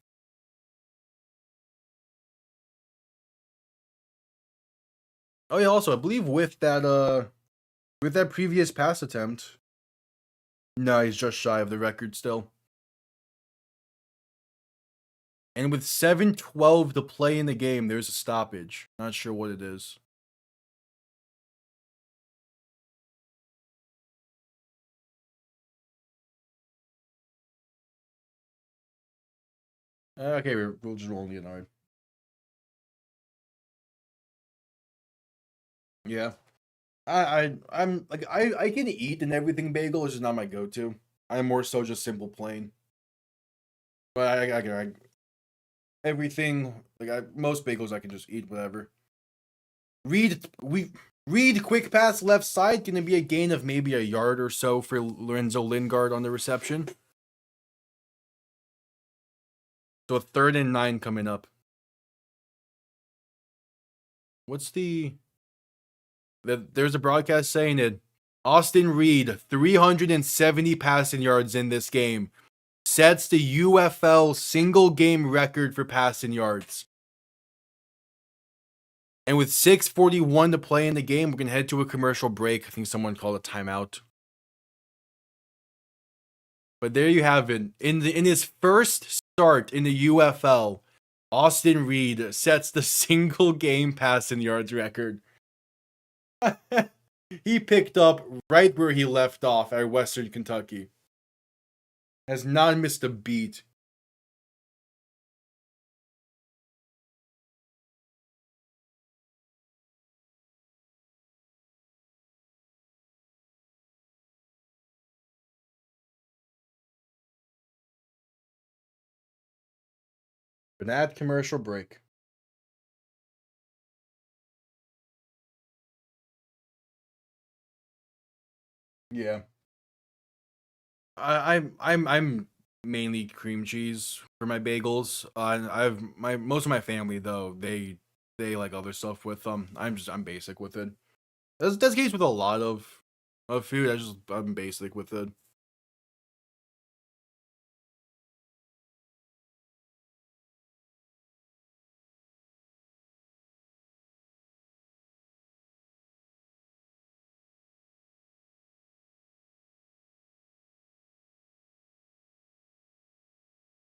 S2: Oh yeah, also I believe with that previous pass attempt, no, he's just shy of the record still. And with 7:12 to play in the game, there's a stoppage. Not sure what it is. Okay, we'll just roll the annoyed. Yeah. I'm like I can eat an everything bagel, it's just not my go-to. I'm more so just simple plain. But I everything most bagels I can just eat whatever. Read quick pass left side, gonna be a gain of maybe a yard or so for Lorenzo Lingard on the reception. So a 3rd and 9 coming up. What's there's a broadcast saying it. Austin Reed, 370 passing yards in this game, sets the UFL single game record for passing yards. And with 6:41 to play in the game, we're gonna head to a commercial break. I think someone called a timeout. But there you have it. In his first start in the UFL, Austin Reed sets the single game passing yards record. He picked up right where he left off at Western Kentucky. Has not missed a beat. An ad commercial break. Yeah. I'm mainly cream cheese for my bagels. I've most of my family though they like other stuff with them. I'm basic with it. That's the case with a lot of food. I'm basic with it.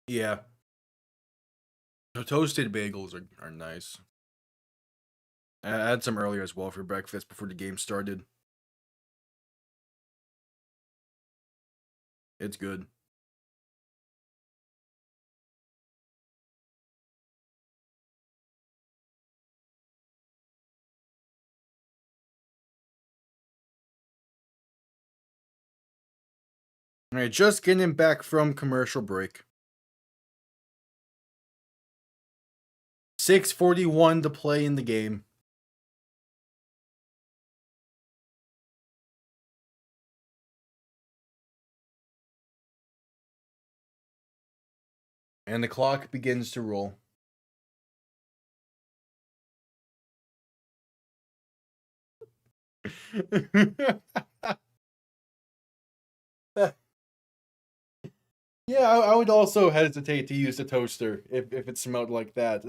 S2: Yeah. The toasted bagels are nice. I had some earlier as well for breakfast before the game started. It's good. All right, just getting back from commercial break. 6:41 to play in the game. And the clock begins to roll. Yeah, I would also hesitate to use the toaster if it smelled like that.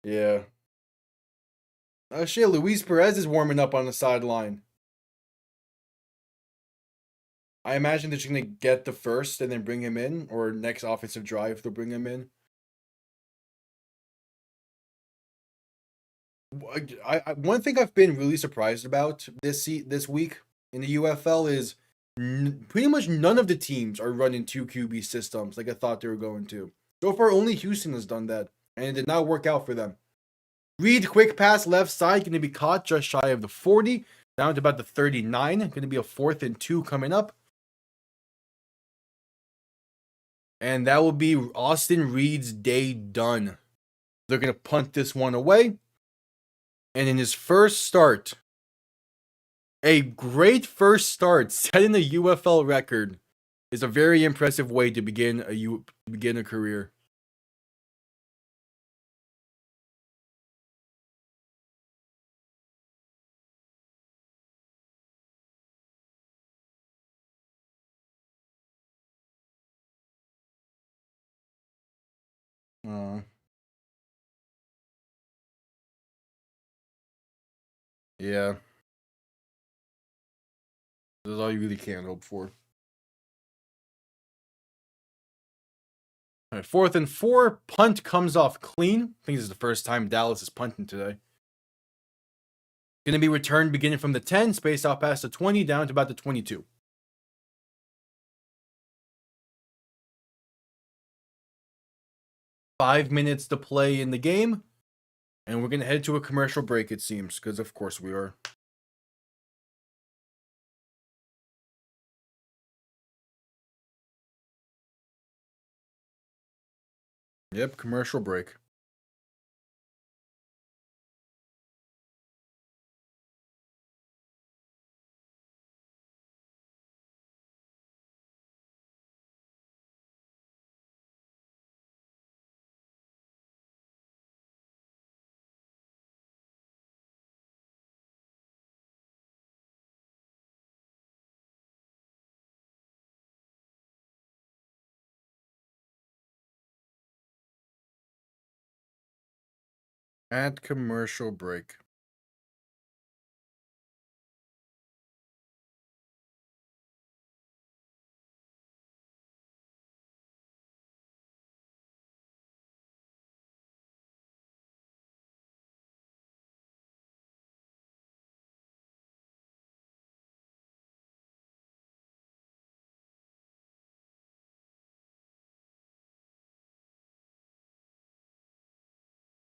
S2: Yeah. Oh shit, Luis Perez is warming up on the sideline. I imagine they're just gonna get the first and then bring him in, or next offensive drive they'll bring him in. One thing I've been really surprised about this week in the UFL is pretty much none of the teams are running 2 QB systems like I thought they were going to. So far, only Houston has done that, and it did not work out for them. Reed quick pass left side, going to be caught just shy of the 40, down to about the 39. Going to be a 4th and 2 coming up. And that will be Austin Reed's day done. They're going to punt this one away. And in his first start, a great first start, setting the UFL record, is a very impressive way to begin a career. Yeah. This is all you really can hope for. All right, 4th and 4. Punt comes off clean. I think this is the first time Dallas is punting today. Going to be returned beginning from the 10, spaced out past the 20, down to about the 22. Five minutes to play in the game. And we're going to head to a commercial break, it seems, because of course we are. Yep, commercial break. At commercial break.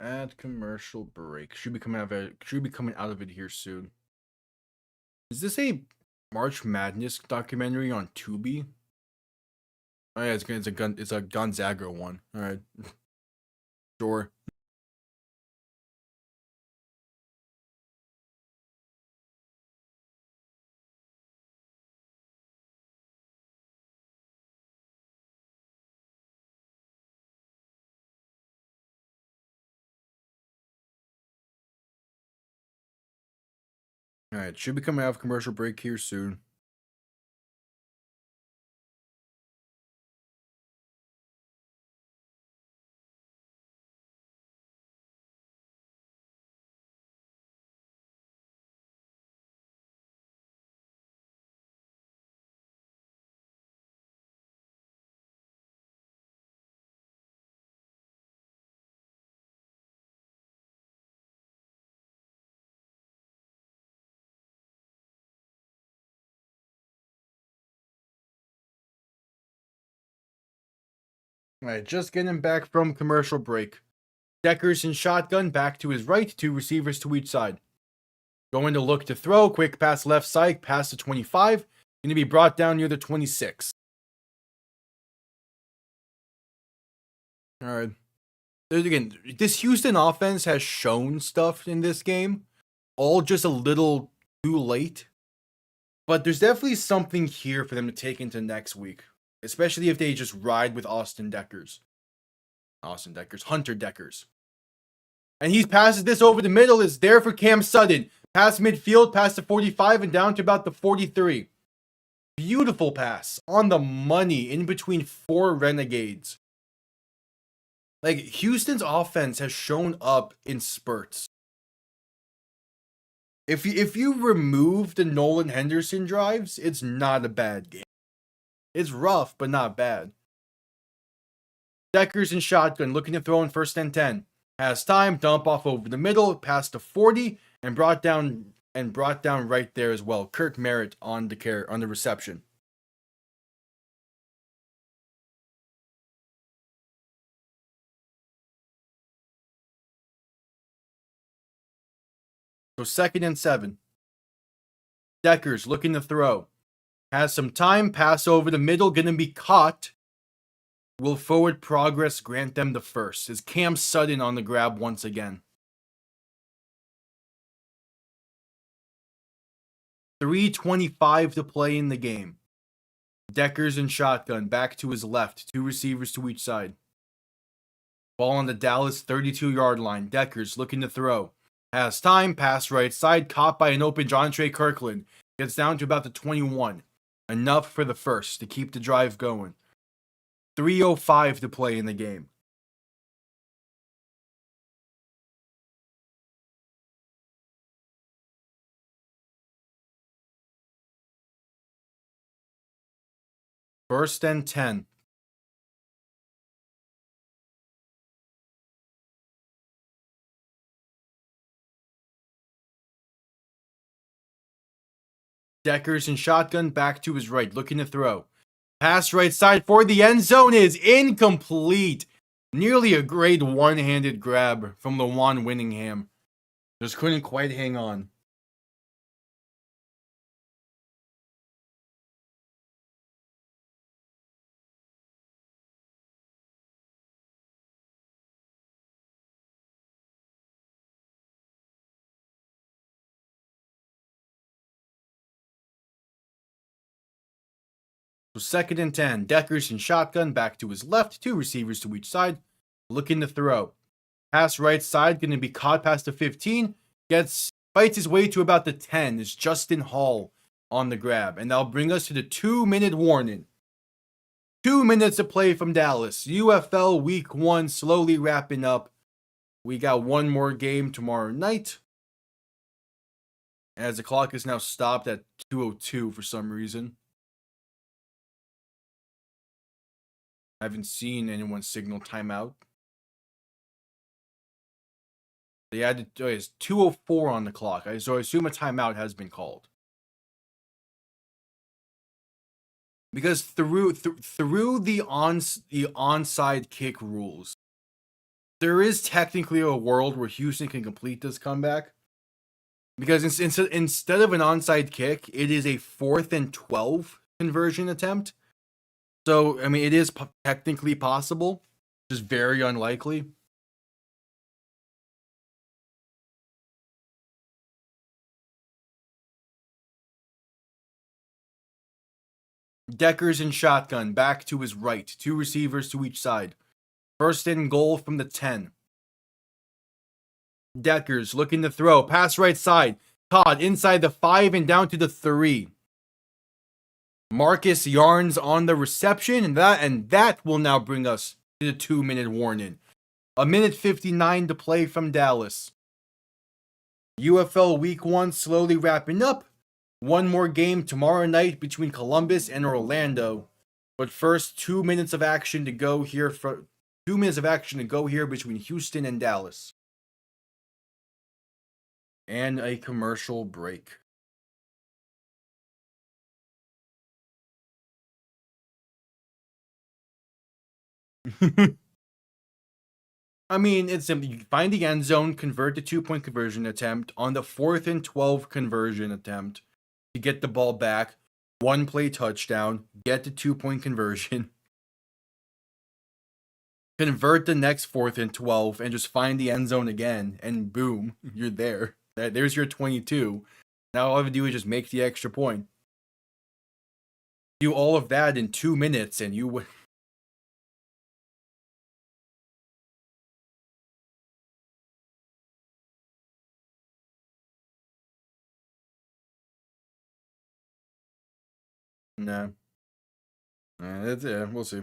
S2: At commercial break. Should be coming out of it here soon. Is this a March Madness documentary on Tubi? Oh yeah, it's a Gonzaga one. All right. Sure. All right, should be coming out of commercial break here soon. All right, just getting back from commercial break. Deckers in shotgun back to his right, two receivers to each side. Going to look to throw, quick pass left side, pass to 25. Going to be brought down near the 26. All right. Again, this Houston offense has shown stuff in this game, all just a little too late. But there's definitely something here for them to take into next week, especially if they just ride with Hunter Deckers. And he passes this over the middle, is there for Cam Sutton. Pass midfield, past the 45 and down to about the 43. Beautiful pass on the money in between four Renegades. Like, Houston's offense has shown up in spurts. If you remove the Nolan Henderson drives, it's not a bad game. It's rough, but not bad. Deckers in shotgun, looking to throw in 1st and 10. Has time, dump off over the middle, pass to 40, and brought down right there as well. Kirk Merritt on the reception. So 2nd and 7. Deckers looking to throw. Has some time, pass over the middle, gonna be caught. Will forward progress grant them the first? Is Cam Sutton on the grab once again? 3:25 to play in the game. Deckers in shotgun, back to his left, two receivers to each side. Ball on the Dallas 32-yard line. Deckers looking to throw. Has time, pass right side, caught by an open Jontre Kirkland. Gets down to about the 21. Enough for the first to keep the drive going. 3:05 to play in the game. First and 10. Deckers in shotgun, back to his right, looking to throw. Pass right side for the end zone is incomplete. Nearly a great one-handed grab from Lawan Winningham. Just couldn't quite hang on. So second and 10. Deckers in shotgun, back to his left, 2 receivers to each side, looking to throw. Pass right side, going to be caught past the 15. Fights his way to about the 10. Is Justin Hall on the grab. And that'll bring us to the 2-minute warning. 2 minutes to play from Dallas. UFL Week 1 slowly wrapping up. We got one more game tomorrow night. As the clock is now stopped at 2:02 for some reason. I haven't seen anyone signal timeout. They added it's 2:04 on the clock, so I assume a timeout has been called. Because through the onside kick rules, there is technically a world where Houston can complete this comeback. Because instead of an onside kick, it is a 4th and 12 conversion attempt. So, I mean, it is technically possible, just very unlikely. Deckers in shotgun, back to his right, 2 receivers to each side. First and goal from the 10. Deckers looking to throw, pass right side, caught inside the 5 and down to the 3. Marcus Yarns on the reception, and that will now bring us to the 2-minute warning. 1:59 to play from Dallas. UFL Week 1 slowly wrapping up. One more game tomorrow night between Columbus and Orlando. But first, 2 minutes of action to go here between Houston and Dallas. And a commercial break. I mean, it's simple. You find the end zone, convert the 2-point conversion attempt on the 4th and 12 conversion attempt to get the ball back. 1 play touchdown, get the 2-point conversion. Convert the next 4th and 12 and just find the end zone again, and boom, you're there. There's your 22. Now all I have to do is just make the extra point. Do all of that in 2 minutes and you win. Nah. We'll see.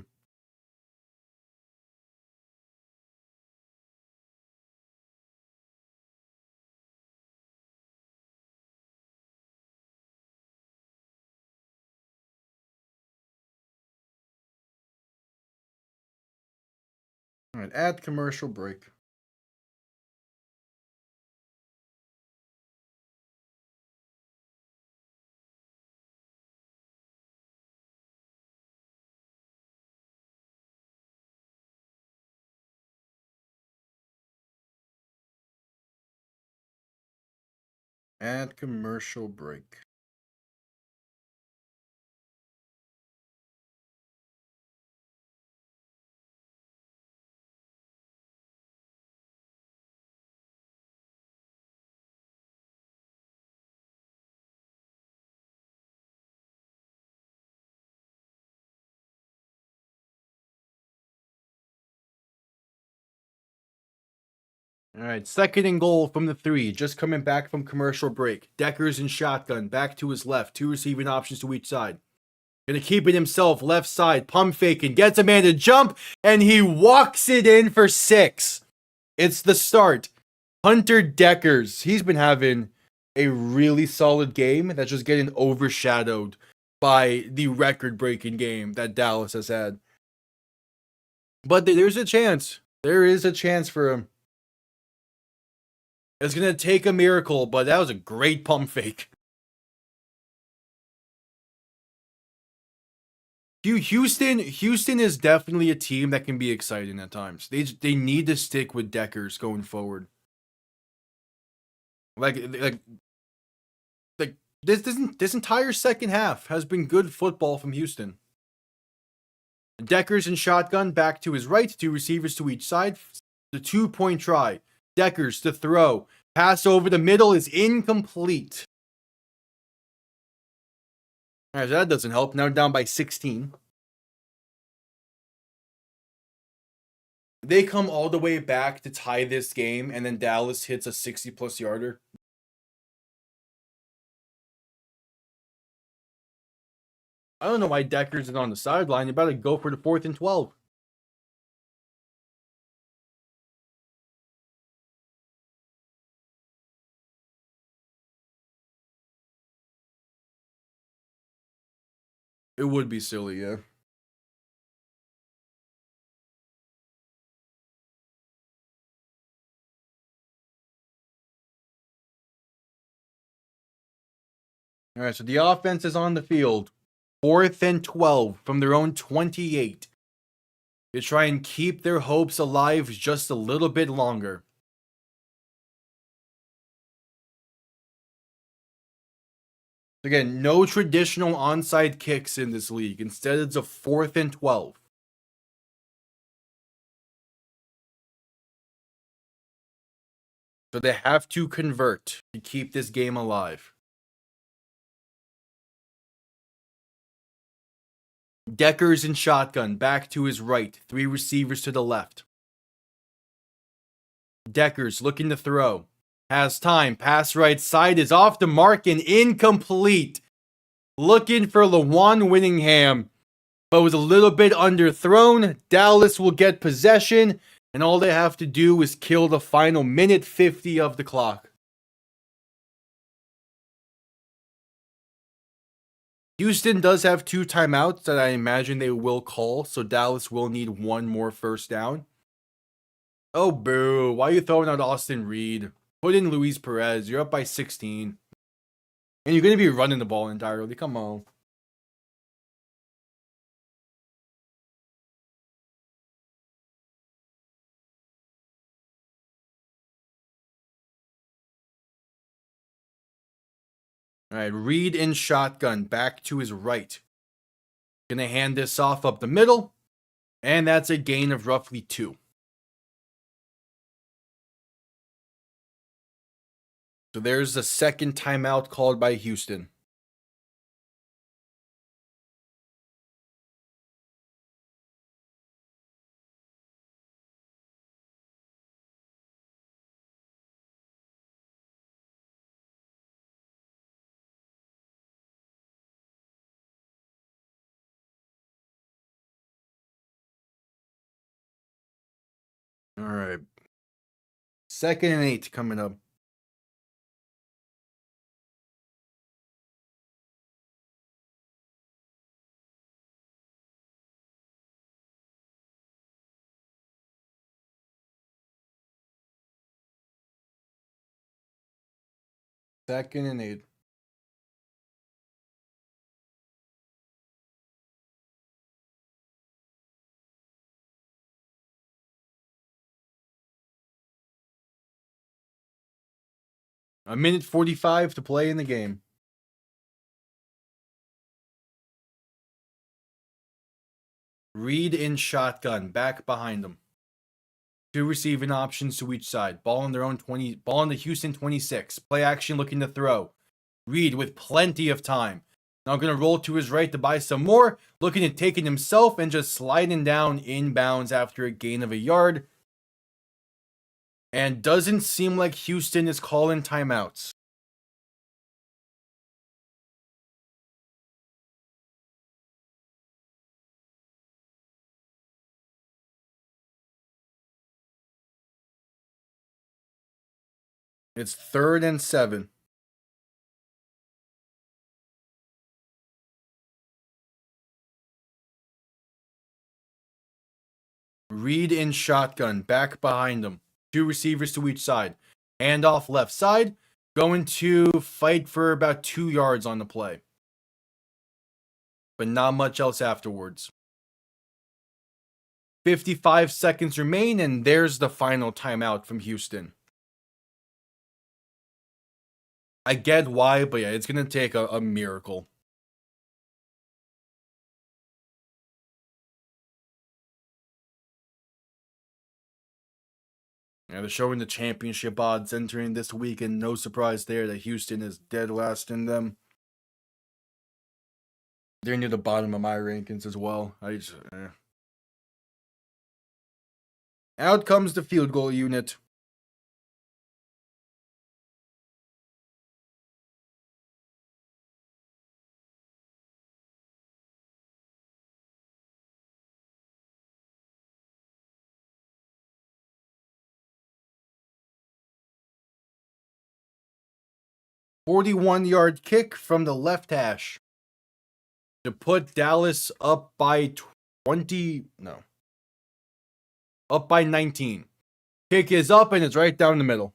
S2: All right, add commercial break. Add commercial break. All right, second and goal from the 3. Just coming back from commercial break. Deckers in shotgun, back to his left. 2 receiving options to each side. Gonna keep it himself, left side, pump faking, gets a man to jump, and he walks it in for 6. It's the start. Hunter Deckers, he's been having a really solid game that's just getting overshadowed by the record-breaking game that Dallas has had. But there's a chance. There is a chance for him. It's going to take a miracle, but that was a great pump fake. Houston is definitely a team that can be exciting at times. They need to stick with Deckers going forward. Like this entire second half has been good football from Houston. Deckers in shotgun, back to his right, 2 receivers to each side. The 2-point try. Deckers to throw. Pass over the middle is incomplete. All right, so that doesn't help. Now down by 16. They come all the way back to tie this game, and then Dallas hits a 60-plus yarder. I don't know why Deckers is on the sideline. You better go for the 4th and 12. It would be silly, yeah. All right, so the offense is on the field. 4th and 12 from their own 28. They try and keep their hopes alive just a little bit longer. Again, no traditional onside kicks in this league. Instead, it's a 4th and 12. So they have to convert to keep this game alive. Deckers in shotgun, back to his right. 3 receivers to the left. Deckers looking to throw. Has time. Pass right side is off the mark and incomplete. Looking for Lawan Winningham, but was a little bit underthrown. Dallas will get possession, and all they have to do is kill the final minute 50 of the clock. Houston does have 2 timeouts that I imagine they will call, so Dallas will need 1 more first down. Oh, boo. Why are you throwing out Austin Reed? Put in Luis Perez. You're up by 16. And you're going to be running the ball entirely. Come on. All right, Reed in shotgun, back to his right. Gonna hand this off up the middle, and that's a gain of roughly 2. So there's the second timeout called by Houston. All right. 2nd and 8 coming up. Second and 8. A minute 45 to play in the game. Reed in shotgun, back behind him. 2 receiving options to each side. Ball on their own 20. Ball on the Houston 26. Play action looking to throw. Reed with plenty of time. Now going to roll to his right to buy some more. Looking to take it himself and just sliding down inbounds after a gain of a yard. And doesn't seem like Houston is calling timeouts. It's 3rd and 7. Read in shotgun, back behind him. 2 receivers to each side. Hand off left side. Going to fight for about 2 yards on the play. But not much else afterwards. 55 seconds remain, and there's the final timeout from Houston. I get why, but yeah, it's going to take a miracle. Yeah, they're showing the championship odds entering this week, and no surprise there that Houston is dead last in them. They're near the bottom of my rankings as well. Out comes the field goal unit. .41-yard kick from the left hash to put Dallas up by 19. Kick is up and it's right down the middle.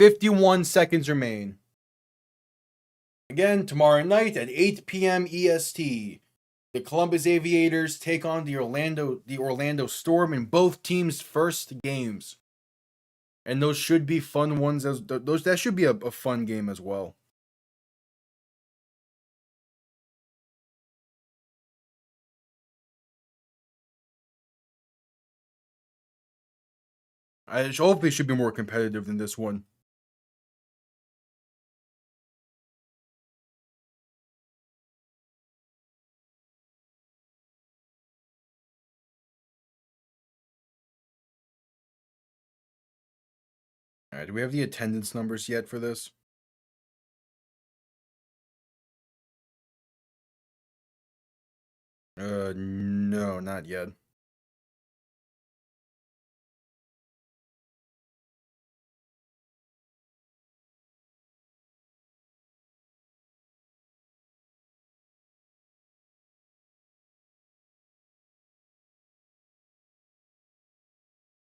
S2: 51 seconds remain. Again, tomorrow night at 8 p.m. EST, the Columbus Aviators take on the Orlando Storm in both teams' first games. And those should be fun ones. That should be a fun game as well. Hopefully it should be more competitive than this one. Alright, do we have the attendance numbers yet for this? No, not yet.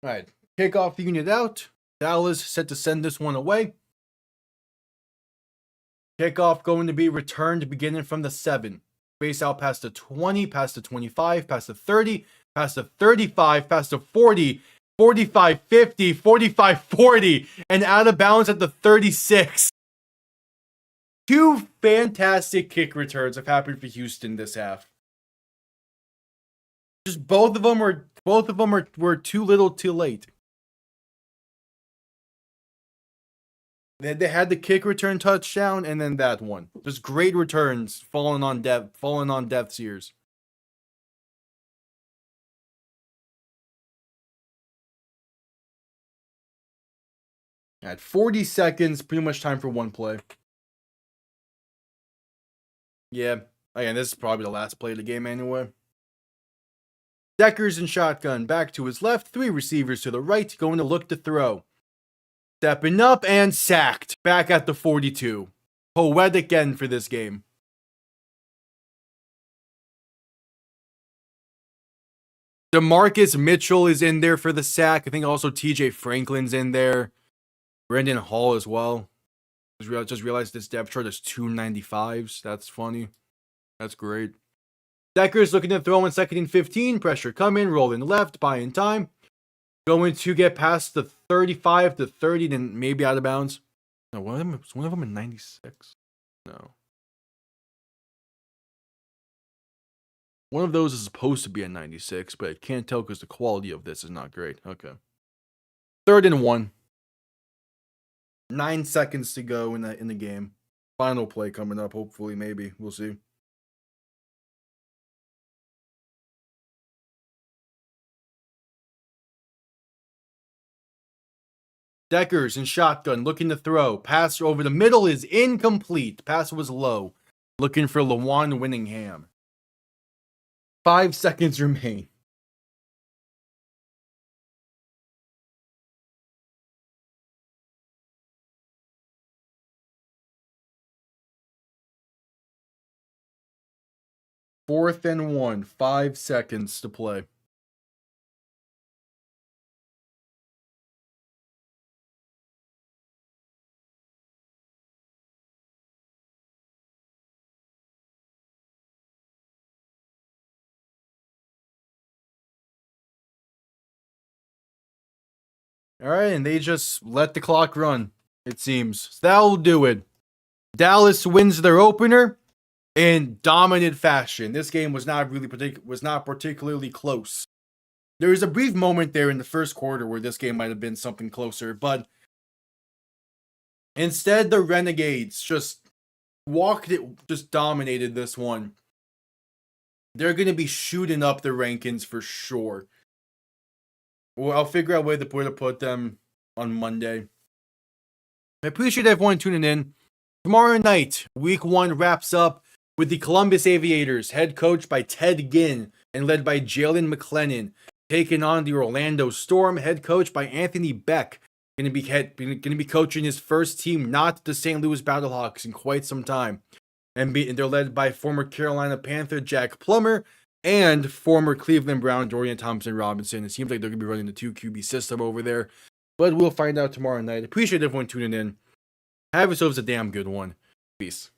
S2: Alright, kickoff unit out. Dallas set to send this one away. Kickoff going to be returned beginning from the 7. Space out past the 20, past the 25, past the 30, past the 35, past the 40, 45, 50, 45, 40, and out of bounds at the 36. 2 fantastic kick returns have happened for Houston this half. Just both of them were too little, too late. They had the kick return touchdown and then that one. Just great returns falling on death's ears. At 40 seconds, pretty much time for one play. Yeah, again, this is probably the last play of the game anyway. Deckers in shotgun, back to his left, 3 receivers to the right, going to look to throw. Stepping up and sacked, back at the 42. Poetic end for this game. DeMarcus Mitchell is in there for the sack. I think also TJ Franklin's in there. Brendan Hall as well. Just realized this depth chart is 295s. That's funny. That's great. Deckers looking to throw in 2nd and 15. Pressure coming. Rolling left. Buying time. Going to get past the 35 to 30. Then maybe out of bounds. No, one of them in 96. No. One of those is supposed to be a 96, but I can't tell because the quality of this is not great. Okay. 3rd and 1. 9 seconds to go in the game. Final play coming up, hopefully, maybe. We'll see. Deckers in shotgun, looking to throw. Pass over the middle is incomplete. Pass was low. Looking for Lawan Winningham. 5 seconds remain. 4th and 1. 5 seconds to play. All right, and they just let the clock run, it seems. That'll do it. Dallas wins their opener in dominant fashion. This game was not particularly close. There was a brief moment there in the first quarter where this game might have been something closer, but instead the Renegades just dominated this one. They're going to be shooting up the rankings for sure. Well, I'll figure out where to put them on Monday. I appreciate everyone tuning in. Tomorrow night, week 1 wraps up with the Columbus Aviators, head coached by Ted Ginn and led by Jalen McLennan, taking on the Orlando Storm, head coached by Anthony Beck. Going to be coaching his first team, not the St. Louis Battlehawks, in quite some time. And they're led by former Carolina Panther Jack Plummer and former Cleveland Brown Dorian Thompson-Robinson. It seems like they're going to be running the 2 QB system over there. But we'll find out tomorrow night. Appreciate everyone tuning in. Have yourselves a damn good one. Peace.